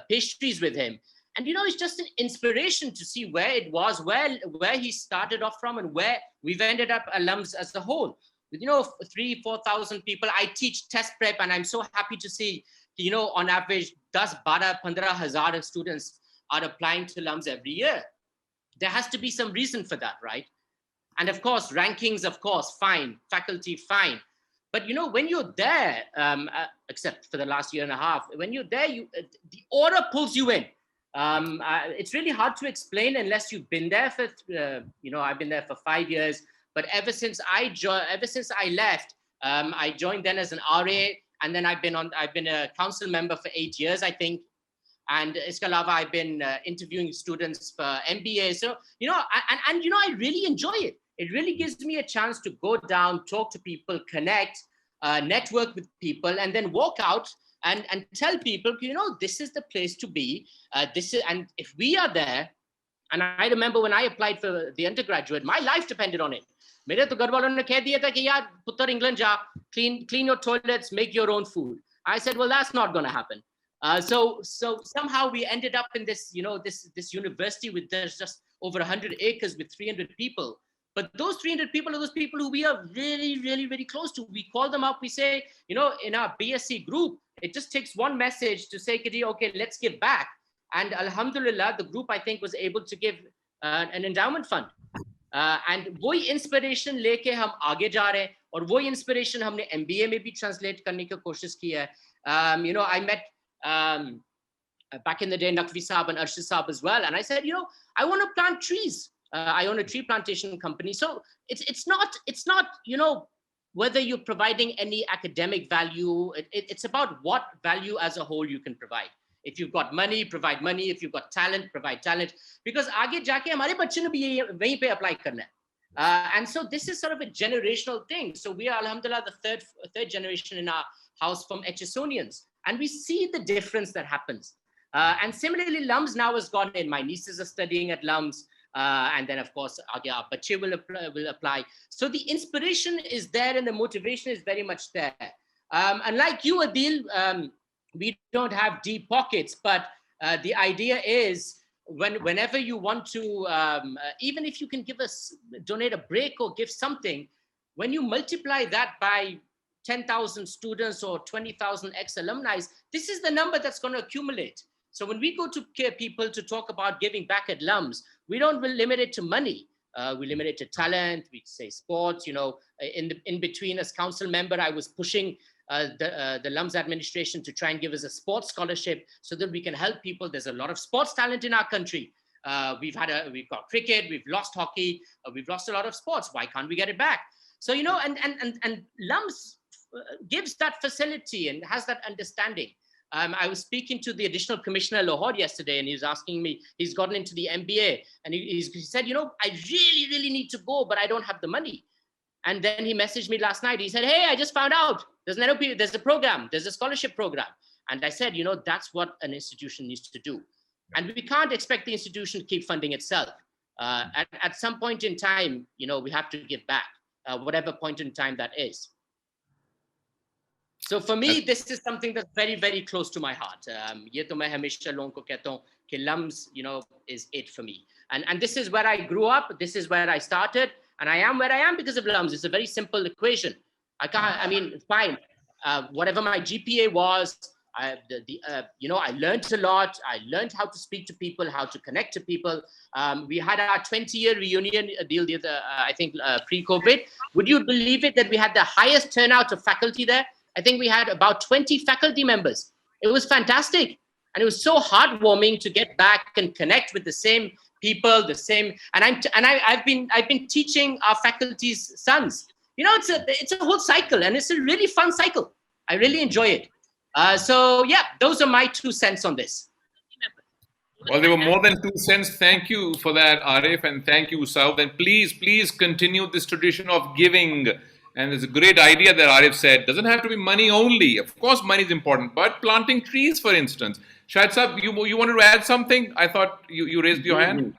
pastries with him. And you know, it's just an inspiration to see where it was, where he started off from, and where we've ended up at LUMS as a whole. With, you know, 3,000-4,000 people. I teach test prep, and I'm so happy to see, you know, on average, 10-12,000 students are applying to LUMS every year. There has to be some reason for that, right? And of course, rankings, of course, fine. Faculty, fine. But you know, when you're there, except for the last year and a half, when you're there, the aura pulls you in. It's really hard to explain unless you've been there for, you know, I've been there for 5 years. But ever since I left, I joined then as an RA, and then I've been a council member for 8 years, I think. And iske alawa, I've been interviewing students for MBA. So, you know, and you know, I really enjoy it. It really gives me a chance to go down, talk to people, connect, network with people, and then walk out and tell people, you know, this is the place to be. And if we are there, and I remember when I applied for the undergraduate, my life depended on it. मेरे तो घर वालों ने कह दिया था कि यार पुत्र इंग्लैंड जा, clean your toilets, make your own food. I said, well, that's not going to happen. So somehow we ended up in this, you know, this university with there's just over 100 acres with 300 people. But those 300 people are those people who we are really, really, very close to. We call them up. We say, you know, in our BSc group, it just takes one message to say, okay, let's give back. And Alhamdulillah, the group, I think, was able to give an endowment fund. And वही inspiration लेके हम आगे जा रहे हैं, और वही inspiration हमने MBA में भी translate करने की कोशिश की है. You know, I met back in the day Naqvi Saab and Arshid Saab as well, and I said, you know, I want to plant trees. I own a tree plantation company. So it's not you know, whether you're providing any academic value. It's about what value as a whole you can provide. If you've got money, provide money. If you've got talent, provide talent. Because आगे जाके हमारे बच्चे ने भी वहीं पे apply करना है. And so this is sort of a generational thing. So we are, alhamdulillah, the third generation in our house from HSonians. And we see the difference that happens. And similarly, LUMS now has gone in. My nieces are studying at LUMS. And then, of course, aage our bachche will apply. So the inspiration is there and the motivation is very much there. And like you, Adeel, we don't have deep pockets, but the idea is whenever you want to, even if you can donate a break or give something, when you multiply that by 10,000 students or 20,000 ex-alumni, this is the number that's going to accumulate. So when we go to people to talk about giving back at LUMS, we don't limit it to money. we limited talent, we say sports, you know, in between as council member, I was pushing the LUMS administration to try and give us a sports scholarship so that we can help people. There's a lot of sports talent in our country. We've got cricket, we've lost hockey, we've lost a lot of sports. Why can't we get it back? So, you know, and LUMS gives that facility and has that understanding. I was speaking to the additional commissioner Lahore yesterday, and he was asking me, he's gotten into the MBA, and he said, you know, I really need to go, but I don't have the money. And then he messaged me last night. He said, hey, I just found out there's a program, there's a scholarship program. And I said, you know, that's what an institution needs to do. And we can't expect the institution to keep funding itself. At some point in time, you know, we have to give back, whatever point in time that is. So for me, this is something that's very close to my heart. ये तो मैं हमेशा लोगों को कहता हूँ कि LUMS, you know, is it for me. And this is where I grew up. This is where I started. And I am where I am because of LUMS. It's a very simple equation. I mean, fine. Whatever my GPA was, you know, I learned a lot. I learned how to speak to people, how to connect to people. We had our 20-year reunion deal, I think, pre-COVID. Would you believe it that we had the highest turnout of faculty there? I think we had about 20 faculty members. It was fantastic. And it was so heartwarming to get back and connect with the same people, I've been teaching our faculty's sons. You know, it's a whole cycle, and it's a really fun cycle. I really enjoy it. So yeah, those are my 2 cents on this. Well, there were more than 2 cents. Thank you for that, Arif, and thank you, Saud. And please continue this tradition of giving. And it's a great idea that Arif said. Doesn't have to be money only. Of course, money is important, but planting trees, for instance. Shahid Saab, you wanted to add something? I thought you raised your hand.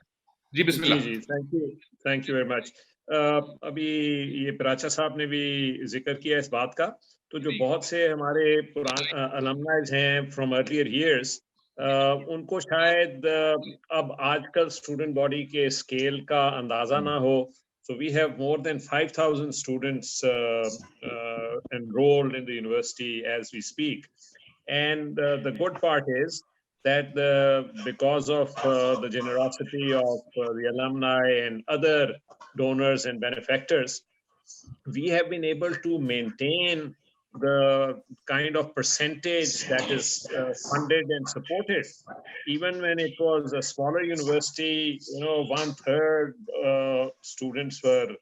Ji, bismillah. Thank you very much. अभी ये पराचा साहब ने भी जिक्र किया इस बात का, तो जो बहुत से हमारे पुराने alumni हैं from earlier years, उनको शायद अब आजकल student body के scale का अंदाजा ना हो. So we have more than 5,000 students enrolled in the university as we speak. And the good part is that because of the generosity of the alumni and other donors and benefactors, we have been able to maintain the kind of percentage that is funded and supported. Even when it was a smaller university, you know, 1/3 students were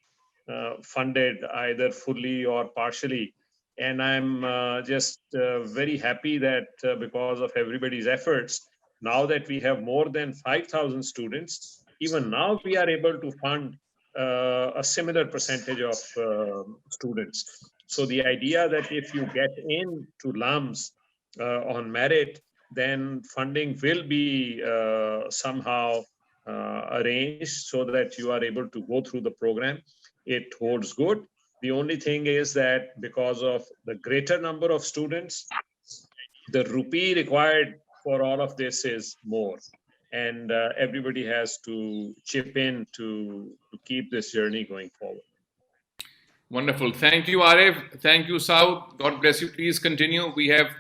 funded either fully or partially. And I'm just very happy that because of everybody's efforts, now that we have more than 5,000 students, even now we are able to fund a similar percentage of students. So the idea that if you get into LUMS on merit, then funding will be somehow arranged so that you are able to go through the program. It holds good. The only thing is that because of the greater number of students, the rupee required for all of this is more. And everybody has to chip in to keep this journey going forward. Wonderful. Thank you, Arif. Thank you, Saud. God bless you. Please continue. We have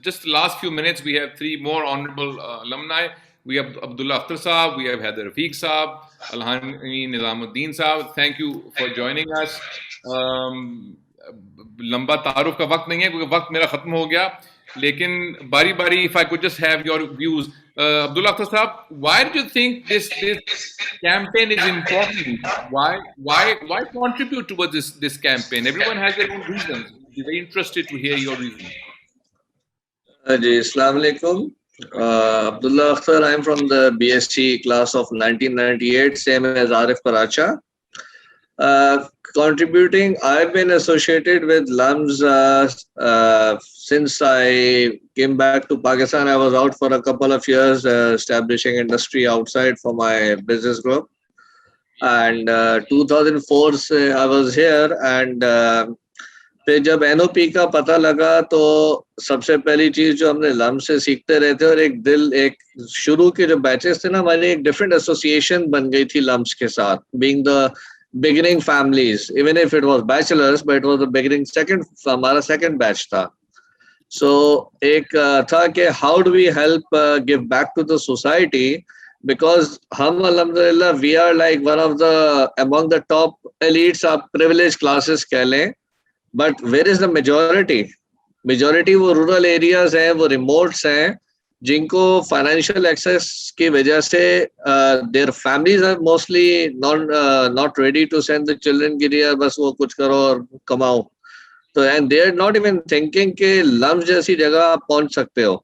just the last few minutes, we have 3 more honorable alumni. We have Abdullah Akhtar Saab, we have Haider Rafiq Saab, Alhani Nizamuddin Saab. Thank you for joining us. लंबा तारुफ का वक्त नहीं है क्योंकि वक्त मेरा खत्म हो गया, लेकिन बारी बारी if I could just have your views. Abdullah Akhtar Saab, why do you think this campaign is important? Why contribute towards this campaign? Everyone has their own reasons. We're very interested to hear your reasons. Ji, Assalamu alaikum. Abdullah Akhtar, I'm from the BSc class of 1998, same as Arif Paracha. Contributing, I've been associated with LUMS since I came back to Pakistan. I was out for a couple of years establishing industry outside for my business group. And 2004 से I was here, and फिर जब NOP का पता लगा तो सबसे पहली चीज जो हमने LUMS से सीखते रहे थे, और एक शुरू के जो बैचेस थे ना, हमारी एक डिफरेंट एसोसिएशन बन गई थी LUMS के साथ, being the beginning families, even if it was bachelors, but it was the beginning हमारा second batch था. So एक था कि how do we help give back to the society because hum alhamdulillah we are like one of the among the top elites of privileged classes कह लें, but where is the majority? Majority वो rural areas हैं, वो remotes हैं, जिनको financial access की वजह से their families are mostly not ready to send the children के लिए बस वो कुछ करो और कमाओ. तो and they are not even thinking कि LUMS जैसी जगह आप पहुंच सकते हो.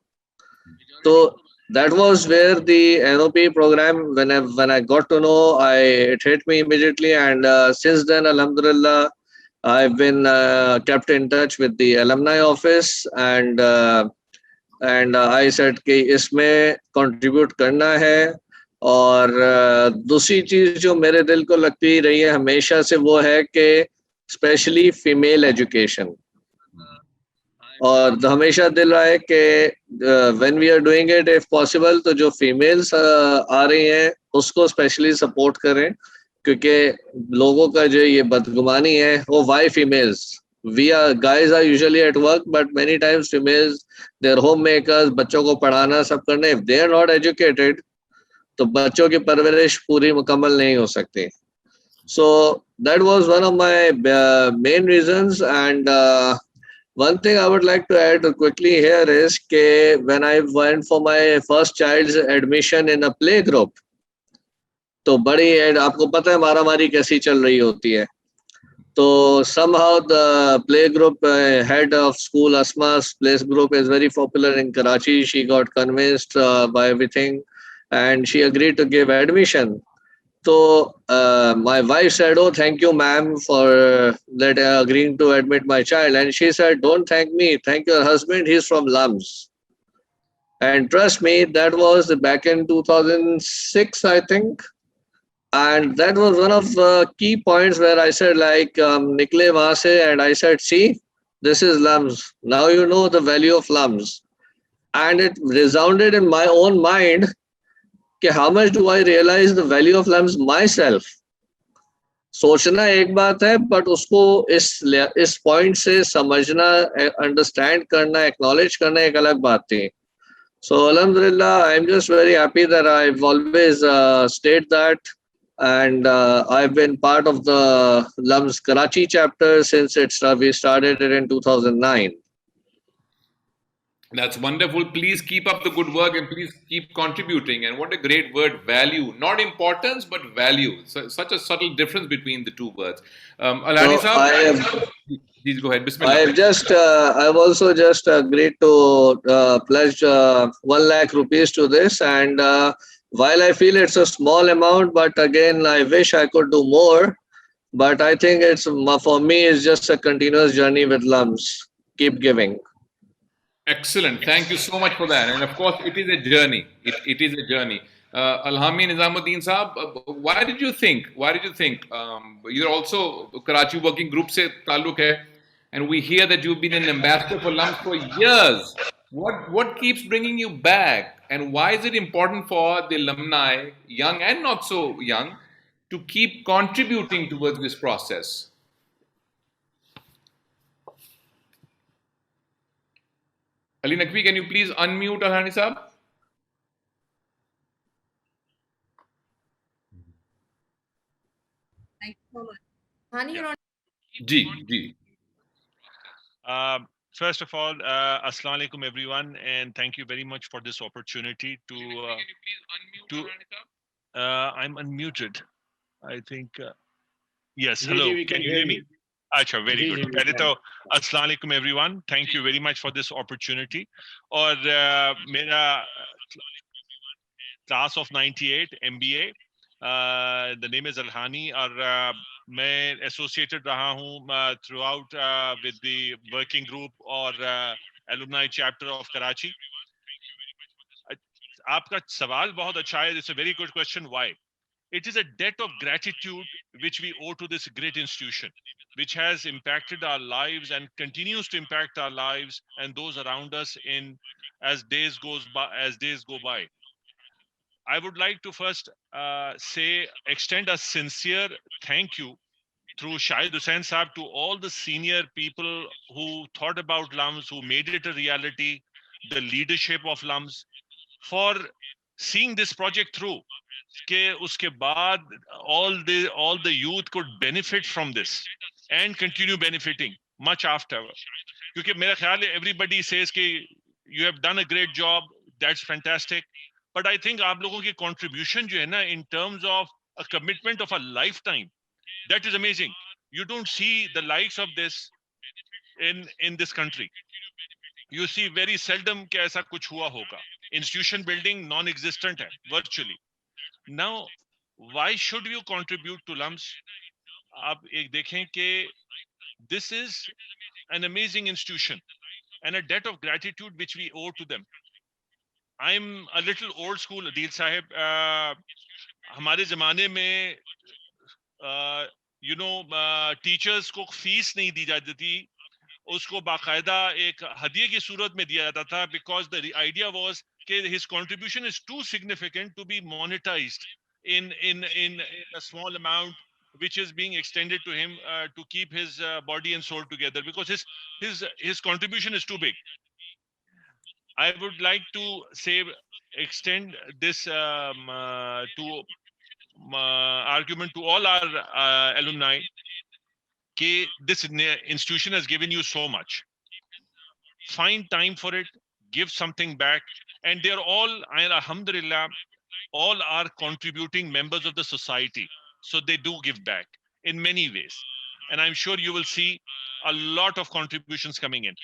तो that was where the NOP program, when I got to know, it hit me immediately, and since then, alhamdulillah, I've been kept in touch with the alumni office, and I said कि इसमें contribute करना है. और दूसरी चीज जो मेरे दिल को लगती रही है हमेशा से वो है कि स्पेशली फीमेल एजुकेशन, और हमेशा दिल रहा है कि when we are doing it if possible तो जो फीमेल्स आ रही हैं उसको स्पेशली सपोर्ट करें, क्योंकि लोगों का जो ये बदगुमानी है वो why females, we are guys are usually at work but many times females they are homemakers, बच्चों को पढ़ाना सब करना, if they are not educated तो बच्चों की परवरिश पूरी मुकम्मल नहीं हो सकती. So that was one of my main reasons, and one thing I would like to add quickly here is that when I went for my first child's admission in a play group, तो बड़ी आपको पता है मारामारी कैसी चल रही होती है. तो somehow the play group head of school, Asma's play group is very popular in Karachi. She got convinced by everything, and she agreed to give admission. So my wife said, "Oh, thank you, ma'am, for agreeing to admit my child." And she said, "Don't thank me. Thank your husband. He's from LUMS." And trust me, that was back in 2006, I think. And that was one of the key points where I said, like, "Nikle wahan se," and I said, "See, this is LUMS. Now you know the value of LUMS." And it resounded in my own mind. How much do I realize the value of LUMS myself? सोचना एक बात है, but उसको इस point से समझना, understand करना, acknowledge करना एक अलग बात थी. So alhamdulillah, I'm just very happy that I've always stayed that, and I've been part of the LUMS Karachi chapter since we started it in 2009. That's wonderful. Please keep up the good work and please keep contributing. And what a great word, value. Not importance, but value. So, such a subtle difference between the two words. Alhani Saab, please go ahead. Bismillah. I've also just agreed to pledge 1 lakh rupees to this. And while I feel it's a small amount, but again, I wish I could do more. But I think for me, it's just a continuous journey with LUMS. Keep giving. Excellent. Thank you so much for that. And of course, it is a journey. It is a journey. Alhami Nizamuddin Saab, why did you think, you're also Karachi Working Group se taluk hai, and we hear that you've been an ambassador for LUMS for years. What keeps bringing you back, and why is it important for the alumni, young and not so young, to keep contributing towards this process? Ali Naqvi, can you please unmute Alhani Saab? Thank you so much. Hani, you're on. Ji. First of all, Assalamu alaikum everyone, and thank you very much for this opportunity to. I'm unmuted. I think. Yes. Hello. Can you hear me? Acha, very good. पहले तो अस्सलाम वालेकुम everyone. Thank you very much for this opportunity. और मेरा class of 98 MBA. The name is Alhani, और मैं associated रहा हूँ throughout with the working group or alumni chapter of Karachi. आपका सवाल बहुत अच्छा है. It's a very good question. Why? It is a debt of gratitude which we owe to this great institution, which has impacted our lives and continues to impact our lives and those around us as days go by. I would like to first extend a sincere thank you through Shahid Hussain Saab to all the senior people who thought about LUMS, who made it a reality, the leadership of LUMS, for seeing this project through, ke uske baad all the youth could benefit from this and continue benefiting much after. Because mera khayal hai everybody says ke you have done a great job, that's fantastic. But I think aap logon ki contribution jo hai na, in terms of a commitment of a lifetime, that is amazing. You don't see the likes of this in this country. You see very seldom कि ऐसा कुछ हुआ होगा. Institution building non-existent है, virtually. Now, why should you contribute to LUMS? आप एक देखें कि this is an amazing institution and a debt of gratitude which we owe to them. I'm a little old school, Adeel Sahib. हमारे ज़माने में, teachers को fees नहीं दी जाती थी. उसको बाकायदा एक हदिये की सूरत में दिया जाता था, because the idea was that his contribution is too significant to be monetized in a small amount which is being extended to him to keep his body and soul together, because his contribution is too big. I would like to extend this argument to all our alumni. This institution has given you so much. Find time for it, give something back, and they're all, alhamdulillah, all are contributing members of the society. So they do give back in many ways. And I'm sure you will see a lot of contributions coming in.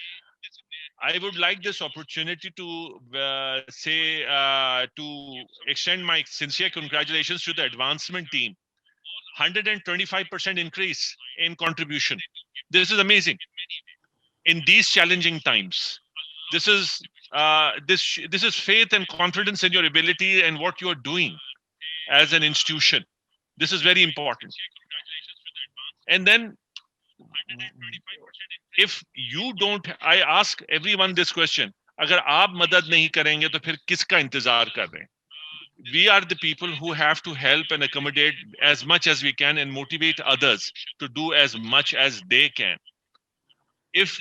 I would like this opportunity to to extend my sincere congratulations to the advancement team. 125% increase in contribution. This is amazing. In these challenging times, this is faith and confidence in your ability and what you are doing as an institution. This is very important. And then, if you don't, I ask everyone this question: अगर आप मदद नहीं करेंगे तो फिर किसका इंतजार कर रहे हैं? We are the people who have to help and accommodate as much as we can and motivate others to do as much as they can. If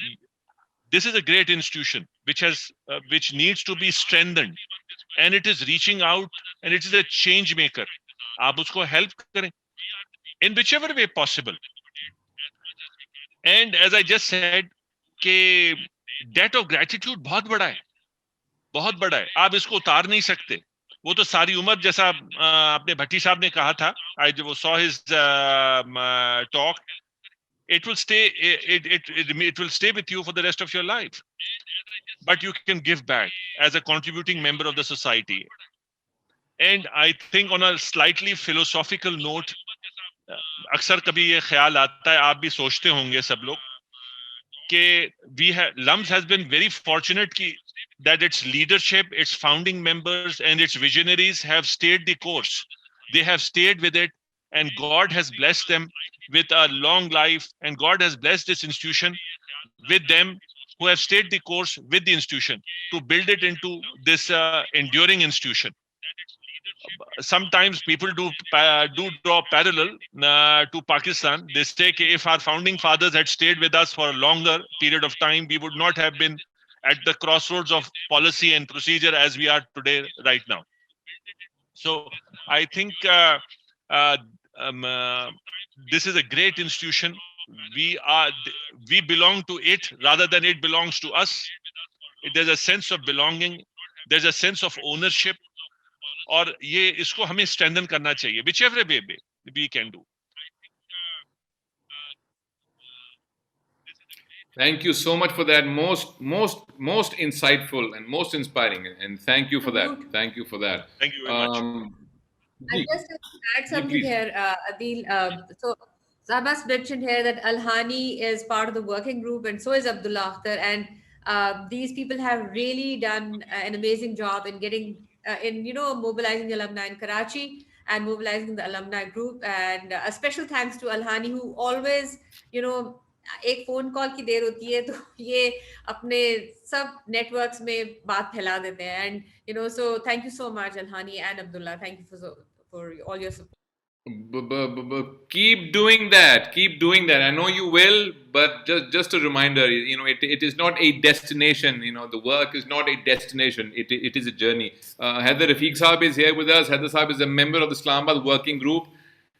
this is a great institution which needs to be strengthened, and it is reaching out and it is a change maker, आप उसको help करें in whichever way possible. And as I just said, कि debt of gratitude बहुत बड़ा है, बहुत बड़ा है. आप इसको उतार नहीं सकते. वो तो सारी उम्र, जैसा अपने भट्टी साहब ने कहा था, I saw his talk, it will stay with you for the rest of your life. But you can give back as a contributing member of the society. And I think on a slightly philosophical note, अक्सर कभी ये ख्याल आता है, आप भी सोचते होंगे सब लोग, कि LUMS has been very fortunate that its leadership, its founding members, and its visionaries have stayed the course. They have stayed with it, and God has blessed them with a long life, and God has blessed this institution with them who have stayed the course with the institution to build it into this enduring institution. Sometimes people do draw parallel to Pakistan. They say if our founding fathers had stayed with us for a longer period of time, we would not have been at the crossroads of policy and procedure as we are today, right now. So I think this is a great institution. We belong to it rather than it belongs to us. There's a sense of belonging. There's a sense of ownership. और ये इसको हमें strengthen करना चाहिए, whichever way we can do. Thank you so much for that. Most insightful and most inspiring. And thank you for that. Thank you for that. Thank you very much. I just have to add something here, Adeel. So Sahabas mentioned here that Al-Hani is part of the working group, and so is Abdullah Akhtar. And these people have really done an amazing job in getting, mobilizing the alumni in Karachi and mobilizing the alumni group. And a special thanks to Al-Hani, who always, एक phone call की देर होती है तो ये अपने सब networks में बात फैला देते हैं. And so thank you so much, Al-Hani and Abdullah. Thank you for all your support. Keep doing that. Keep doing that. I know you will, but just a reminder. It is not a destination. The work is not a destination. It is a journey. Heather Rafiq Saab is here with us. Heather Saab is a member of the Islamabad working group,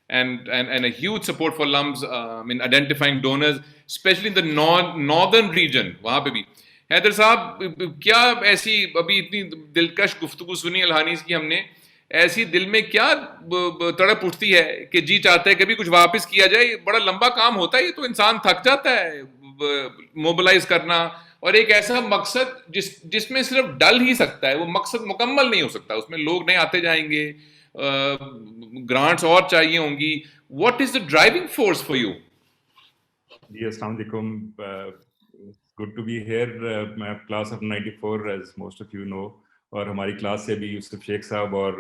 and a huge support for LUMS in identifying donors, especially in the northern region. वहाँ पे भी. हैदर साहब, क्या ऐसी अभी इतनी दिलकश गुफ्तगू सुनी अलहानीस की हमने, ऐसी दिल में क्या तड़प उठती है कि जी चाहता है कभी कुछ वापस किया जाए? बड़ा लंबा काम होता है ये, तो इंसान थक जाता है मोबिलाइज करना, और एक ऐसा मकसद जिसमें सिर्फ डल ही सकता है, वो मकसद मुकम्मल नहीं हो सकता, उसमें लोग नहीं आते जाएंगे, ग्रांट्स और चाहिए होंगी. What is the driving force for you? जी, अस्सलाम वालेकुम. Good to be here. मैं class of 94 as most of you know, और हमारी क्लास से भी यूसुफ शेख साहब और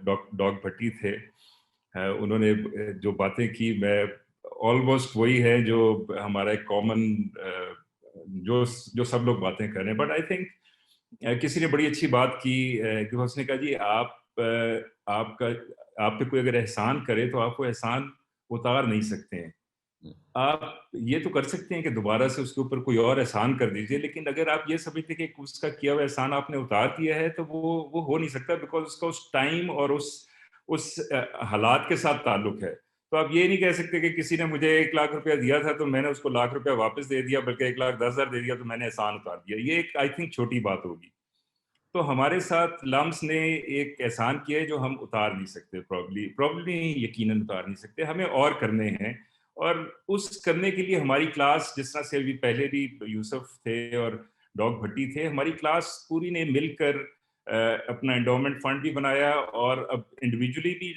डॉग भट्टी थे. उन्होंने जो बातें की, मैं ऑलमोस्ट वही है जो हमारा एक कॉमन जो सब लोग बातें कर रहे हैं. बट आई थिंक किसी ने बड़ी अच्छी बात की कि उसने कहा जी आप पे कोई अगर एहसान करे तो आप वो एहसान उतार नहीं सकते हैं. आप ये तो कर सकते हैं कि दोबारा से उसके ऊपर कोई और एहसान कर दीजिए, लेकिन अगर आप ये समझते कि उसका किया हुआ एहसान आपने उतार दिया है तो वो हो नहीं सकता, बिकॉज उसका उस टाइम और उस हालात के साथ ताल्लुक है. तो आप ये नहीं कह सकते कि किसी ने मुझे 1 लाख रुपया दिया था तो मैंने उसको 1 लाख रुपया वापस दे दिया, बल्कि 1,10,000 दे दिया तो मैंने एहसान उतार दिया. ये एक आई थिंक छोटी बात होगी. तो हमारे साथ लम्स ने एक एहसान किया है जो हम उतार नहीं सकते, प्रॉब्ली यकीनन उतार नहीं सकते. हमें और करने हैं, और उस करने के लिए हमारी क्लास, जिस तरह से अभी पहले भी यूसुफ थे और डॉग भट्टी थे, हमारी क्लास पूरी ने मिलकर अपना एंडोमेंट फंड भी बनाया, और अब इंडिविजुअली भी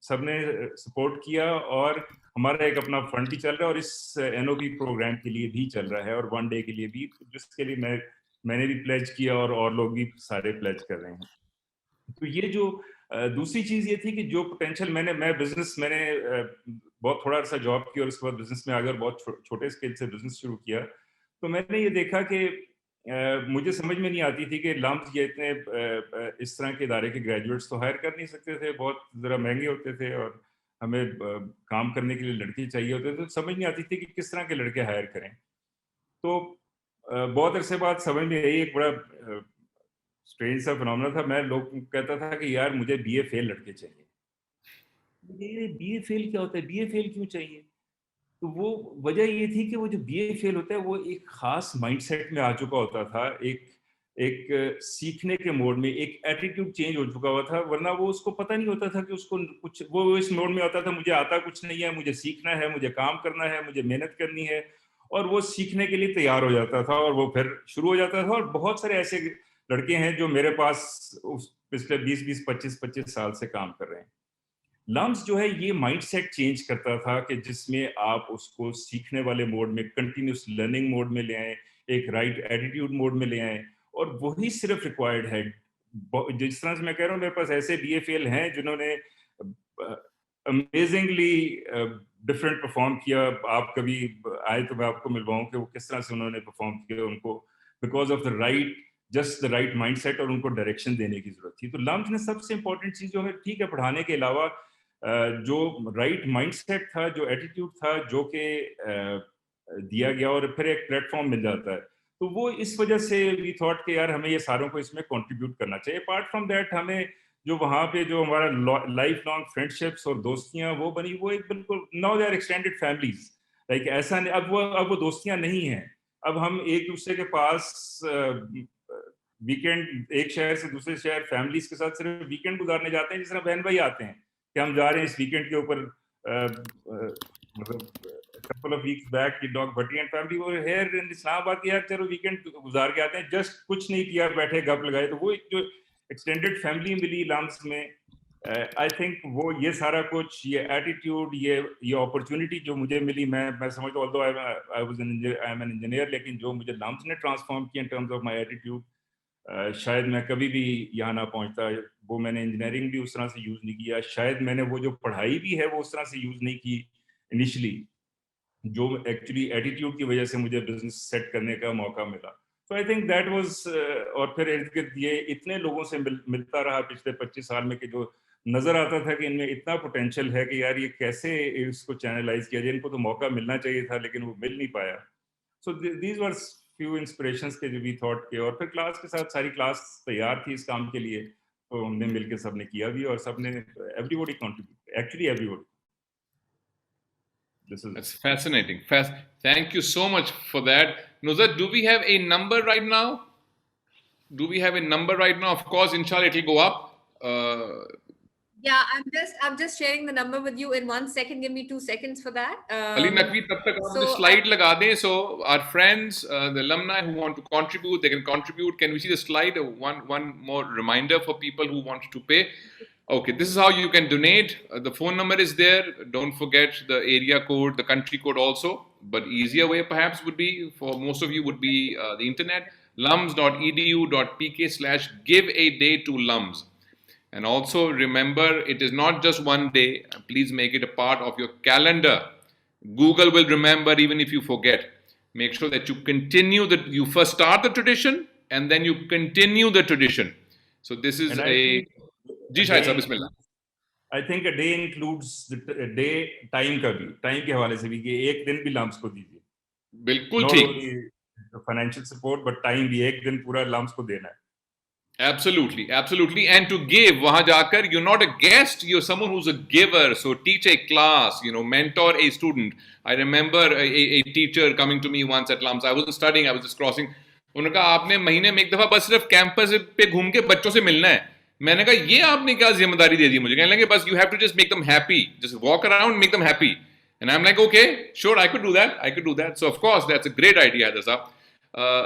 सबने सपोर्ट किया, और हमारा एक अपना फंड भी चल रहा है, और इस एनओपी प्रोग्राम के लिए भी चल रहा है, और 1 डे के लिए भी, जिसके लिए मैंने भी प्लेज किया और लोग भी सारे प्लेज कर रहे हैं. तो ये जो दूसरी चीज ये थी कि जो पोटेंशियल मैंने बहुत थोड़ा सा जॉब किया और उसके बाद बिजनेस में आकर बहुत छोटे स्केल से बिजनेस शुरू किया. तो मैंने ये देखा कि मुझे समझ में नहीं आती थी कि लम्स ये इतने इस तरह के इदारे के ग्रेजुएट्स तो हायर कर नहीं सकते थे, बहुत ज़रा महंगे होते थे, और हमें काम करने के लिए लड़के चाहिए होते थे. तो समझ नहीं आती थी कि किस तरह के लड़के हायर करें. तो बहुत अरसे बाद समझ में आई, एक बड़ा स्ट्रेंज सा फिनोमेना था. मैं लोग कहता था कि यार मुझे बीए फेल लड़के चाहिए. ये बीए फेल क्या होता है, बीए फेल क्यों चाहिए? तो वो वजह ये थी कि वो जो बीए फेल होता है वो एक खास माइंडसेट में आ चुका होता था, एक सीखने के मोड में, एक एटीट्यूड चेंज हो चुका हुआ था. वरना वो उसको पता नहीं होता था कि उसको कुछ, वो इस मोड में होता था मुझे आता कुछ नहीं है, मुझे सीखना है, मुझे काम करना है, मुझे मेहनत करनी है, और वो सीखने के लिए तैयार हो जाता था, और वो फिर शुरू हो जाता था. और बहुत सारे ऐसे लड़के हैं जो मेरे पास पिछले 20-25 साल से काम कर रहे हैं. लम्स जो है ये माइंडसेट चेंज करता था कि जिसमें आप उसको सीखने वाले मोड में, कंटिन्यूस लर्निंग मोड में ले आए, एक राइट एटीट्यूड मोड में ले आए, और वही सिर्फ रिक्वायर्ड है. जिस तरह से मैं कह रहा हूँ, मेरे पास ऐसे बीएफएल हैं जिन्होंने अमेजिंगली डिफरेंट परफॉर्म किया. आप कभी आए तो मैं आपको मिलवाऊं कि वो किस तरह से उन्होंने परफॉर्म किया. उनको because of the right, just the right mindset, और उनको डायरेक्शन देने की जरूरत थी. तो लम्स ने सबसे इंपॉर्टेंट चीज जो हमें, ठीक है पढ़ाने के अलावा, जो राइट माइंडसेट था, जो एटीट्यूड था, जो कि दिया गया, और फिर एक प्लेटफॉर्म मिल जाता है. तो वो इस वजह से वी थॉट कि यार हमें ये सारों को इसमें कंट्रीब्यूट करना चाहिए. अपार्ट फ्रॉम दैट, हमें जो वहाँ पे जो हमारा लाइफ लॉन्ग फ्रेंडशिप्स और दोस्तियाँ वो बनी, वो एक बिल्कुल now they are extended families. Like ऐसा नहीं, अब वो दोस्तियाँ नहीं हैं. अब हम एक दूसरे के पास वीकेंड, एक शहर से दूसरे शहर फैमिलीज के साथ सिर्फ वीकेंड गुजारने जाते हैं, जिस तरह बहन भाई आते हैं कि हम जा रहे हैं इस वीकेंड के ऊपर. मतलब couple of weeks back, the dog Bhatti and family were here in Islamabad कि यार चलो वीकेंड गुजार के आते हैं, जस्ट कुछ नहीं किया, बैठे गप लगाए. तो वो जो एक्सटेंडेड फैमिली मिली लम्स में, आई थिंक वो ये सारा कुछ, ये एटीट्यूड, ये अपॉर्चुनिटी जो मुझे मिली, मैं समझता हूँ, although I am an engineer, लेकिन जो मुझे लम्स ने ट्रांसफॉर्म किया इन टर्म्स ऑफ माई एटीट्यूड, शायद मैं कभी भी यहाँ ना पहुँचता. वो मैंने इंजीनियरिंग भी उस तरह से यूज़ नहीं किया, शायद मैंने वो जो पढ़ाई भी है वो उस तरह से यूज़ नहीं की इनिशियली, जो एक्चुअली एटीट्यूड की वजह से मुझे बिजनेस सेट करने का मौका मिला. तो आई थिंक दैट वाज, और फिर इर्द गिर्द ये इतने लोगों से मिलता रहा पिछले 25 साल में कि जो नजर आता था कि इनमें इतना पोटेंशियल है कि यार ये कैसे इसको चैनलाइज किया जाए, इनको तो मौका मिलना चाहिए था लेकिन वो मिल नहीं पाया. So these were few inspirations के जो वी थॉट के, और फिर क्लास के साथ सारी क्लास तैयार थी इस काम के लिए, तो हमने मिलकर सबने किया भी और सबने everybody contribute, actually everybody. That's fascinating. Thank you so much for that. Nuzat, do we have a number right now? Do we have a number right now? Of course, inshallah, it will go up. Yeah, I'm just sharing the number with you in 1 second. Give me 2 seconds for that. Ali Naqvi, tab tak aap mujhe slide laga dein. So our friends, the alumni who want to contribute, they can contribute. Can we see the slide? One more reminder for people who want to pay. Okay, this is how you can donate. The phone number is there. Don't forget the area code, the country code also. But easier way perhaps would be, for most of you, would be the internet. lums.edu.pk/give-a-day-to-LUMS. And also remember, it is not just one day. Please make it a part of your calendar. Google will remember even if you forget. Make sure that you continue you first start the tradition and then you continue the tradition. So this is Ji Shahid sir, Bismillah. I think a day includes the day time का भी, time के हवाले से भी कि एक दिन भी LUMS को दीजिए. बिल्कुल ठीक. ठीक. Not only financial support but time भी, एक दिन पूरा LUMS को देना है. Absolutely, absolutely. And to give, wahan jaakar, you're not a guest, you're someone who's a giver. So teach a class, mentor a student. I remember a teacher coming to me once at LUMS. I wasn't studying, I was just crossing. उन्होंने कहा आपने महीने में एक दफा बस सिर्फ campus पे घूम के बच्चों से मिलना है. मैंने कहा ये आपने क्या जिम्मेदारी दे दी मुझे. कहने लगे बस you have to just make them happy. Just walk around, make them happy. And I'm like, okay, sure, I could do that. So of course, that's a great idea, Adeel.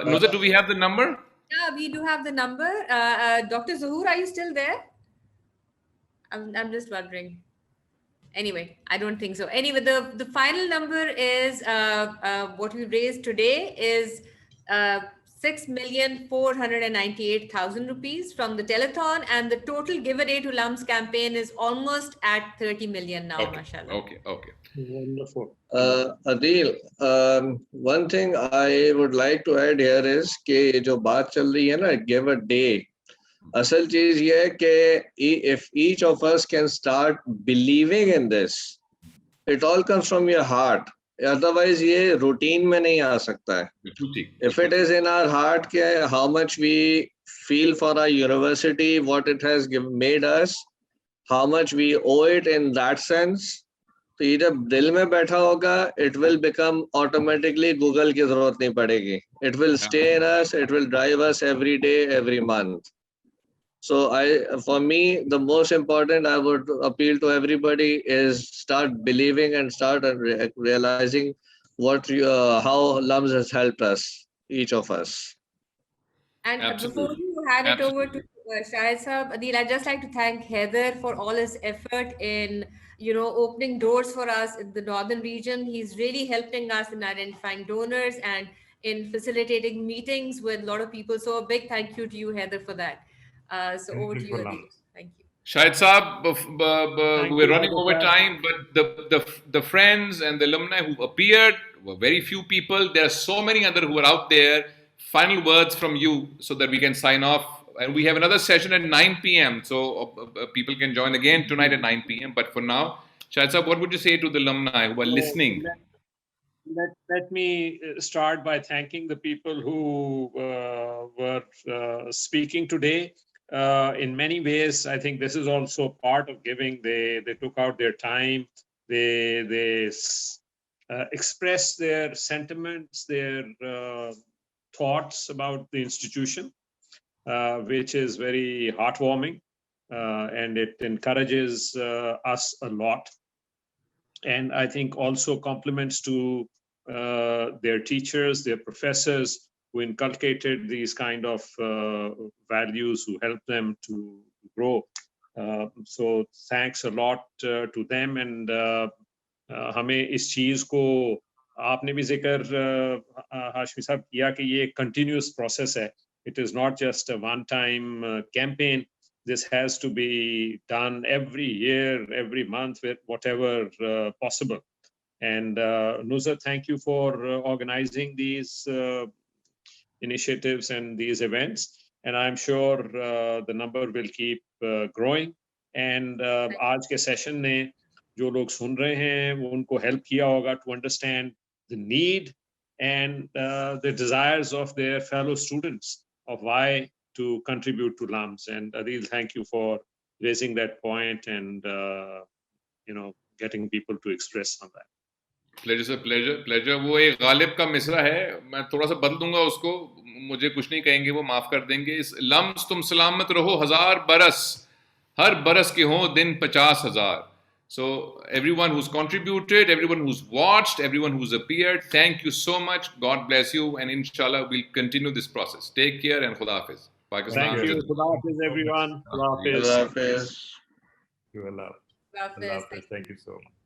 Nuzat, do we have the number? Yeah, we do have the number. Dr. Zahoor, are you still there? I'm just wondering. Anyway, I don't think so. Anyway, the final number is what we raised today is 6,498,000 rupees from the telethon, and the total Give a Day to LUMS campaign is almost at 30 million now, mashallah. Okay. Wonderful. Adeel, one thing I would like to add here is कि जो बात चल रही है ना, give a day. असल चीज ये है कि if each of us can start believing in this, it all comes from your heart. Otherwise ये routine में नहीं आ सकता है. If it is in our heart कि how much we feel for our university, what it has made us, how much we owe it in that sense, तो ये जब दिल में बैठा होगा, it will become automatically Google की जरूरत नहीं पड़ेगी. It will stay in us, it will drive us every day, every month. So for me, the most important I would appeal to everybody is start believing and start realizing how LUMS has helped us, each of us. And before you hand it over to Shahid Sahab, Adeel, I'd just like to thank Heather for all his effort in opening doors for us in the northern region. He's really helping us in identifying donors and in facilitating meetings with a lot of people. So a big thank you to you, Heather, for that. So over to you, Adeel. Thank you. Shahid Saab, we're running over time, but the friends and the alumni who appeared were very few people. There are so many other who are out there. Final words from you so that we can sign off. And we have another session at 9 p.m. So people can join again tonight at 9 p.m. But for now, Shahid Saab, what would you say to the alumni who are listening? Let me start by thanking the people who were speaking today. In many ways, I think this is also part of giving. They took out their time. They expressed their sentiments, their thoughts about the institution, which is very heartwarming, and it encourages us a lot. And I think also compliments to their teachers, their professors, who inculcated these kind of values, who helped them to grow. So thanks a lot to them. And हमें इस चीज को आपने भी जिक्र हाशमी साहब किया कि ये continuous process है. It is not just a one-time campaign. This has to be done every year, every month, with whatever possible. And Nuzat, thank you for organizing these initiatives and these events. And I'm sure the number will keep growing. And आज के session ने जो लोग सुन रहे हैं वो उनको help किया होगा to understand the need and the desires of their fellow students of why to contribute to LUMS. And Adeel, thank you for raising that point and getting people to express on that. Pleasure sir, pleasure. वो एक गालिब का मिसरा है, मैं थोड़ा सा बदल दूंगा उसको, मुझे कुछ नहीं कहेंगे, वो माफ कर देंगे. इस LUMS तुम सलामत रहो 1000 बरस, हर बरस के हों दिन 50,000. So everyone who's contributed, everyone who's watched, everyone who's appeared, thank you so much. God bless you, and inshallah we'll continue this process. Take care and Khuda Hafiz. Pakistan. Thank you. Khuda Hafiz, everyone. Khuda Hafiz. Khuda Hafiz. Allah Hafiz. Thank you so much.